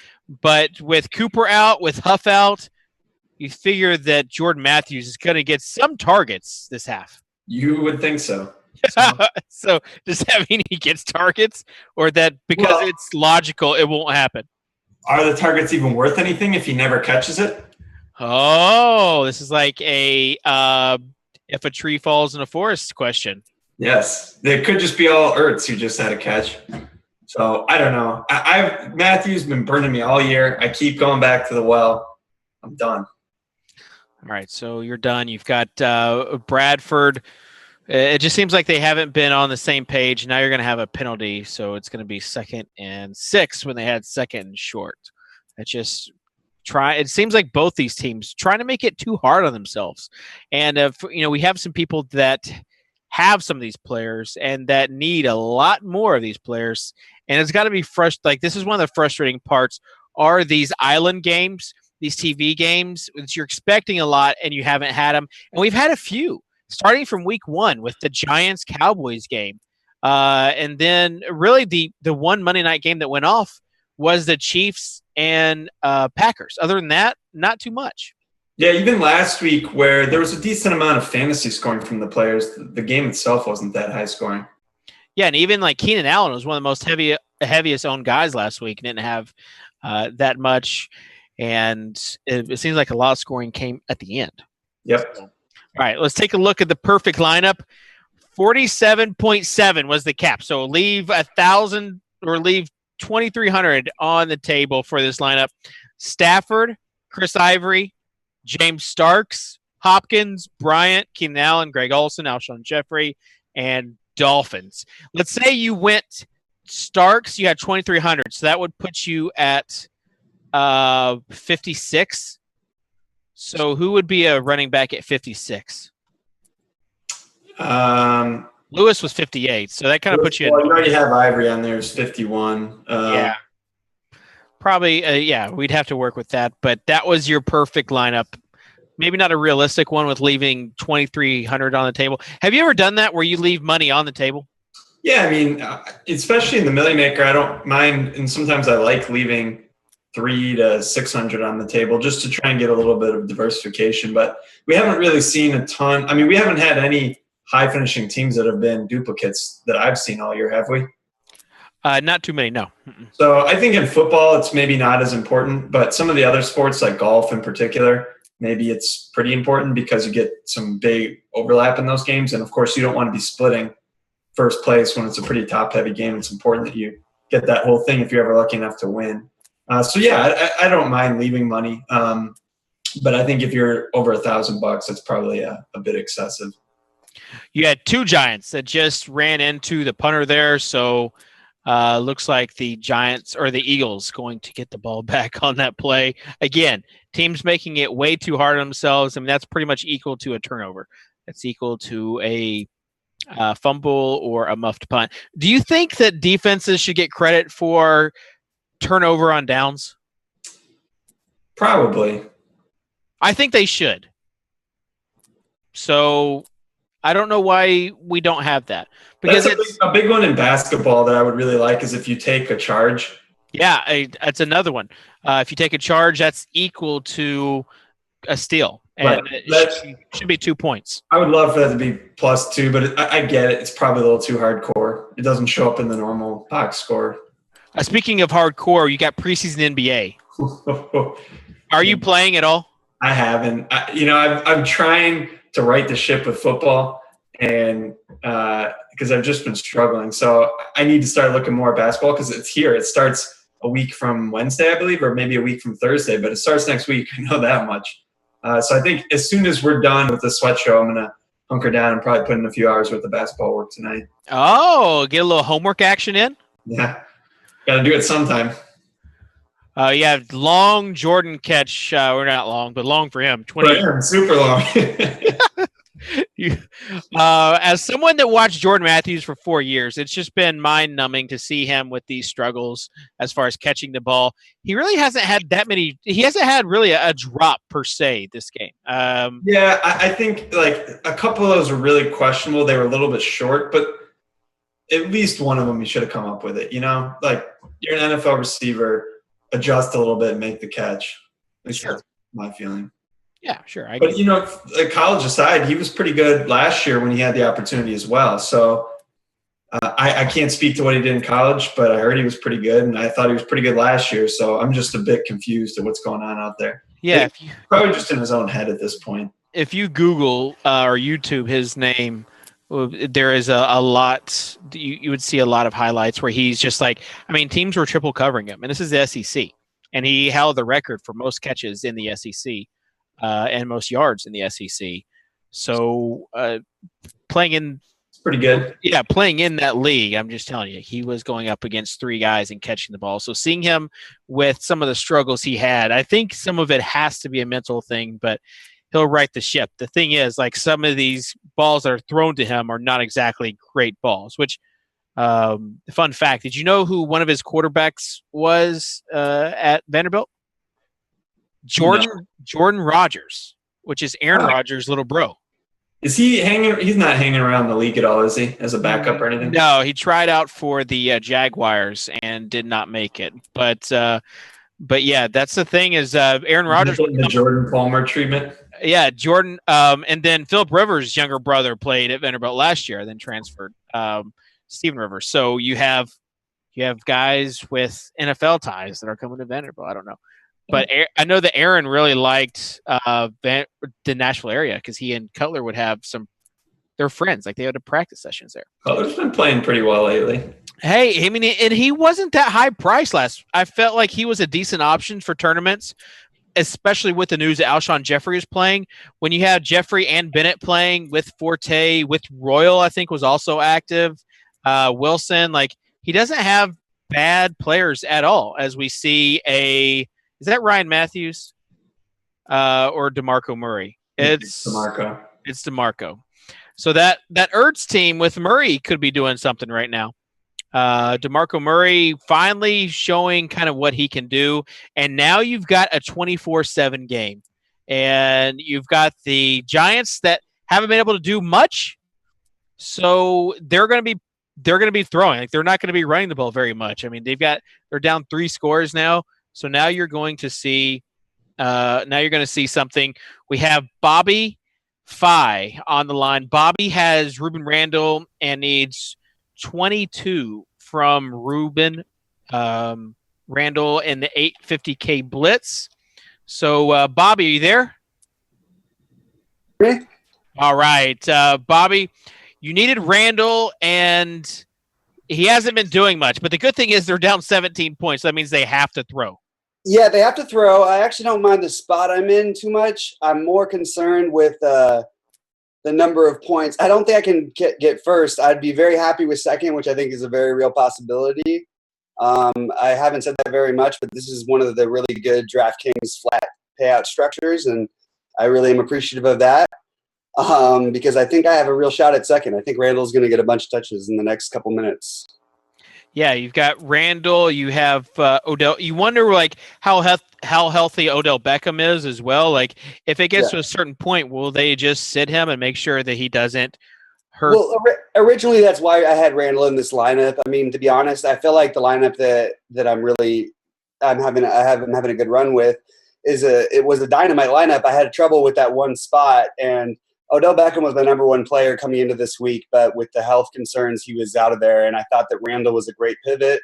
But with Cooper out, with Huff out, you figure that Jordan Matthews is going to get some targets this half. You would think so. So does that mean he gets targets, or that because it's logical it won't happen? Are the targets even worth anything if he never catches it? Oh, this is like a if a tree falls in a forest question. Yes. It could just be all Ertz who just had a catch. So I don't know. Matthew's been burning me all year. I keep going back to the well. I'm done. All right, so you're done. You've got Bradford. It just seems like they haven't been on the same page. Now you're going to have a penalty, so it's going to be 2nd and 6 when they had 2nd and short. It seems like both these teams trying to make it too hard on themselves. And we have some people that have some of these players and that need a lot more of these players. And it's got to be frustrating. Like, this is one of the frustrating parts are these island games, these TV games, which you're expecting a lot and you haven't had them. And we've had a few, starting from week 1 with the Giants-Cowboys game. And then really the one Monday night game that went off was the Chiefs and Packers. Other than that, not too much. Yeah, even last week where there was a decent amount of fantasy scoring from the players, the game itself wasn't that high scoring. Yeah, and even like Keenan Allen was one of the most heaviest owned guys last week. Didn't have that much, and it seems like a lot of scoring came at the end. Yep. All right, let's take a look at the perfect lineup. 47.7 was the cap. So leave 1,000 or leave 2,300 on the table for this lineup. Stafford, Chris Ivory, James Starks, Hopkins, Bryant, Keenan Allen, Greg Olsen, Alshon Jeffrey, and Dolphins. Let's say you went Starks, you had 2,300. So that would put you at 56. So who would be a running back at 56? Lewis was 58, so that kind of puts you. Well, you already have Ivory on there. It's 51. Yeah, probably. Yeah, we'd have to work with that, but that was your perfect lineup. Maybe not a realistic one with leaving 2,300 on the table. Have you ever done that where you leave money on the table? Yeah, I mean, especially in the Millionaire, I don't mind, and sometimes I like leaving 300 to 600 on the table just to try and get a little bit of diversification. But we haven't really seen a ton. I mean, we haven't had any high finishing teams that have been duplicates that I've seen all year, have we? Not too many, no. So I think in football, it's maybe not as important, but some of the other sports like golf in particular, maybe it's pretty important because you get some big overlap in those games. And of course, you don't want to be splitting first place when it's a pretty top heavy game. It's important that you get that whole thing if you're ever lucky enough to win. So yeah, I don't mind leaving money. But I think if you're over $1,000, it's probably a bit excessive. You had 2 Giants that just ran into the punter there. So looks like the Giants or the Eagles going to get the ball back on that play. Again, teams making it way too hard on themselves. I mean, that's pretty much equal to a turnover. That's equal to a fumble or a muffed punt. Do you think that defenses should get credit for turnover on downs? Probably. I think they should. So I don't know why we don't have that. Because That's a big one in basketball that I would really like is if you take a charge. Yeah, that's another one. If you take a charge, that's equal to a steal. And Right. it should be 2 points. I would love for that to be +2, but I get it. It's probably a little too hardcore. It doesn't show up in the normal box score. Speaking of hardcore, you got preseason NBA. Are you playing at all? I haven't. I'm trying to right the ship with football, and because I've just been struggling. So I need to start looking more at basketball because it's here. It starts a week from Wednesday, I believe, or maybe a week from Thursday, but it starts next week. I know that much. So I think as soon as we're done with the sweat show, I'm going to hunker down and probably put in a few hours worth of basketball work tonight. Oh, get a little homework action in? Yeah. Got to do it sometime. Yeah, long Jordan catch. Or not long, but long for him. 20. For him, super long. As someone that watched Jordan Matthews for 4 years, it's just been mind-numbing to see him with these struggles as far as catching the ball. He really hasn't had that many. He hasn't had really a drop per se this game. Yeah, I think like a couple of those were really questionable. They were a little bit short, but at least one of them you should have come up with it. Like you're an NFL receiver, adjust a little bit and make the catch. At least that's my feeling. Yeah, sure. But, college aside, he was pretty good last year when he had the opportunity as well. So I can't speak to what he did in college, but I heard he was pretty good, and I thought he was pretty good last year. So I'm just a bit confused at what's going on out there. Yeah. Probably just in his own head at this point. If you Google or YouTube his name, there is a lot. You would see a lot of highlights where he's just like, teams were triple covering him, and this is the SEC. And he held the record for most catches in the SEC. And most yards in the SEC. So playing in it's pretty good. Yeah, playing in that league, I'm just telling you, he was going up against 3 guys and catching the ball. So seeing him with some of the struggles he had, I think some of it has to be a mental thing, but he'll right the ship. The thing is, like some of these balls that are thrown to him are not exactly great balls, which fun fact, did you know who one of his quarterbacks was at Vanderbilt? Jordan Rodgers, which is Aaron Rodgers' little bro. Is he hanging? He's not hanging around the league at all, is he? As a backup or anything? No, he tried out for the Jaguars and did not make it. But yeah, that's the thing is Aaron Rodgers. The Jordan Palmer treatment. Yeah, Jordan. And then Philip Rivers' younger brother played at Vanderbilt last year, then transferred. Stephen Rivers. So you have guys with NFL ties that are coming to Vanderbilt. I don't know. But I know that Aaron really liked the Nashville area because he and Cutler would have they're friends. Like they had practice sessions there. Cutler's been playing pretty well lately. Hey, and he wasn't that high priced last. I felt like he was a decent option for tournaments, especially with the news that Alshon Jeffrey is playing. When you have Jeffrey and Bennett playing with Forte, with Royal, I think was also active. Wilson, like he doesn't have bad players at all. As we see is that Ryan Matthews or DeMarco Murray? It's DeMarco. It's DeMarco. So that Ertz team with Murray could be doing something right now. DeMarco Murray finally showing kind of what he can do. And now you've got a 24/7 game. And you've got the Giants that haven't been able to do much. So they're going to be throwing. Like they're not going to be running the ball very much. They're down 3 scores now. So now you're going to see something. We have Bobby Fye on the line. Bobby has Ruben Randall and needs 22 from Ruben Randall in the 850K blitz. So Bobby, are you there? Yeah. All right, Bobby, you needed Randall and he hasn't been doing much, but the good thing is they're down 17 points. So that means they have to throw. Yeah, they have to throw. I actually don't mind the spot I'm in too much. I'm more concerned with the number of points. I don't think I can get first. I'd be very happy with second, which I think is a very real possibility. I haven't said that very much, but this is one of the really good DraftKings flat payout structures, and I really am appreciative of that because I think I have a real shot at second. I think Randall's going to get a bunch of touches in the next couple minutes. Yeah, you've got Randall. You have Odell. You wonder like how healthy Odell Beckham is as well. Like if it gets to a certain point, will they just sit him and make sure that he doesn't hurt? Well, originally that's why I had Randall in this lineup. I mean, to be honest, I feel like the lineup that I'm having a good run with it was a dynamite lineup. I had trouble with that one spot, and Odell Beckham was the number one player coming into this week, but with the health concerns, he was out of there. And I thought that Randall was a great pivot,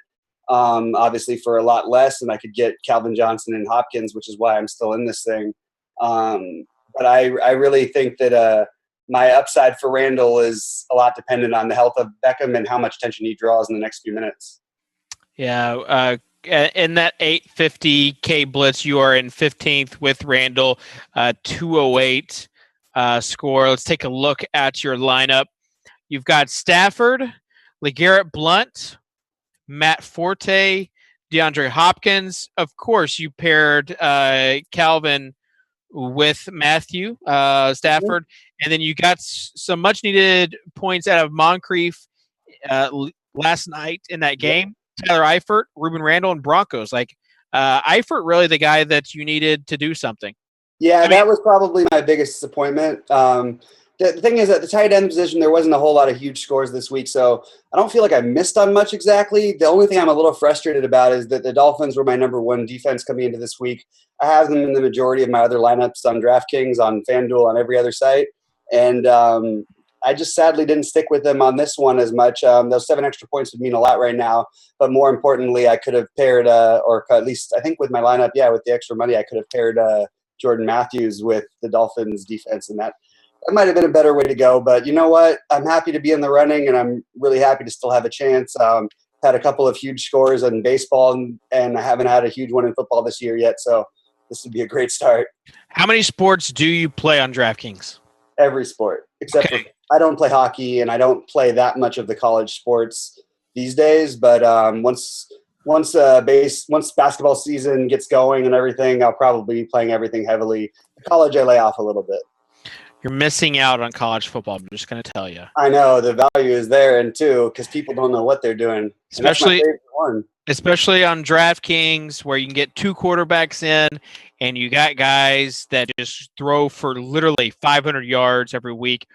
obviously for a lot less, and I could get Calvin Johnson and Hopkins, which is why I'm still in this thing. But I really think that my upside for Randall is a lot dependent on the health of Beckham and how much attention he draws in the next few minutes. Yeah, in that 850K blitz, you are in 15th with Randall, 208 score. Let's take a look at your lineup. You've got Stafford, LeGarrette Blount, Matt Forte, DeAndre Hopkins. Of course, you paired Calvin with Matthew Stafford, and then you got some much-needed points out of Moncrief last night in that game. Tyler Eifert, Ruben Randall, and Broncos. Like Eifert, really the guy that you needed to do something. Yeah, that was probably my biggest disappointment. The thing is, at the tight end position, there wasn't a whole lot of huge scores this week, so I don't feel like I missed on much exactly. The only thing I'm a little frustrated about is that the Dolphins were my number one defense coming into this week. I have them in the majority of my other lineups on DraftKings, on FanDuel, on every other site, and I just sadly didn't stick with them on this one as much. Those 7 extra points would mean a lot right now, but more importantly, I could have paired, or at least I think with my lineup, with the extra money, I could have paired Jordan Matthews with the Dolphins defense, and that might have been a better way to go. But you know what? I'm happy to be in the running, and I'm really happy to still have a chance. Had a couple of huge scores in baseball, and I haven't had a huge one in football this year yet, so this would be a great start. How many sports do you play on DraftKings? Every sport, except for I don't play hockey, and I don't play that much of the college sports these days. But once basketball season gets going and everything, I'll probably be playing everything heavily. College, I lay off a little bit. You're missing out on college football. I'm just going to tell you. I know the value is there, and too, because people don't know what they're doing. Especially on DraftKings, where you can get 2 quarterbacks in, and you got guys that just throw for literally 500 yards every week.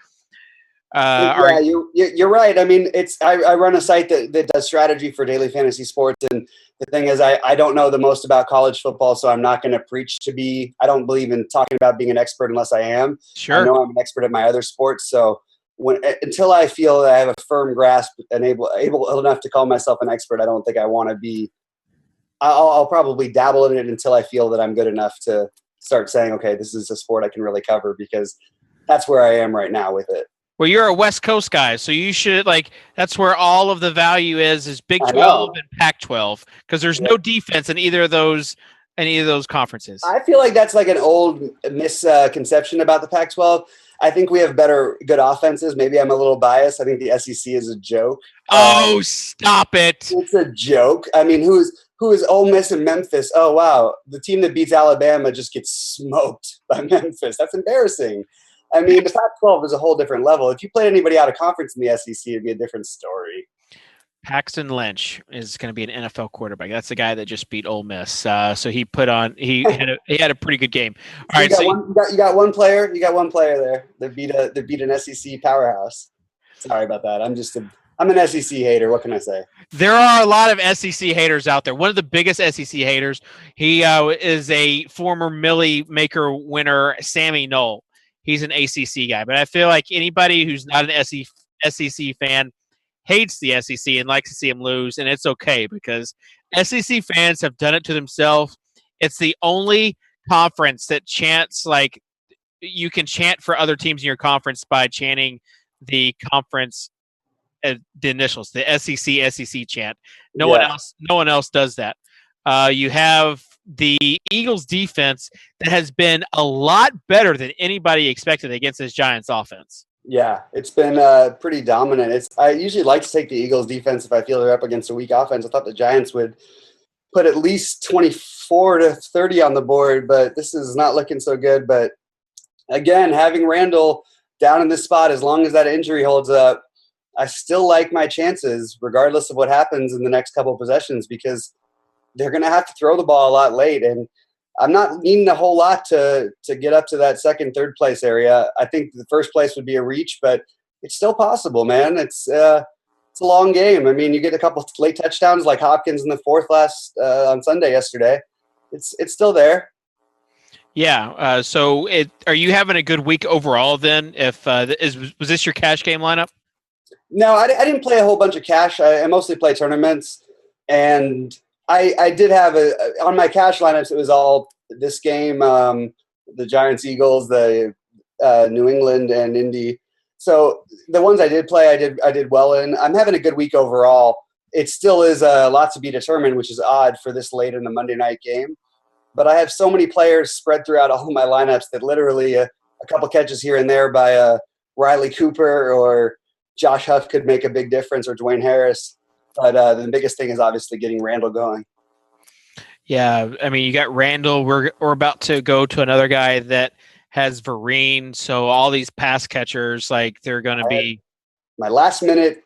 You're right. I mean, I run a site that does strategy for daily fantasy sports, and the thing is, I don't know the most about college football, so I'm not going to preach to be. I don't believe in talking about being an expert unless I am. Sure. I know I'm an expert at my other sports, so until I feel that I have a firm grasp and able enough to call myself an expert, I don't think I want to be. I'll probably dabble in it until I feel that I'm good enough to start saying, okay, this is a sport I can really cover, because that's where I am right now with it. Well, you're a West Coast guy, so you should that's where all of the value is Big 12 and Pac-12, because there's no defense in either of those conferences. I feel like that's like an old misconception about the Pac-12. I think we have good offenses. Maybe I'm a little biased. I think the SEC is a joke. Oh, stop it! It's a joke. I mean, who is Ole Miss and Memphis? Oh wow, the team that beats Alabama just gets smoked by Memphis. That's embarrassing. I mean, the Pac-12 is a whole different level. If you played anybody out of conference in the SEC, it'd be a different story. Paxton Lynch is going to be an NFL quarterback. That's the guy that just beat Ole Miss. So he had a pretty good game. All right, you got one player. You got one player there that beat an SEC powerhouse. Sorry about that. I'm an SEC hater. What can I say? There are a lot of SEC haters out there. One of the biggest SEC haters, he is a former Millie Maker winner, Sammy Knoll. He's an ACC guy, but I feel like anybody who's not an SEC fan hates the SEC and likes to see them lose, and it's okay, because SEC fans have done it to themselves. It's the only conference that chants you can chant for other teams in your conference by chanting the conference, the initials, the SEC chant. No one else does that. You have the Eagles defense that has been a lot better than anybody expected against this Giants offense. Yeah, it's been pretty dominant. I usually like to take the Eagles defense if I feel they're up against a weak offense. I thought the Giants would put at least 24 to 30 on the board, but this is not looking so good. But again, having Randall down in this spot, as long as that injury holds up, I still like my chances, regardless of what happens in the next couple of possessions, because they're going to have to throw the ball a lot late. And I'm not needing a whole lot to get up to that second, third place area. I think the first place would be a reach, but it's still possible, man. It's a long game. I mean, you get a couple late touchdowns like Hopkins in the fourth on Sunday yesterday. It's still there. Yeah. So are you having a good week overall then? If was this your cash game lineup? No, I didn't play a whole bunch of cash. I mostly play tournaments, and I did have on my cash lineups. It was all this game, the Giants, Eagles, the New England, and Indy. So the ones I did play, I did well in. I'm having a good week overall. It still is a lot to be determined, which is odd for this late in the Monday night game. But I have so many players spread throughout all of my lineups that literally a couple catches here and there by Riley Cooper or Josh Huff could make a big difference, or Dwayne Harris. But the biggest thing is obviously getting Randall going. Yeah, I mean, you got Randall. We're about to go to another guy that has Vereen. So all these pass catchers, like they're going to be. My last minute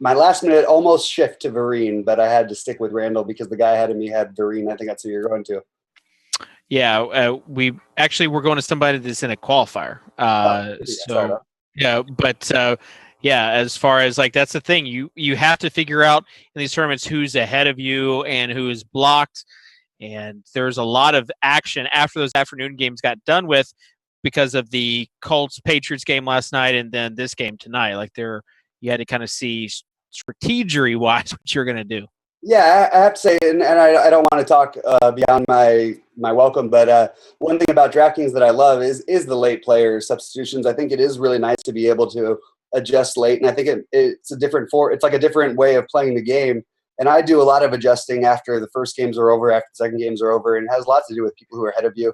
almost shift to Vereen, but I had to stick with Randall because the guy ahead of me had Vereen. I think that's who you're going to. Yeah, we're going to somebody that's in a qualifier. As far as like, that's the thing, you have to figure out in these tournaments who's ahead of you and who is blocked. And there's a lot of action after those afternoon games got done with because of the Colts Patriots game last night and then this game tonight. Like you had to kind of see strategery wise what you're going to do. Yeah, I have to say, and I don't want to talk beyond my welcome, but one thing about DraftKings that I love is the late player substitutions. I think it is really nice to be able to adjust late, and I think it's like a different way of playing the game. And I do a lot of adjusting after the first games are over, after the second games are over, and it has a lot to do with people who are ahead of you,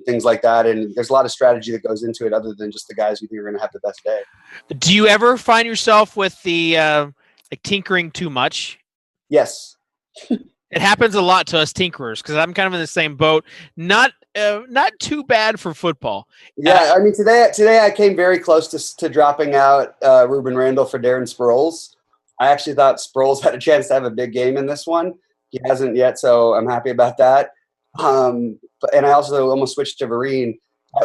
things like that. And there's a lot of strategy that goes into it, other than just the guys who think are going to have the best day. Do you ever find yourself with the like tinkering too much? Yes. It happens a lot to us tinkerers because I'm kind of in the same boat. Not too bad for football. Yeah, I mean, today I came very close to dropping out Ruben Randall for Darren Sproles. I actually thought Sproles had a chance to have a big game in this one. He hasn't yet, so I'm happy about that. And I also almost switched to Vereen.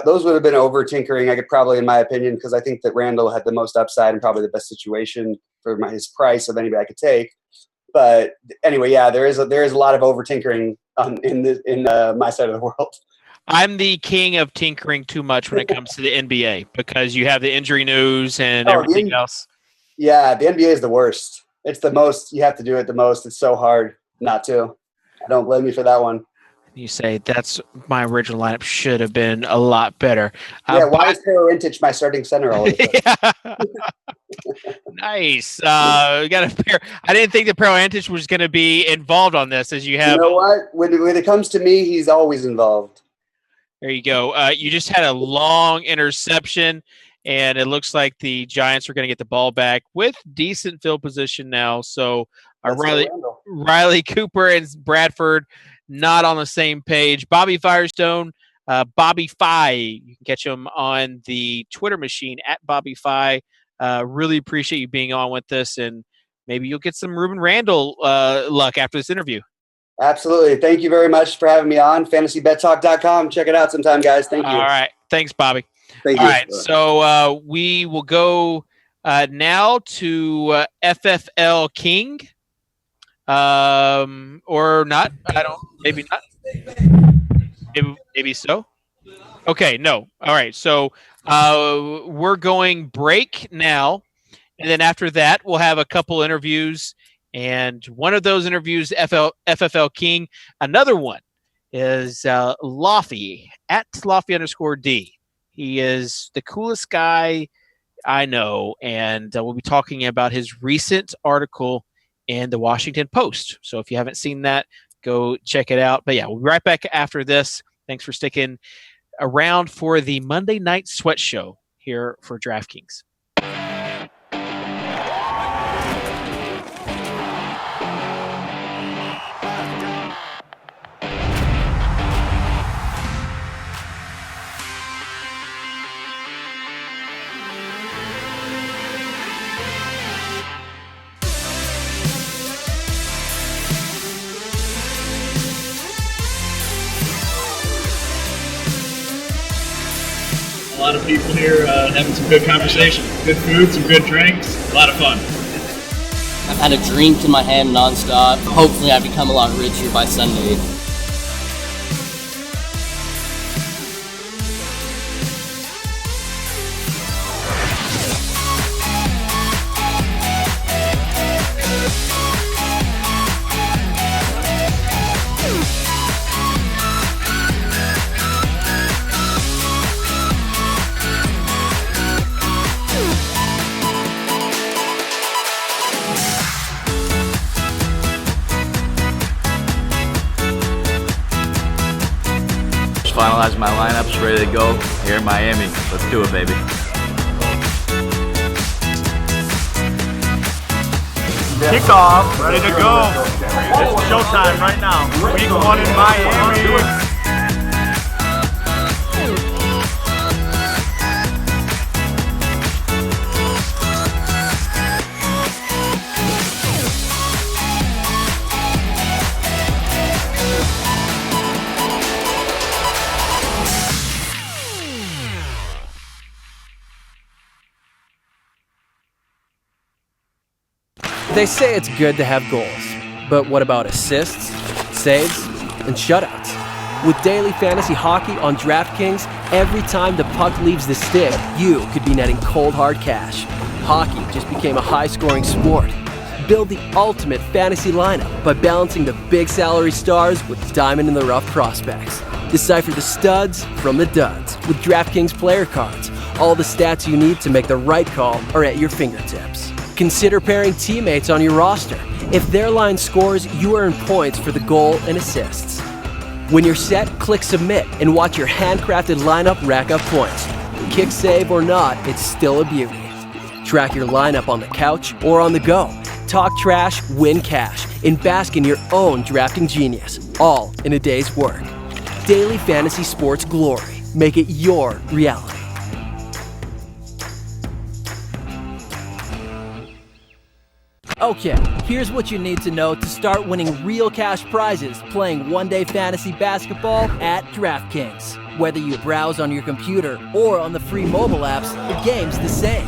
Those would have been over tinkering, I could probably, in my opinion, because I think that Randall had the most upside and probably the best situation for his price of anybody I could take. But anyway, yeah, there is a lot of over tinkering in my side of the world. I'm the king of tinkering too much when it comes to the NBA because you have the injury news and everything else. Yeah, the NBA is the worst. It's the most. You have to do it the most. It's so hard not to. Don't blame me for that one. You say that's my original lineup should have been a lot better. Yeah, why is Pero Intich my starting center all the time? Nice. We got a pair. I didn't think that Pero Intich was going to be involved on this, as you have. You know what? When it comes to me, he's always involved. There you go. You just had a long interception, and it looks like the Giants are going to get the ball back with decent field position now. So Riley Cooper and Bradford not on the same page. Bobby Firestone, Bobby Fi. You can catch him on the Twitter machine at Bobby Fi. Really appreciate you being on with us, and maybe you'll get some Ruben Randall luck after this interview. Absolutely. Thank you very much for having me on. FantasyBetTalk.com. Check it out sometime, guys. Thank you. All right. Thanks, Bobby. Thank you. All right. So we will go now to FFL King. Or not. Maybe not. Maybe so. Okay. No. All right. So we're going break now. And then after that, we'll have a couple interviews. And one of those interviews, FFL King. Another one is Lofty, at Lofty_D. He is the coolest guy I know. And we'll be talking about his recent article in the Washington Post. So if you haven't seen that, go check it out. But yeah, we'll be right back after this. Thanks for sticking around for the Monday Night Sweat Show here for DraftKings. lot of people here having some good conversation, good food, some good drinks, a lot of fun. I've had a drink in my hand nonstop. Hopefully I become a lot richer by Sunday. Finalize my lineups, ready to go here in Miami. Let's do it, baby. Kickoff, ready to go. It's showtime right now. Week 1 in Miami. They say it's good to have goals, but what about assists, saves, and shutouts? With daily fantasy hockey on DraftKings, every time the puck leaves the stick, you could be netting cold hard cash. Hockey just became a high-scoring sport. Build the ultimate fantasy lineup by balancing the big salary stars with diamond-in-the-rough prospects. Decipher the studs from the duds with DraftKings player cards. All the stats you need to make the right call are at your fingertips. Consider pairing teammates on your roster. If their line scores, you earn points for the goal and assists. When you're set, click submit and watch your handcrafted lineup rack up points. Kick save or not, it's still a beauty. Track your lineup on the couch or on the go. Talk trash, win cash, and bask in your own drafting genius, all in a day's work. Daily fantasy sports glory. Make it your reality. Okay, here's what you need to know to start winning real cash prizes playing one-day fantasy basketball at DraftKings. Whether you browse on your computer or on the free mobile apps, the game's the same.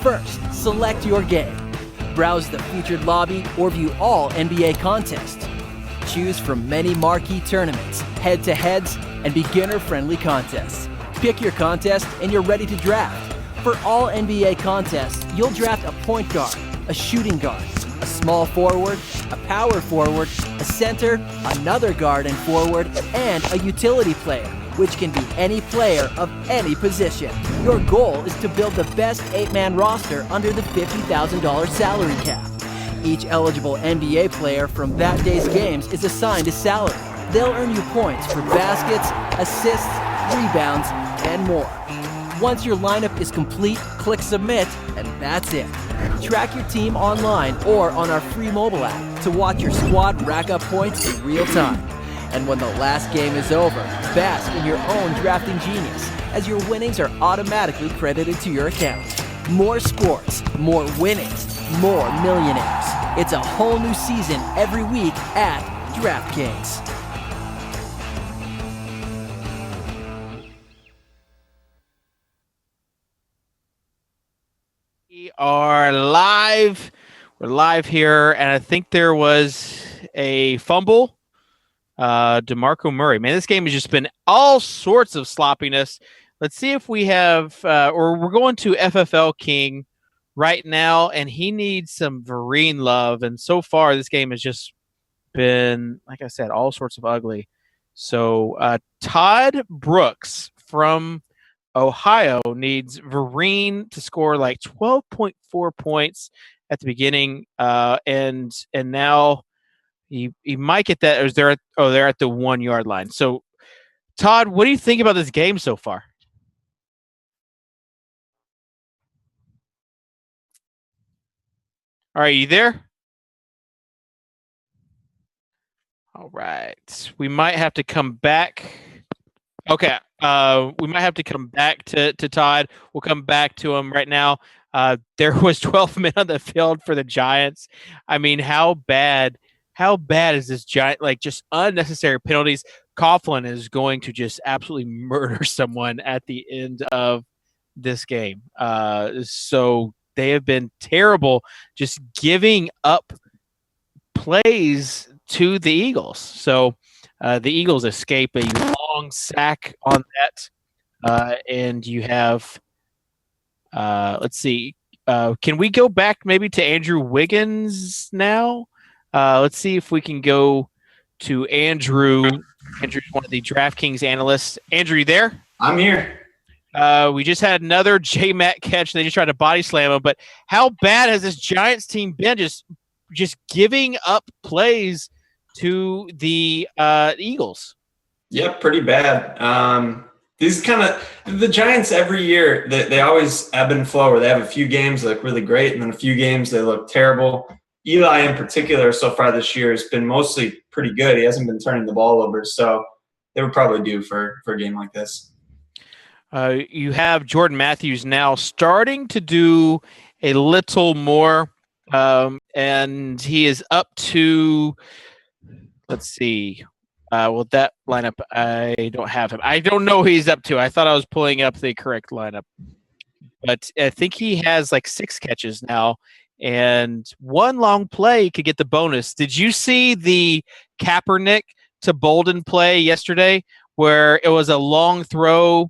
First, select your game. Browse the featured lobby or view all NBA contests. Choose from many marquee tournaments, head-to-heads, and beginner-friendly contests. Pick your contest and you're ready to draft. For all NBA contests, you'll draft a point guard, a shooting guard, a small forward, a power forward, a center, another guard and forward, and a utility player, which can be any player of any position. Your goal is to build the best 8-man roster under the $50,000 salary cap. Each eligible NBA player from that day's games is assigned a salary. They'll earn you points for baskets, assists, rebounds, and more. Once your lineup is complete, click submit, and that's it. Track your team online or on our free mobile app to watch your squad rack up points in real time. And when the last game is over, bask in your own drafting genius as your winnings are automatically credited to your account. More sports, more winnings, more millionaires. It's a whole new season every week at DraftKings. We are live. We're live here, and I think there was a fumble. DeMarco Murray. Man, this game has just been all sorts of sloppiness. Let's see if we have, or we're going to FFL King right now, and he needs some Vereen love. And so far, this game has just been, like I said, all sorts of ugly. So Todd Brooks from Ohio needs Vereen to score like 12.4 points at the beginning, and now he might get that. Or they're at the 1 yard line. So, Todd, what do you think about this game so far? All right, you there? All right, we might have to come back. Okay, we might have to come back to Todd. We'll come back to him right now. There was 12 men on the field for the Giants. I mean, how bad is this Giant? Like, just unnecessary penalties. Coughlin is going to just absolutely murder someone at the end of this game. So they have been terrible just giving up plays to the Eagles. So the Eagles escape a long sack on that. And you have, let's see, can we go back maybe to Andrew Wiggins now? Let's see if we can go to Andrew. Andrew's one of the DraftKings analysts. Andrew, you there? I'm here. We just had another J-Matt catch. They just tried to body slam him. But how bad has this Giants team been just giving up plays to the Eagles? Yeah, pretty bad. These kind of the Giants every year, they always ebb and flow where they have a few games that look really great and then a few games they look terrible. Eli in particular so far this year has been mostly pretty good. He hasn't been turning the ball over, so they would probably do for a game like this. You have Jordan Matthews now starting to do a little more, and he is up to, let's see, that lineup, I don't have him. I don't know who he's up to. I thought I was pulling up the correct lineup. But I think he has like 6 catches now, and one long play could get the bonus. Did you see the Kaepernick to Bolden play yesterday where it was a long throw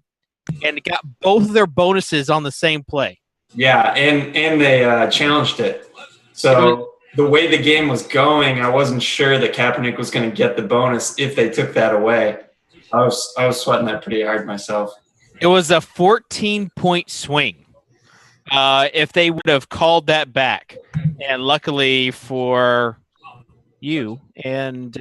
and got both of their bonuses on the same play? Yeah, and they challenged it. So the way the game was going, I wasn't sure that Kaepernick was going to get the bonus if they took that away. I was sweating that pretty hard myself. It was a 14-point swing. If they would have called that back, and luckily for you and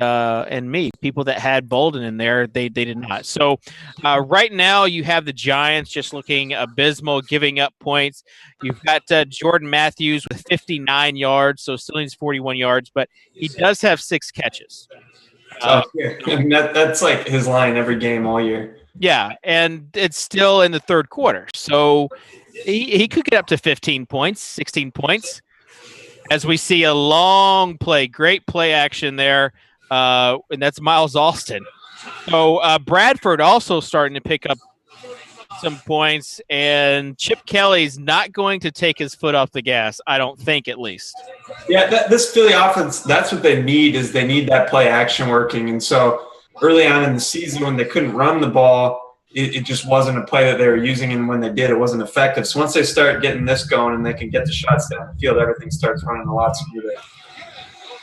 me, people that had Bolden in there, they did not. So right now you have the Giants just looking abysmal, giving up points. You've got Jordan Matthews with 59 yards, so still needs 41 yards, but he does have 6 catches. And that's like his line every game all year. Yeah, and it's still in the third quarter, so he could get up to 15 points, 16 points. As we see a long play, great play action there, and that's Miles Alston. So Bradford also starting to pick up some points, and Chip Kelly's not going to take his foot off the gas, I don't think, at least. Yeah, this Philly offense, that's what they need, is they need that play action working. And so early on in the season when they couldn't run the ball, it just wasn't a play that they were using, and when they did, it wasn't effective. So once they start getting this going and they can get the shots down the field, everything starts running a lot smoother.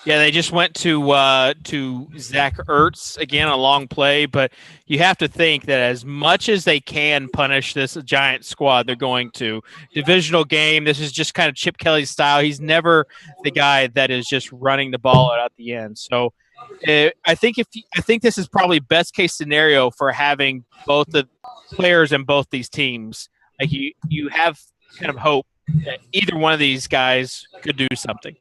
Yeah, they just went to Zach Ertz again, a long play, but you have to think that as much as they can punish this Giant squad, they're going to. Divisional game, this is just kind of Chip Kelly's style. He's never the guy that is just running the ball out at the end. So I think this is probably best case scenario for having both the players in both these teams. Like you have kind of hope that either one of these guys could do something.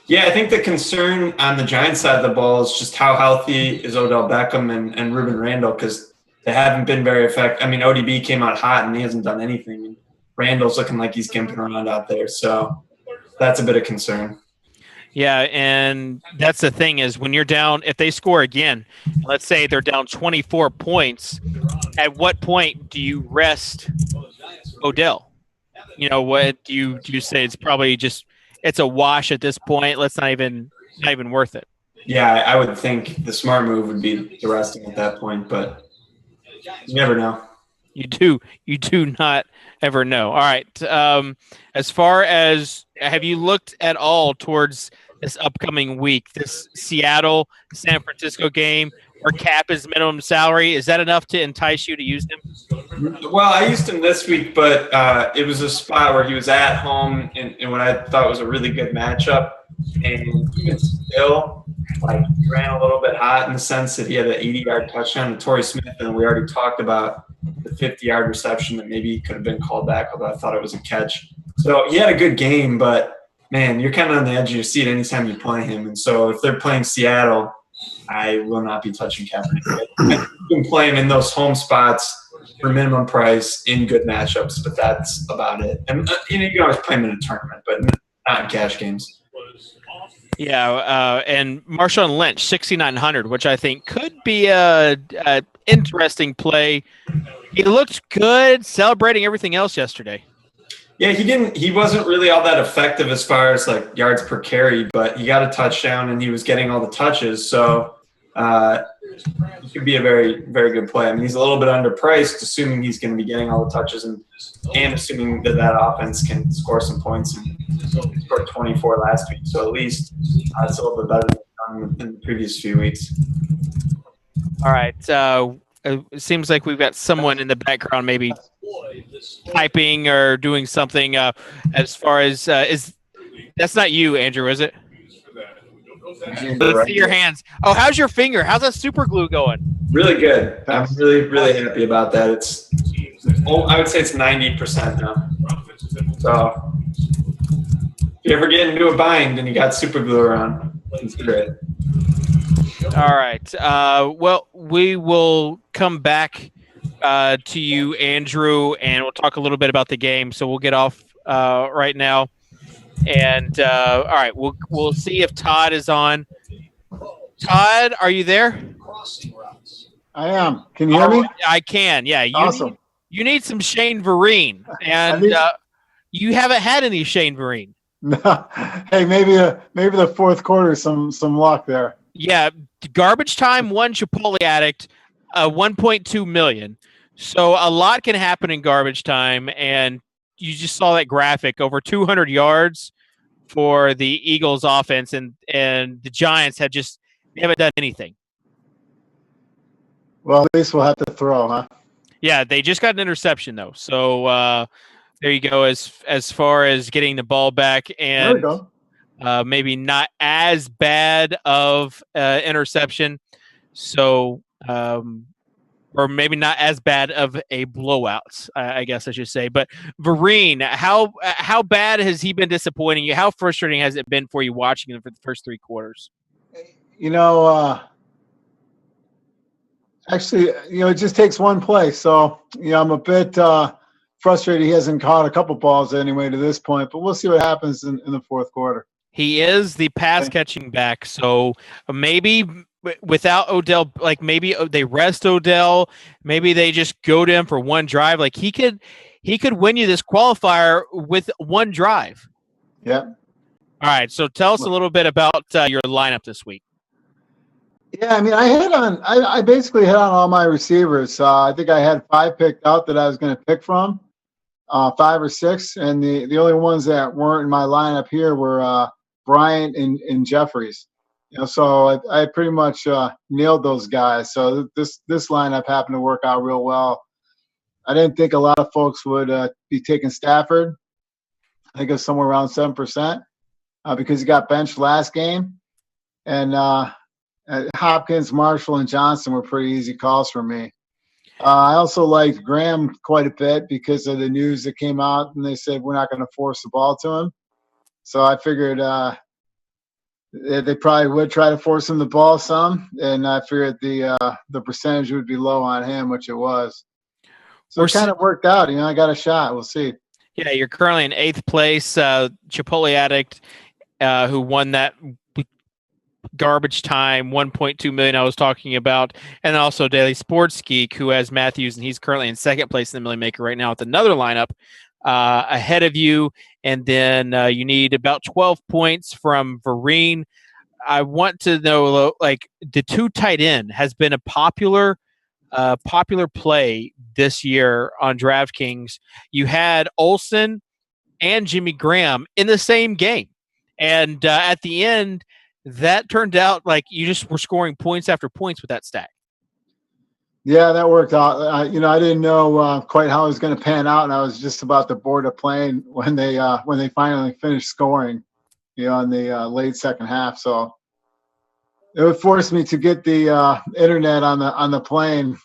Yeah, I think the concern on the Giants side of the ball is just how healthy is Odell Beckham and Ruben Randall, because they haven't been very effective. I mean, ODB came out hot and he hasn't done anything. And Randall's looking like he's gimping around out there, so that's a bit of concern. Yeah, and that's the thing is when you're down, if they score again, let's say they're down 24 points, at what point do you rest Odell? You know, what do you say? It's probably just it's a wash at this point. Let's not even worth it. Yeah, I would think the smart move would be to rest him at that point, but you never know. You do not ever know. All right. As far as have you looked at all towards this upcoming week, this Seattle San Francisco game where cap is minimum salary? Is that enough to entice you to use him? Well, I used him this week, but it was a spot where he was at home in what I thought was a really good matchup. And even still, like, he ran a little bit hot in the sense that he had an 80-yard touchdown to Torrey Smith, and we already talked about the 50-yard reception that maybe could have been called back, although I thought it was a catch. So he had a good game, but, man, you're kind of on the edge of your seat anytime you play him. And so if they're playing Seattle, I will not be touching Kaepernick. You can play him in those home spots for minimum price in good matchups, but that's about it. And you can always play him in a tournament, but not in cash games. Yeah, and Marshawn Lynch, 6,900, which I think could be a interesting play. He looked good, celebrating everything else yesterday. Yeah, he wasn't really all that effective as far as like yards per carry, but he got a touchdown and he was getting all the touches. So he could be a very, very good play. I mean, he's a little bit underpriced, assuming he's going to be getting all the touches and assuming that offense can score some points. And he scored 24 last week, so at least it's a little bit better than the previous few weeks. All right. It seems like we've got someone in the background maybe typing or doing something as far as that's not you, Andrew, is it? Let's see your hands. Oh, how's your finger? How's that super glue going? Really good. I'm really, really happy about that. I would say it's 90% now. So if you ever get into a bind and you got super glue around, consider it. All right. Well, we will come back to you, Andrew, and we'll talk a little bit about the game. So we'll get off right now. And all right, we'll see if Todd is on. Todd, are you there? I am. Can you hear me? I can. Yeah. Awesome. You need some Shane Vereen, and you haven't had any Shane Vereen. No. Hey, maybe the fourth quarter, some luck there. Yeah, Garbage Time won Chipotle Addict, 1.2 million. So a lot can happen in Garbage Time, and you just saw that graphic, over 200 yards for the Eagles offense, and the Giants haven't done anything. Well, at least we'll have to throw, huh? Yeah, they just got an interception though. So there you go. As far as getting the ball back, and there we go. Maybe not as bad of interception. So or maybe not as bad of a blowout, I guess I should say. But Vereen, how bad has he been disappointing you? How frustrating has it been for you watching him for the first three quarters? Actually, it just takes one play. So, I'm a bit frustrated he hasn't caught a couple balls anyway to this point. But we'll see what happens in the fourth quarter. He is the pass-catching back. So maybe without Odell, like maybe they rest Odell. Maybe they just go to him for one drive. Like he could win you this qualifier with one drive. Yeah. All right. So tell us a little bit about your lineup this week. Yeah, I mean, I basically hit on all my receivers. I think I had 5 picked out that I was going to pick from, 5 or 6, and the only ones that weren't in my lineup here were Bryant and Jeffries. So I pretty much nailed those guys. So this lineup happened to work out real well. I didn't think a lot of folks would be taking Stafford. I think it was somewhere around 7% because he got benched last game, and Hopkins, Marshall, and Johnson were pretty easy calls for me. I also liked Graham quite a bit because of the news that came out, and they said we're not going to force the ball to him. So I figured they probably would try to force him the ball some, and I figured the percentage would be low on him, which it was. So it kind of worked out. I got a shot. We'll see. Yeah, you're currently in 8th place. Chipotle Addict, who won that Garbage Time, 1.2 million I was talking about, and also Daily Sports Geek, who has Matthews, and he's currently in 2nd place in the Million Maker right now with another lineup ahead of you. And then you need about 12 points from Vereen. I want to know, like, the 2 tight end has been a popular play this year on DraftKings. You had Olsen and Jimmy Graham in the same game, and at the end, that turned out like you just were scoring points after points with that stack. Yeah, that worked out. I didn't know quite how it was going to pan out, and I was just about to board a plane when they finally finished scoring, in the late second half. So it would force me to get the internet on the plane.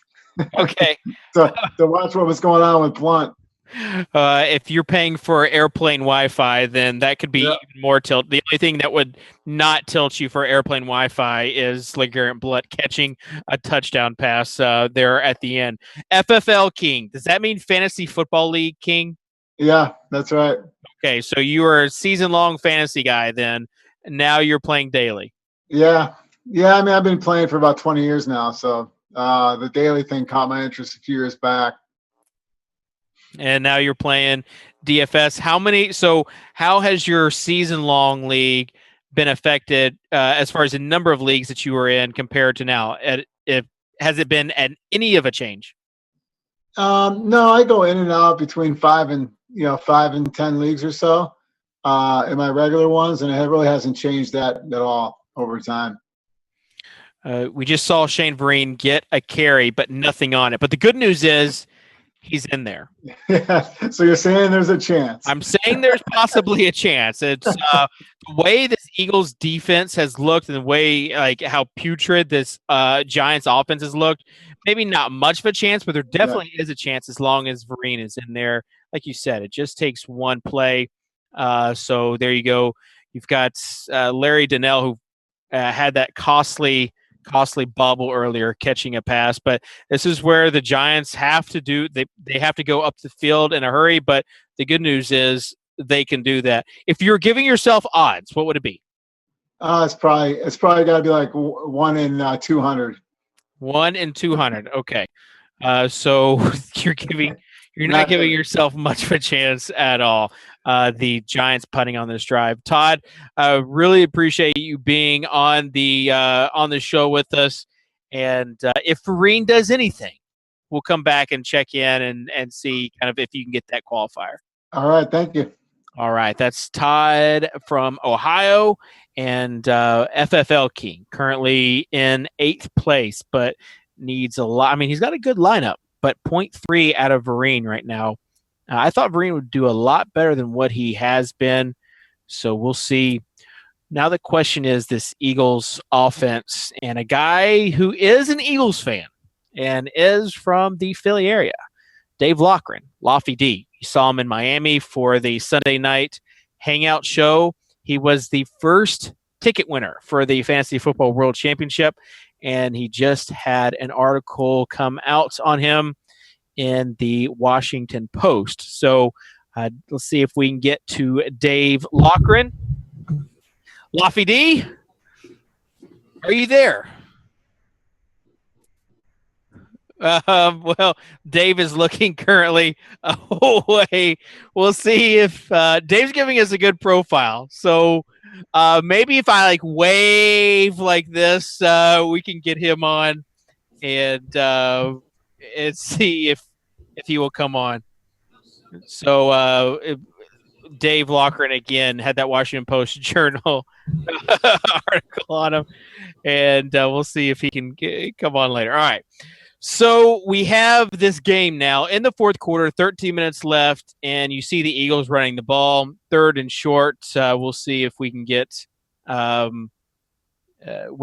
Okay. to watch what was going on with Blunt. If you're paying for airplane Wi-Fi, then that could be even more tilt. The only thing that would not tilt you for airplane Wi-Fi is LeGarrette Blount catching a touchdown pass there at the end. FFL King, does that mean Fantasy Football League King? Yeah, that's right. Okay, so you are a season-long fantasy guy then. now you're playing daily. Yeah. Yeah, I mean, I've been playing for about 20 years now, so the daily thing caught my interest a few years back. And now you're playing DFS. How has your season-long league been affected as far as the number of leagues that you were in compared to now? Has it been any of a change? No, I go in and out between 5 and 10 leagues or so in my regular ones, and it really hasn't changed that at all over time. We just saw Shane Vereen get a carry, but nothing on it. But the good news is he's in there. Yeah. So you're saying there's a chance? I'm saying there's possibly a chance. It's the way this Eagles defense has looked, and the way how putrid this Giants offense has looked. Maybe not much of a chance, but there definitely is a chance as long as Vereen is in there. Like you said, it just takes one play. So there you go. You've got Larry Donnell, who had that costly bobble earlier, catching a pass. But this is where the Giants have to do. They have to go up the field in a hurry. But the good news is they can do that. If you're giving yourself odds, what would it be? It's probably got to be like 1 in 200. 1 in 200. Okay. So you're not giving yourself much of a chance at all. The Giants punting on this drive. Todd, really appreciate you being on the show with us. And if Vereen does anything, we'll come back and check in and see kind of if you can get that qualifier. All right. Thank you. All right. That's Todd from Ohio and FFL King, currently in 8th place, but needs a lot. I mean, he's got a good lineup, but 0.3 out of Vereen right now. I thought Vereen would do a lot better than what he has been. So we'll see. Now the question is this Eagles offense, and a guy who is an Eagles fan and is from the Philly area, Dave Loughran, Lofty D. You saw him in Miami for the Sunday night hangout show. He was the first ticket winner for the Fantasy Football World Championship, and he just had an article come out on him in the Washington Post. So let's see if we can get to Dave Loughran. Lofty D, are you there? Well, Dave is looking currently away. We'll see if Dave's giving us a good profile. So maybe if I wave like this, we can get him on and see if he will come on. So Dave Loughran again had that Washington Post Journal article on him, and we'll see if he can come on later. All right. So we have this game now in the fourth quarter, 13 minutes left, and you see the Eagles running the ball, 3rd and short. We'll see if we can get what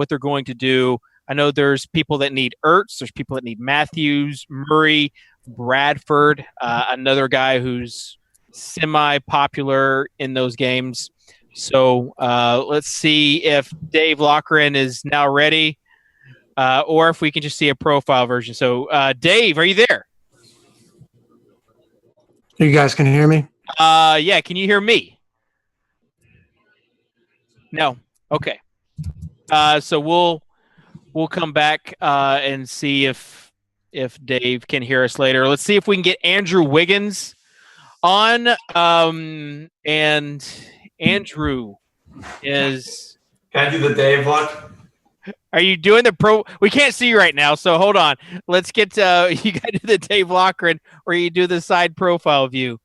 they're going to do. I know there's people that need Ertz. There's people that need Matthews, Murray, Bradford, another guy who's semi-popular in those games. So let's see if Dave Loughran is now ready. Or if we can just see a profile version. So, Dave, are you there? You guys can hear me? Yeah. Can you hear me? No. Okay. So we'll come back and see if Dave can hear us later. Let's see if we can get Andrew Wiggins on. And Andrew is. Can I do the Dave look? Are you doing the pro? We can't see you right now, so hold on. Let's get you got to do the Dave Loughran, or you do the side profile view.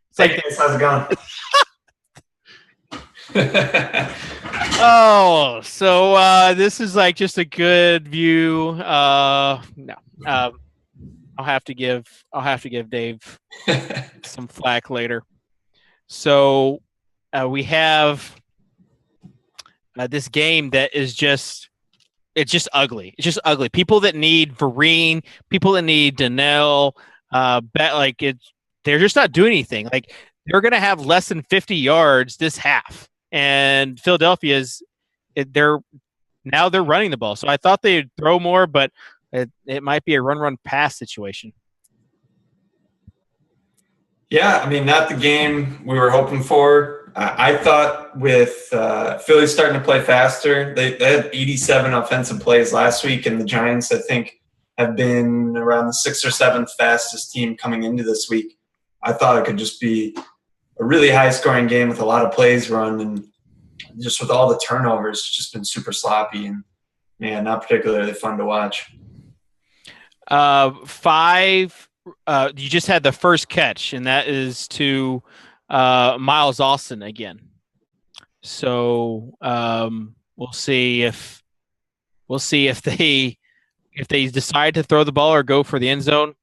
It's like, hey, how's it going? Oh, so this is just a good view. No, I'll have to give Dave some flack later. So we have this game that is just. It's just ugly. It's just ugly. People that need Vereen, people that need Donnell, they're just not doing anything. They're going to have less than 50 yards this half, and Philadelphia's they're running the ball. So I thought they'd throw more, but it might be a run pass situation. Yeah, I mean, not the game we were hoping for. I thought with Philly starting to play faster, they had 87 offensive plays last week, and the Giants, I think, have been around the 6th or 7th fastest team coming into this week. I thought it could just be a really high-scoring game with a lot of plays run, and just with all the turnovers, it's just been super sloppy and, man, not particularly fun to watch. You just had the first catch, and that is to Miles Austin again. So we'll see if they decide to throw the ball or go for the end zone,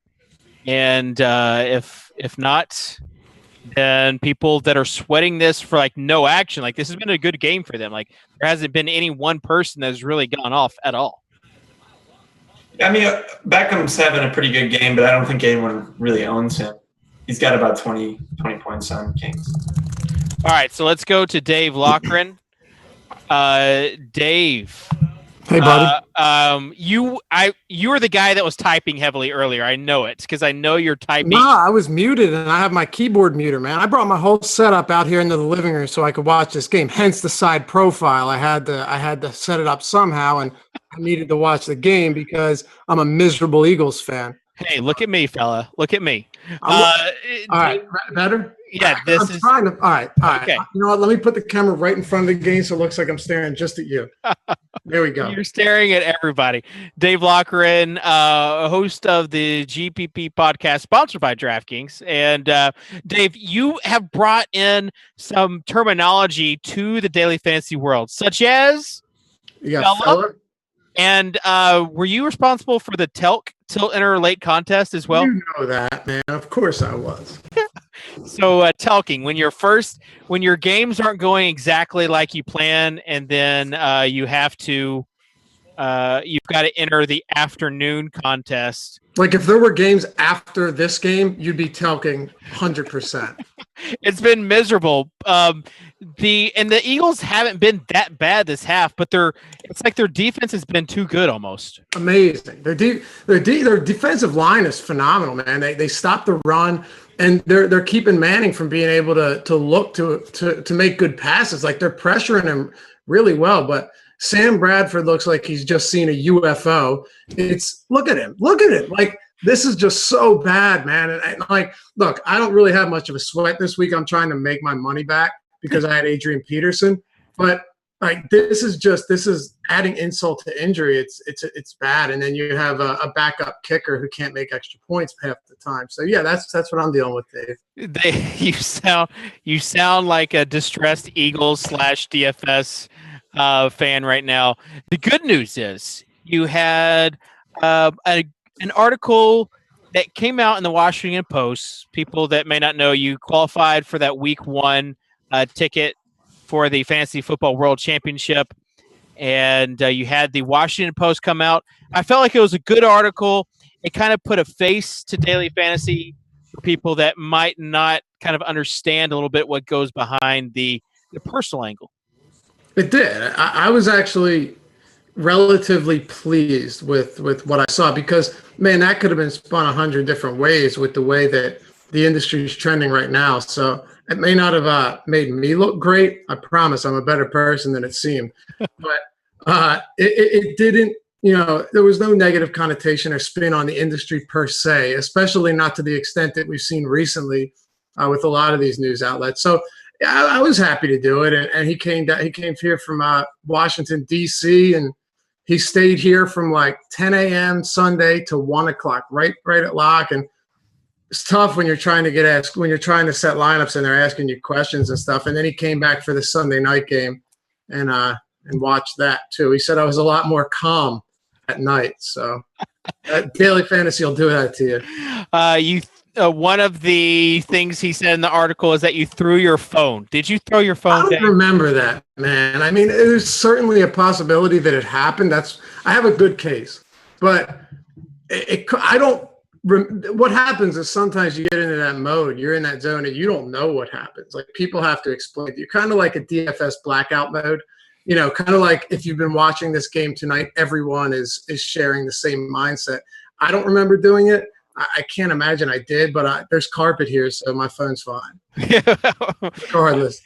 and if not, then people that are sweating this for like no action, like this has been a good game for them. Like there hasn't been any one person that's really gone off at all. I mean, Beckham's having a pretty good game, but I don't think anyone really owns him. He's got about 20 points on Kings. All right, so let's go to Dave Loughran. Dave. Hey, buddy. You were the guy that was typing heavily earlier. I know it because I know you're typing. No, I was muted, and I have my keyboard muted, man. I brought my whole setup out here into the living room so I could watch this game. Hence the side profile. I had to set it up somehow, and I needed to watch the game because I'm a miserable Eagles fan. Hey, look at me, fella. Look at me. All right, better? Yeah, All right. Okay. You know what? Let me put the camera right in front of the game so it looks like I'm staring just at you. There we go. You're staring at everybody. Dave Loughran, host of the GPP podcast sponsored by DraftKings. And Dave, you have brought in some terminology to the daily fantasy world, such as fella. And were you responsible for the tilt interlate contest as well? You know that, man. Of course I was. So telking, when your games aren't going exactly like you plan, and then you've got to enter the afternoon contest. Like if there were games after this game, you'd be telking 100%. It's been miserable. The Eagles haven't been that bad this half, but it's like their defense has been too good almost. Amazing. Their defensive line is phenomenal, man. They stop the run, and they're keeping Manning from being able to look to make good passes. Like they're pressuring him really well, but Sam Bradford looks like he's just seen a UFO. Look at him. Like this is just so bad, man. And like, look, I don't really have much of a sweat this week. I'm trying to make my money back because I had Adrian Peterson, but like this is adding insult to injury. It's bad. And then you have a backup kicker who can't make extra points half the time. So yeah, that's what I'm dealing with, Dave. You sound like a distressed Eagles / DFS fan right now. The good news is you had an article that came out in the Washington Post. People that may not know, you qualified for that week 1 ticket for the Fantasy Football World Championship, and you had the Washington Post come out. I felt like it was a good article. It kind of put a face to daily fantasy for people that might not kind of understand a little bit what goes behind the personal angle. It did. I was actually relatively pleased with what I saw because, man, that could have been spun 100 different ways with the way that the industry is trending right now. So it may not have made me look great. I promise I'm a better person than it seemed. But it didn't, there was no negative connotation or spin on the industry per se, especially not to the extent that we've seen recently with a lot of these news outlets. So I was happy to do it, and he came here from Washington D.C. and he stayed here from like 10 a.m. Sunday to 1 o'clock, right at lock. And it's tough when you're trying to set lineups and they're asking you questions and stuff. And then he came back for the Sunday night game and watched that too. He said I was a lot more calm at night. So daily fantasy will do that to you. One of the things he said in the article is that you threw your phone. Did you throw your phone I don't remember that, man. I mean, there's certainly a possibility that it happened. I have a good case, but what happens is sometimes you get into that mode, you're in that zone and you don't know what happens. Like people have to explain to you, kind of like a DFS blackout mode, kind of like if you've been watching this game tonight, everyone is sharing the same mindset. I don't remember doing it. I can't imagine I did, but there's carpet here, so my phone's fine. Regardless.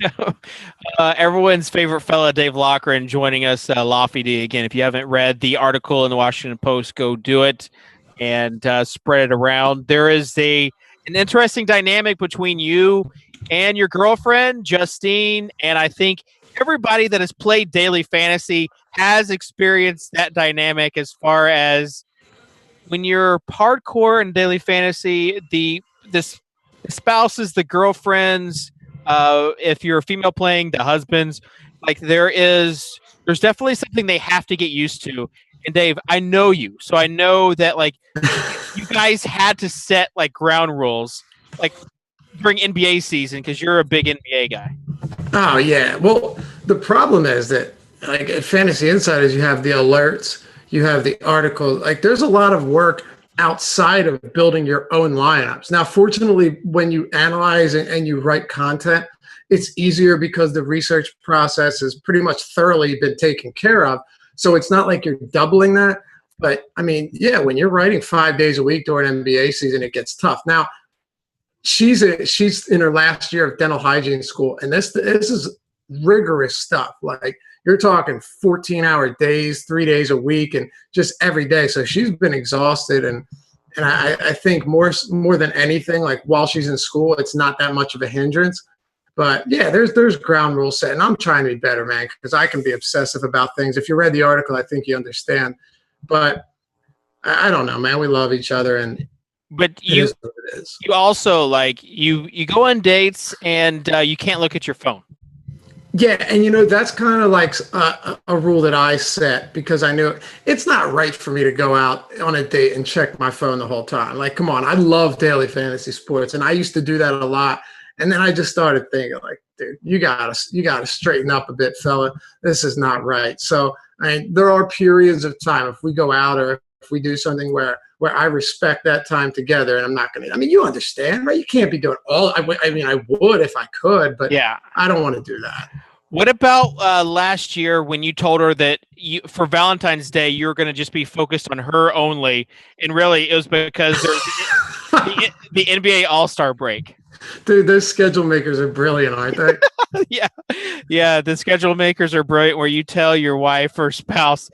Everyone's favorite fella, Dave Loughran, joining us, Lofty D. Again, if you haven't read the article in the Washington Post, go do it and spread it around. There is an interesting dynamic between you and your girlfriend, Justine, and I think everybody that has played daily fantasy has experienced that dynamic as far as when you're hardcore in daily fantasy, the spouses, the girlfriends, if you're a female playing, the husbands, like there's definitely something they have to get used to. And Dave, I know you, so I know that like you guys had to set like ground rules like during NBA season because you're a big NBA guy. Oh yeah. Well, the problem is that like at Fantasy Insiders, you have the alerts, you have the articles. Like there's a lot of work outside of building your own lineups. Now, fortunately, when you analyze and you write content, it's easier because the research process has pretty much thoroughly been taken care of. So it's not like you're doubling that. But I mean, yeah, when you're writing 5 days a week during NBA season, it gets tough. Now, she's in her last year of dental hygiene school, and this is rigorous stuff. Like you're talking 14-hour days, 3 days a week, and just every day. So she's been exhausted, and I think more than anything, like while she's in school, it's not that much of a hindrance. But yeah, there's ground rules set, and I'm trying to be better, man, because I can be obsessive about things. If you read the article, I think you understand. But I don't know, man. We love each other, and but you also like you go on dates and you can't look at your phone. Yeah, and that's kind of like a rule that I set because I knew it's not right for me to go out on a date and check my phone the whole time. Like, come on, I love daily fantasy sports, and I used to do that a lot. And then I just started thinking, like, dude, you gotta straighten up a bit, fella. This is not right. So there are periods of time if we go out or if we do something where I respect that time together, and I'm not going to. I mean, you understand, right? You can't be doing all. I mean, I would if I could, but yeah, I don't want to do that. What about last year when you told her that for Valentine's Day you were going to just be focused on her only, and really it was because there's the NBA All-Star break? Dude, those schedule makers are brilliant, aren't they? Yeah, the schedule makers are brilliant. Where you tell your wife or spouse,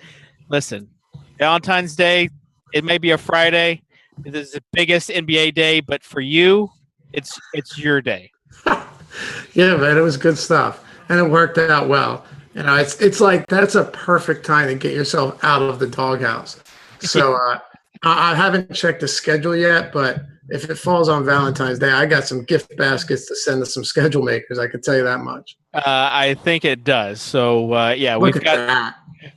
listen, Valentine's Day, it may be a Friday. This is the biggest NBA day, but for you, it's your day. Yeah, man, it was good stuff, and it worked out well. It's like that's a perfect time to get yourself out of the doghouse. So I haven't checked the schedule yet, but if it falls on Valentine's Day, I got some gift baskets to send to some schedule makers. I can tell you that much. I think it does. So yeah, Look we've at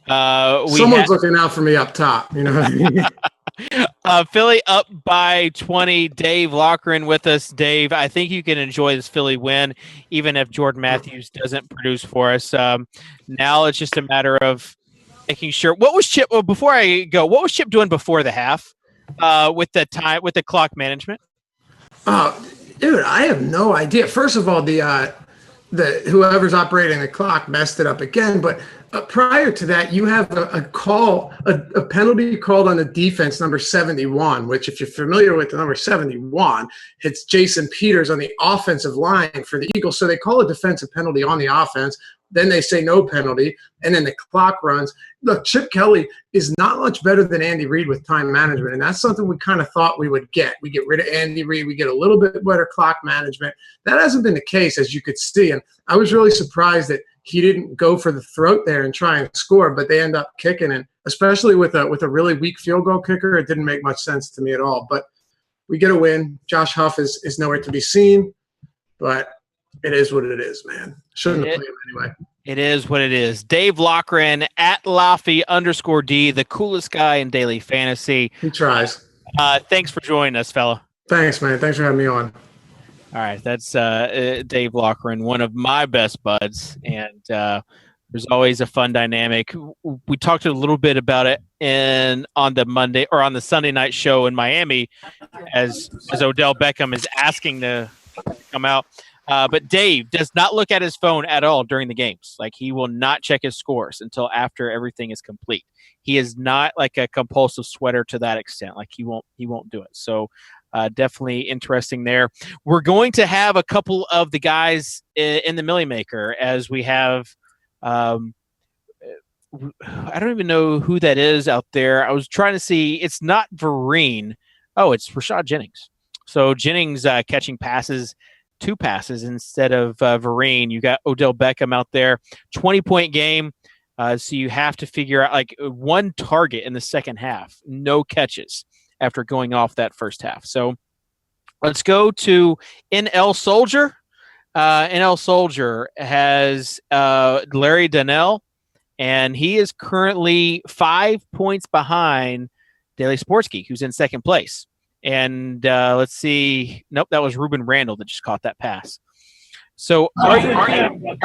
got. Someone's looking out for me up top. You know what I mean? Philly up by 20. Dave Loughran with us. Dave, I think you can enjoy this Philly win, even if Jordan Matthews doesn't produce for us. Now it's just a matter of making sure. What was Chip? Well, before I go, what was Chip doing before the half with the clock management? Oh, dude, I have no idea. First of all, the whoever's operating the clock messed it up again, but prior to that, you have a penalty called on the defense, number 71, which if you're familiar with the number 71, it's Jason Peters on the offensive line for the Eagles. So they call a defensive penalty on the offense. Then they say no penalty, and then the clock runs. Look, Chip Kelly is not much better than Andy Reid with time management, and that's something we kind of thought we would get. We get rid of Andy Reid. We get a little bit better clock management. That hasn't been the case, as you could see, and I was really surprised that he didn't go for the throat there and try and score, but they end up kicking, and especially with a really weak field goal kicker, it didn't make much sense to me at all. But we get a win. Josh Huff is nowhere to be seen, but it is what it is, man. Shouldn't have played him anyway. It is what it is. Dave Loughran at Laffy_D, the coolest guy in daily fantasy. He tries. Thanks for joining us, fella. Thanks, man. Thanks for having me on. All right, that's Dave Loughran, one of my best buds, and there's always a fun dynamic. We talked a little bit about it on the Sunday night show in Miami, as Odell Beckham is asking to come out. But Dave does not look at his phone at all during the games. Like, he will not check his scores until after everything is complete. He is not like a compulsive sweater to that extent. Like, he won't do it. So definitely interesting there. We're going to have a couple of the guys in the Millie Maker, as we have. I don't even know who that is out there. I was trying to see. It's not Vereen. Oh, it's Rashad Jennings. So Jennings catching passes, 2 passes instead of Vereen. You got Odell Beckham out there, 20-point game. So you have to figure out like 1 target in the second half, no catches after going off that first half. So let's go to NL Soldier. NL Soldier has Larry Donnell, and he is currently 5 points behind Daily Sports Geek, who's in second place. And let's see. Nope, that was Ruben Randall that just caught that pass. So are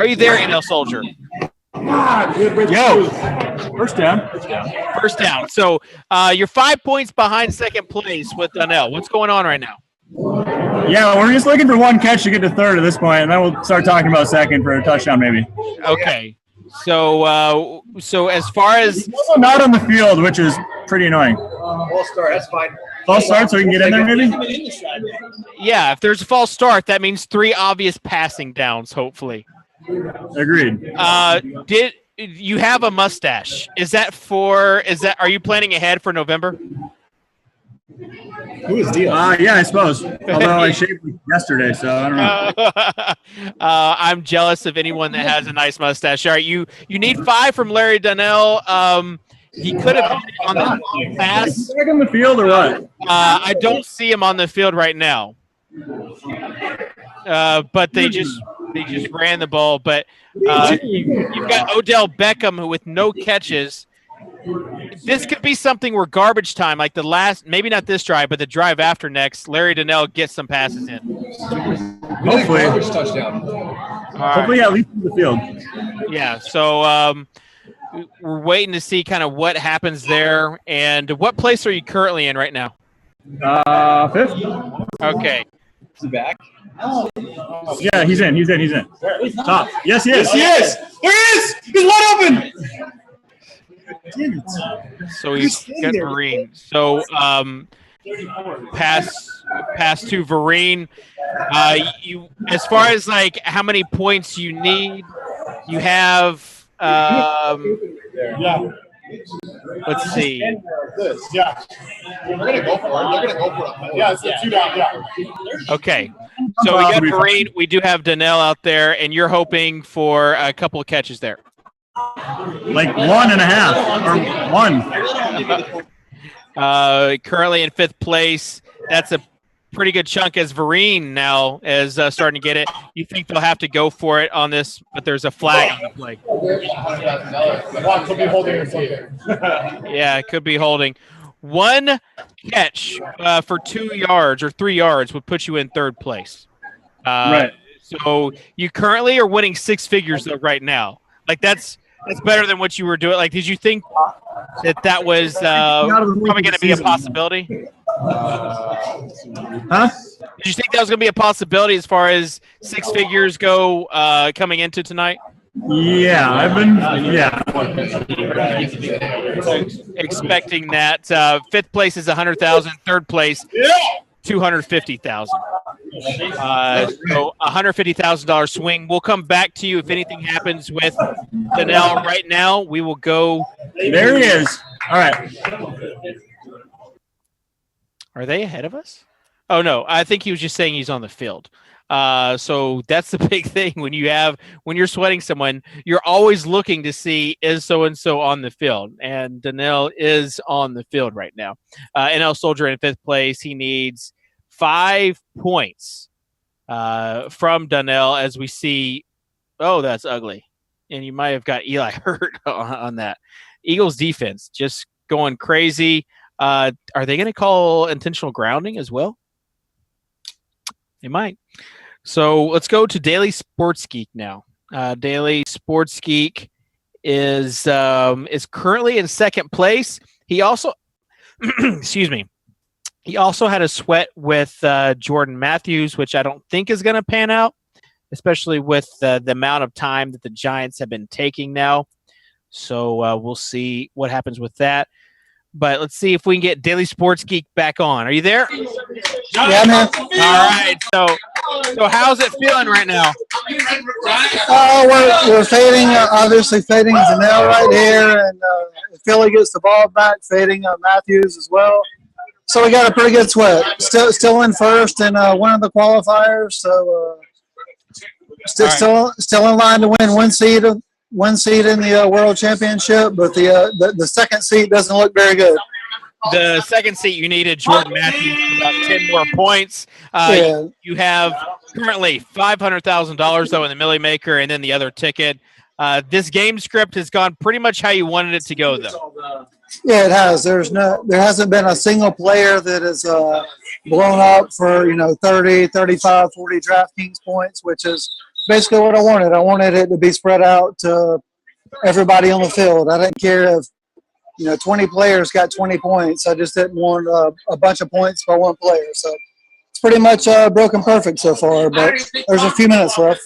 you there, NL Soldier? Yo, first down. First down. So you're 5 points behind second place with Donnell. What's going on right now? Yeah, we're just looking for 1 catch to get to third at this point, and then we'll start talking about second for a touchdown, maybe. Okay. So as far as he's also not on the field, which is pretty annoying. False start. That's fine. False start, so we can get in there, maybe. Yeah, if there's a false start, that means 3 obvious passing downs. Hopefully. Agreed. Did you have a mustache? Are you planning ahead for November? Who is Dio? Yeah, I suppose. Although I shaved yesterday, so I don't know. I'm jealous of anyone that has a nice mustache. All right, you need 5 from Larry Donnell. He could have on the pass. Is he back on the field or what? I don't see him on the field right now. But they just ran the ball. But you've got Odell Beckham who with no catches. This could be something where garbage time, like the last, maybe not this drive, but the drive after next, Larry Donnell gets some passes in. Hopefully. Touchdown. Hopefully at least in the field. Yeah, so we're waiting to see kind of what happens there. And what place are you currently in right now? 5th. Okay. Is he back? Yeah, he's in. Top. Yes, he is. Yes, he is. There he is. He's wide open. So he's got Vereen. So pass to Vereen. You, as far as like how many points you need, you have. Let's see. Yeah. We're gonna go for it. They're gonna go for it. Yeah, it's 2 down. Yeah. Okay. So we got Vereen. We do have Donnell out there, and you're hoping for a couple of catches there. Like 1.5 or 1. Currently in 5th place. That's a pretty good chunk as Vereen now is starting to get it. You think they'll have to go for it on this, but there's a flag on the play. Could be holding or something. Yeah, it could be holding. 1 catch for 2 yards or 3 yards would put you in 3rd place. Right. So you currently are winning 6 figures though right now. Like that's better than what you were doing. Like, did you think that was probably going to be a possibility? Huh? Did you think that was going to be a possibility as far as 6 figures go coming into tonight? Yeah, I've been. Yeah. Expecting that. 5th place is 100,000. 3rd place, 250,000. So $150,000 swing. We'll come back to you if anything happens with Donnell. Right now, we will go. There he is. All right. Are they ahead of us? Oh no, I think he was just saying he's on the field. So that's the big thing when you're sweating someone, you're always looking to see is so and so on the field, and Donnell is on the field right now. NL Soldier in 5th place. He needs 5 points from Donnell as we see. Oh, that's ugly, and you might have got Eli hurt on that. Eagles defense just going crazy. Are they going to call intentional grounding as well? They might. So let's go to Daily Sports Geek now. Daily Sports Geek is currently in 2nd place. He also, excuse me, he also had a sweat with Jordan Matthews, which I don't think is going to pan out. especially with the amount of time that the Giants have been taking now. So we'll see what happens with that. But let's see if we can get Daily Sports Geek back on. Are you there? Yeah, man. All right. So how's it feeling right now? We're fading, obviously fading Janelle right here, and Philly gets the ball back, fading Matthews as well. So we got a pretty good sweat. Still in first and one of the qualifiers. So still in line to win one seed in the World Championship, but the second seed doesn't look very good. The second seat, you needed Jordan Matthews for about 10 more points. You have currently $500,000 though in the Millie Maker, and then the other ticket. This game script has gone pretty much how you wanted it to go, though. Yeah, it has. There hasn't been a single player that has blown up for 30, 35, 40 DraftKings points, which is basically what I wanted. I wanted it to be spread out to everybody on the field. I didn't care if 20 players got 20 points. I just didn't want a bunch of points by one player. So it's pretty much broken perfect so far, but there's a few minutes left.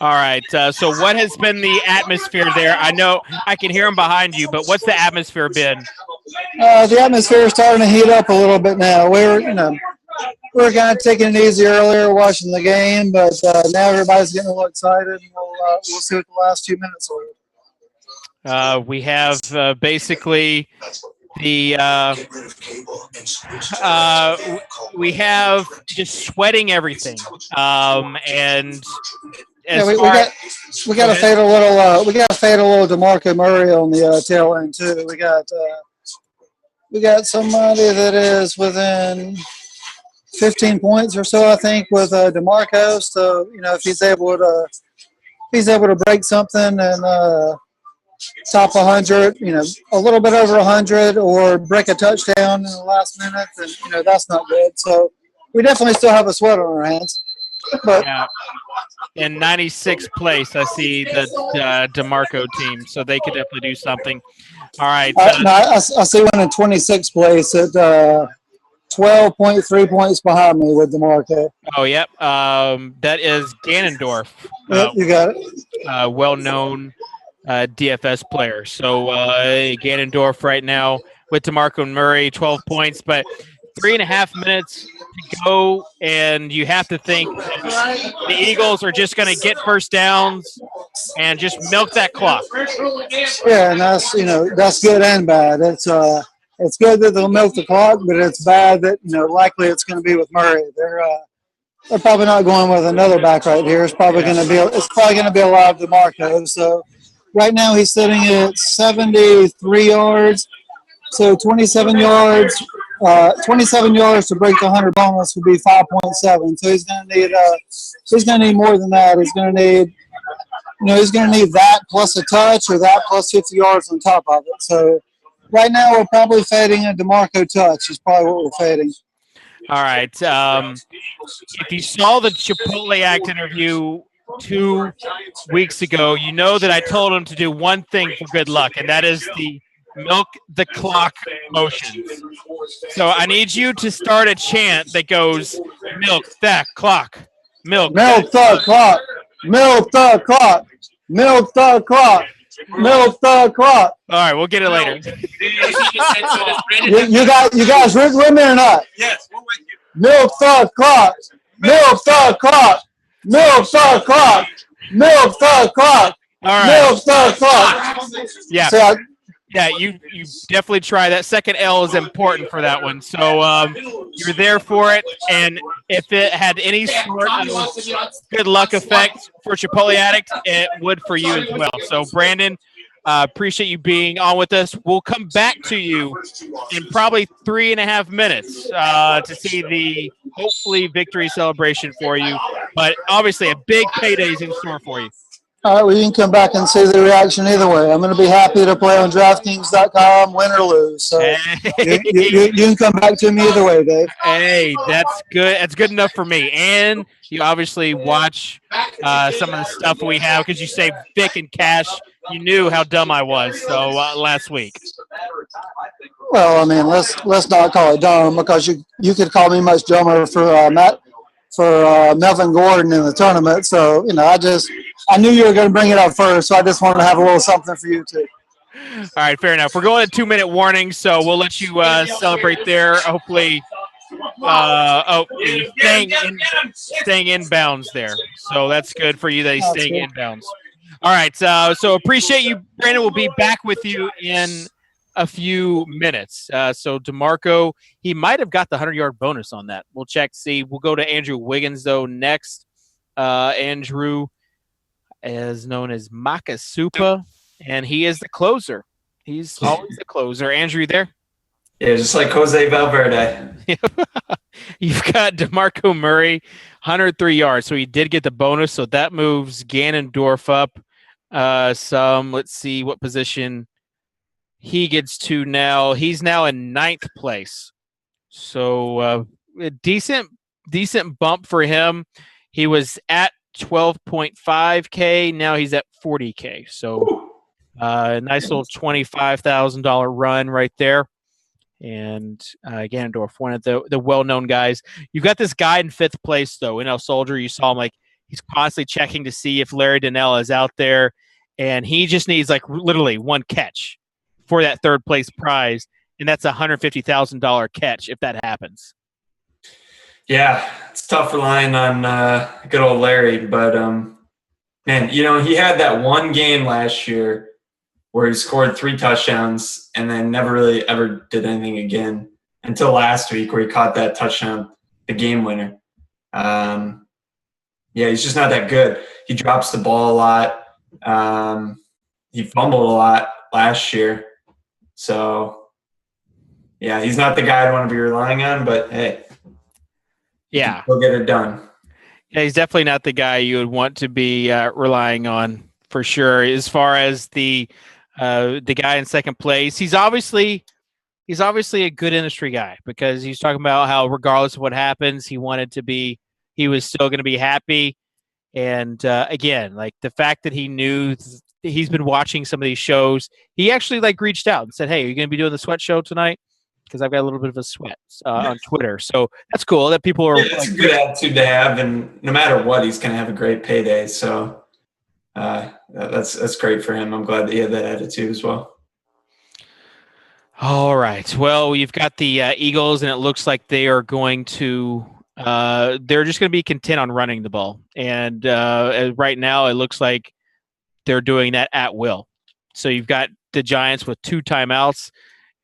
All right. So what has been the atmosphere there? I know I can hear them behind you, but what's the atmosphere been? The atmosphere is starting to heat up a little bit now. We were kind of taking it easy earlier watching the game, but now everybody's getting a little excited. And we'll see what the last few minutes are. We have basically the we have just sweating everything, and we got to fade a little. We got to fade a little DeMarco Murray on the tail end too. We got somebody that is within 15 points or so, I think, with DeMarco. So if he's able to break something and top 100, a little bit over 100, or break a touchdown in the last minute, then that's not good. So we definitely still have a sweat on our hands. But yeah. In 96th place, I see the DeMarco team, so they could definitely do something. All right. I see one in 26th place at 12.3 points behind me with DeMarco. Oh, yep. That is Ganondorf. Yep, you got it. Well-known DFS player. So Ganondorf right now with DeMarco Murray, 12 points, but 3.5 minutes to go, and you have to think the Eagles are just going to get first downs and just milk that clock. Yeah, and that's good and bad. It's good that they'll milk the clock, but it's bad that likely it's going to be with Murray. They're probably not going with another back right here. It's probably going to be a lot of DeMarco. So right now he's sitting at 73 yards. So 27 yards. 27 yards to break the 100 bonus would be 5.7. So he's going to need more than that. He's going to need that plus a touch, or that plus 50 yards on top of it. So right now we're probably fading a DeMarco touch is probably what we're fading. All right. If you saw the Chipotle Act interview 2 weeks ago, you know that I told him to do one thing for good luck, and that is the milk the clock motions. So I need you to start a chant that goes, milk that clock. Milk the clock. Milk the clock. Milk the clock. Milk the clock. All right, we'll get it later. you guys with me or not? Yes, we're with you. Milk the clock. Milk the clock. Milk the clock. Milk the clock. All right. Milk the clock. Yeah. So yeah, you definitely try that. Second L is important for that one. So you're there for it, and if it had any sort of good luck effect for Chipotle Addict, it would for you as well. So Brandon, appreciate you being on with us. We'll come back to you in probably 3.5 minutes to see the hopefully victory celebration for you. But obviously a big payday is in store for you. All right, well, you can come back and see the reaction either way. I'm going to be happy to play on DraftKings.com, win or lose. So you can come back to me either way, Dave. Hey, that's good. That's good enough for me. And you obviously watch some of the stuff we have because you say Vic and Cash. You knew how dumb I was. So last week. Well, I mean, let's not call it dumb, because you could call me much dumber for for Melvin Gordon in the tournament. So, I knew you were going to bring it up first, so I just wanted to have a little something for you too. All right, fair enough. We're going to 2-minute warning, so we'll let you celebrate there. Hopefully, he's staying inbounds there. So that's good for you that he's staying inbounds. All right, so appreciate you, Brandon. We'll be back with you in a few minutes. So DeMarco, he might have got the 100-yard bonus on that. We'll check to see. We'll go to Andrew Wiggins, though, next. Andrew is known as Makasupa, and he is the closer. He's always the closer. Andrew, you there? Yeah, just like Jose Valverde. You've got DeMarco Murray, 103 yards. So he did get the bonus. So that moves Ganondorf up some. Let's see what position he gets to now. He's now in 9th place. So a decent bump for him. He was at 12.5K. Now he's at 40K. So a nice little $25,000 run right there. And Ganondorf, one of the well-known guys. You've got this guy in 5th place, though, NL Soldier. You saw him, like, he's constantly checking to see if Larry Donnell is out there. And he just needs, like, literally one catch for that 3rd place prize. And that's a $150,000 catch if that happens. Yeah, it's tough relying on good old Larry. But, man, he had that one game last year where he scored 3 touchdowns and then never really ever did anything again until last week where he caught that touchdown, the game winner. He's just not that good. He drops the ball a lot. He fumbled a lot last year. So, yeah, he's not the guy I'd want to be relying on, but, hey. Yeah. He'll get it done. Yeah, he's definitely not the guy you would want to be relying on for sure. As far as the guy in 2nd place, he's obviously a good industry guy because he's talking about how regardless of what happens, he was still going to be happy. And again, like the fact that he knew he's been watching some of these shows, he actually reached out and said, "Hey, are you going to be doing the sweat show tonight? Because I've got a little bit of a sweat on Twitter." So that's cool that people are. It's a good attitude to have, and no matter what, he's going to have a great payday. So. That's great for him. I'm glad that he had that attitude as well. All right. Well, you've got the Eagles, and it looks like they are going to they're just going to be content on running the ball. And right now, it looks like they're doing that at will. So you've got the Giants with 2 timeouts,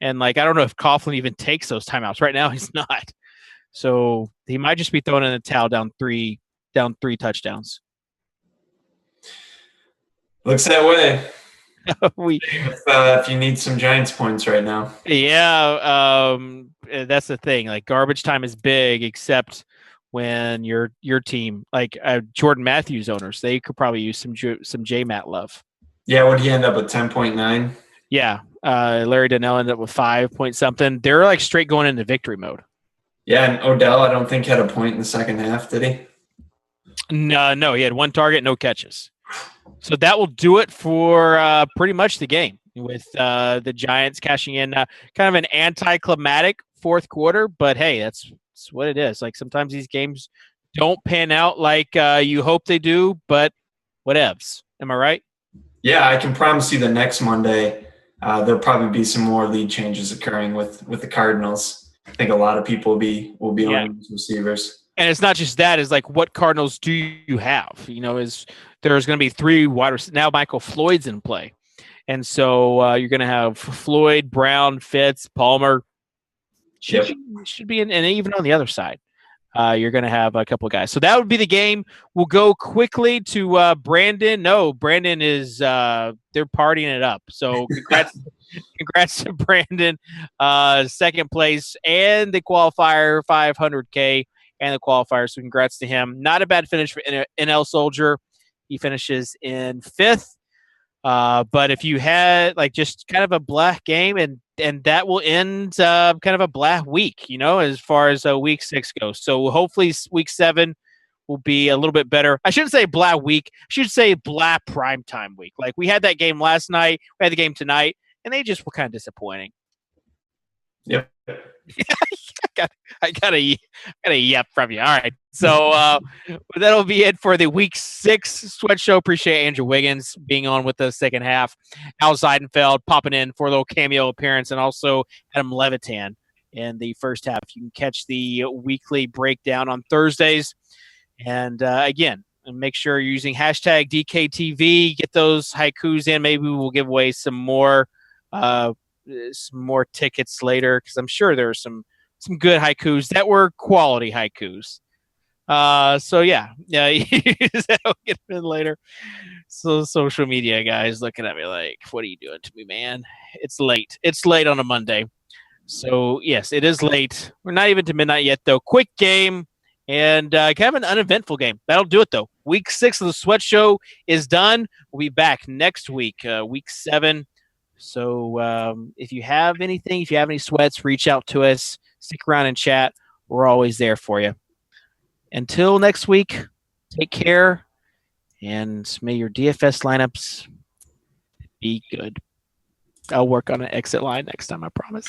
and I don't know if Coughlin even takes those timeouts. Right now, he's not. So he might just be throwing in the towel down three touchdowns. Looks that way. If you need some Giants points right now. Yeah, that's the thing. Garbage time is big, except when your team, Jordan Matthews owners, they could probably use some J-Matt love. Yeah, would he end up with 10.9? Yeah, Larry Donnell ended up with 5 point something. They're straight going into victory mode. Yeah, and Odell, I don't think had a point in the second half, did he? No, he had 1 target, no catches. So that will do it for pretty much the game, with the Giants cashing in kind of an anticlimactic 4th quarter. But, hey, that's what it is. Sometimes these games don't pan out like you hope they do, but whatevs. Am I right? Yeah, I can promise you the next Monday there'll probably be some more lead changes occurring with the Cardinals. I think a lot of people will be on these receivers. And it's not just that. It's what Cardinals do you have? There's going to be 3 wide receivers. Now Michael Floyd's in play. And so you're going to have Floyd, Brown, Fitz, Palmer. Should be in, and even on the other side, you're going to have a couple of guys. So that would be the game. We'll go quickly to Brandon. No, Brandon is they're partying it up. So congrats to Brandon. 2nd place and the qualifier, 500K and the qualifier. So congrats to him. Not a bad finish for NL Soldier. He finishes in 5th. But if you had just kind of a blah game, and that will end kind of a blah week, as far as week 6 goes. So hopefully week 7 will be a little bit better. I shouldn't say blah week. I should say blah primetime week. We had that game last night. We had the game tonight, and they just were kind of disappointing. Yep. I got a yep from you. All right. So that'll be it for the week 6 Sweat Show. Appreciate Andrew Wiggins being on with the second half. Al Zeidenfeld popping in for a little cameo appearance, and also Adam Levitan in the first half. You can catch the weekly breakdown on Thursdays. And again, make sure you're using hashtag DKTV. Get those haikus in. Maybe we'll give away some more tickets later, because I'm sure there are some good haikus that were quality haikus. So yeah, that'll get in later. So social media guys looking at me like, what are you doing to me, man? It's late. It's late on a Monday. So yes, it is late. We're not even to midnight yet, though. Quick game and kind of an uneventful game. That'll do it, though. Week 6 of the Sweat Show is done. We'll be back next week, week 7. So if you have anything, if you have any sweats, reach out to us. Stick around and chat. We're always there for you. Until next week, take care, and may your DFS lineups be good. I'll work on an exit line next time, I promise.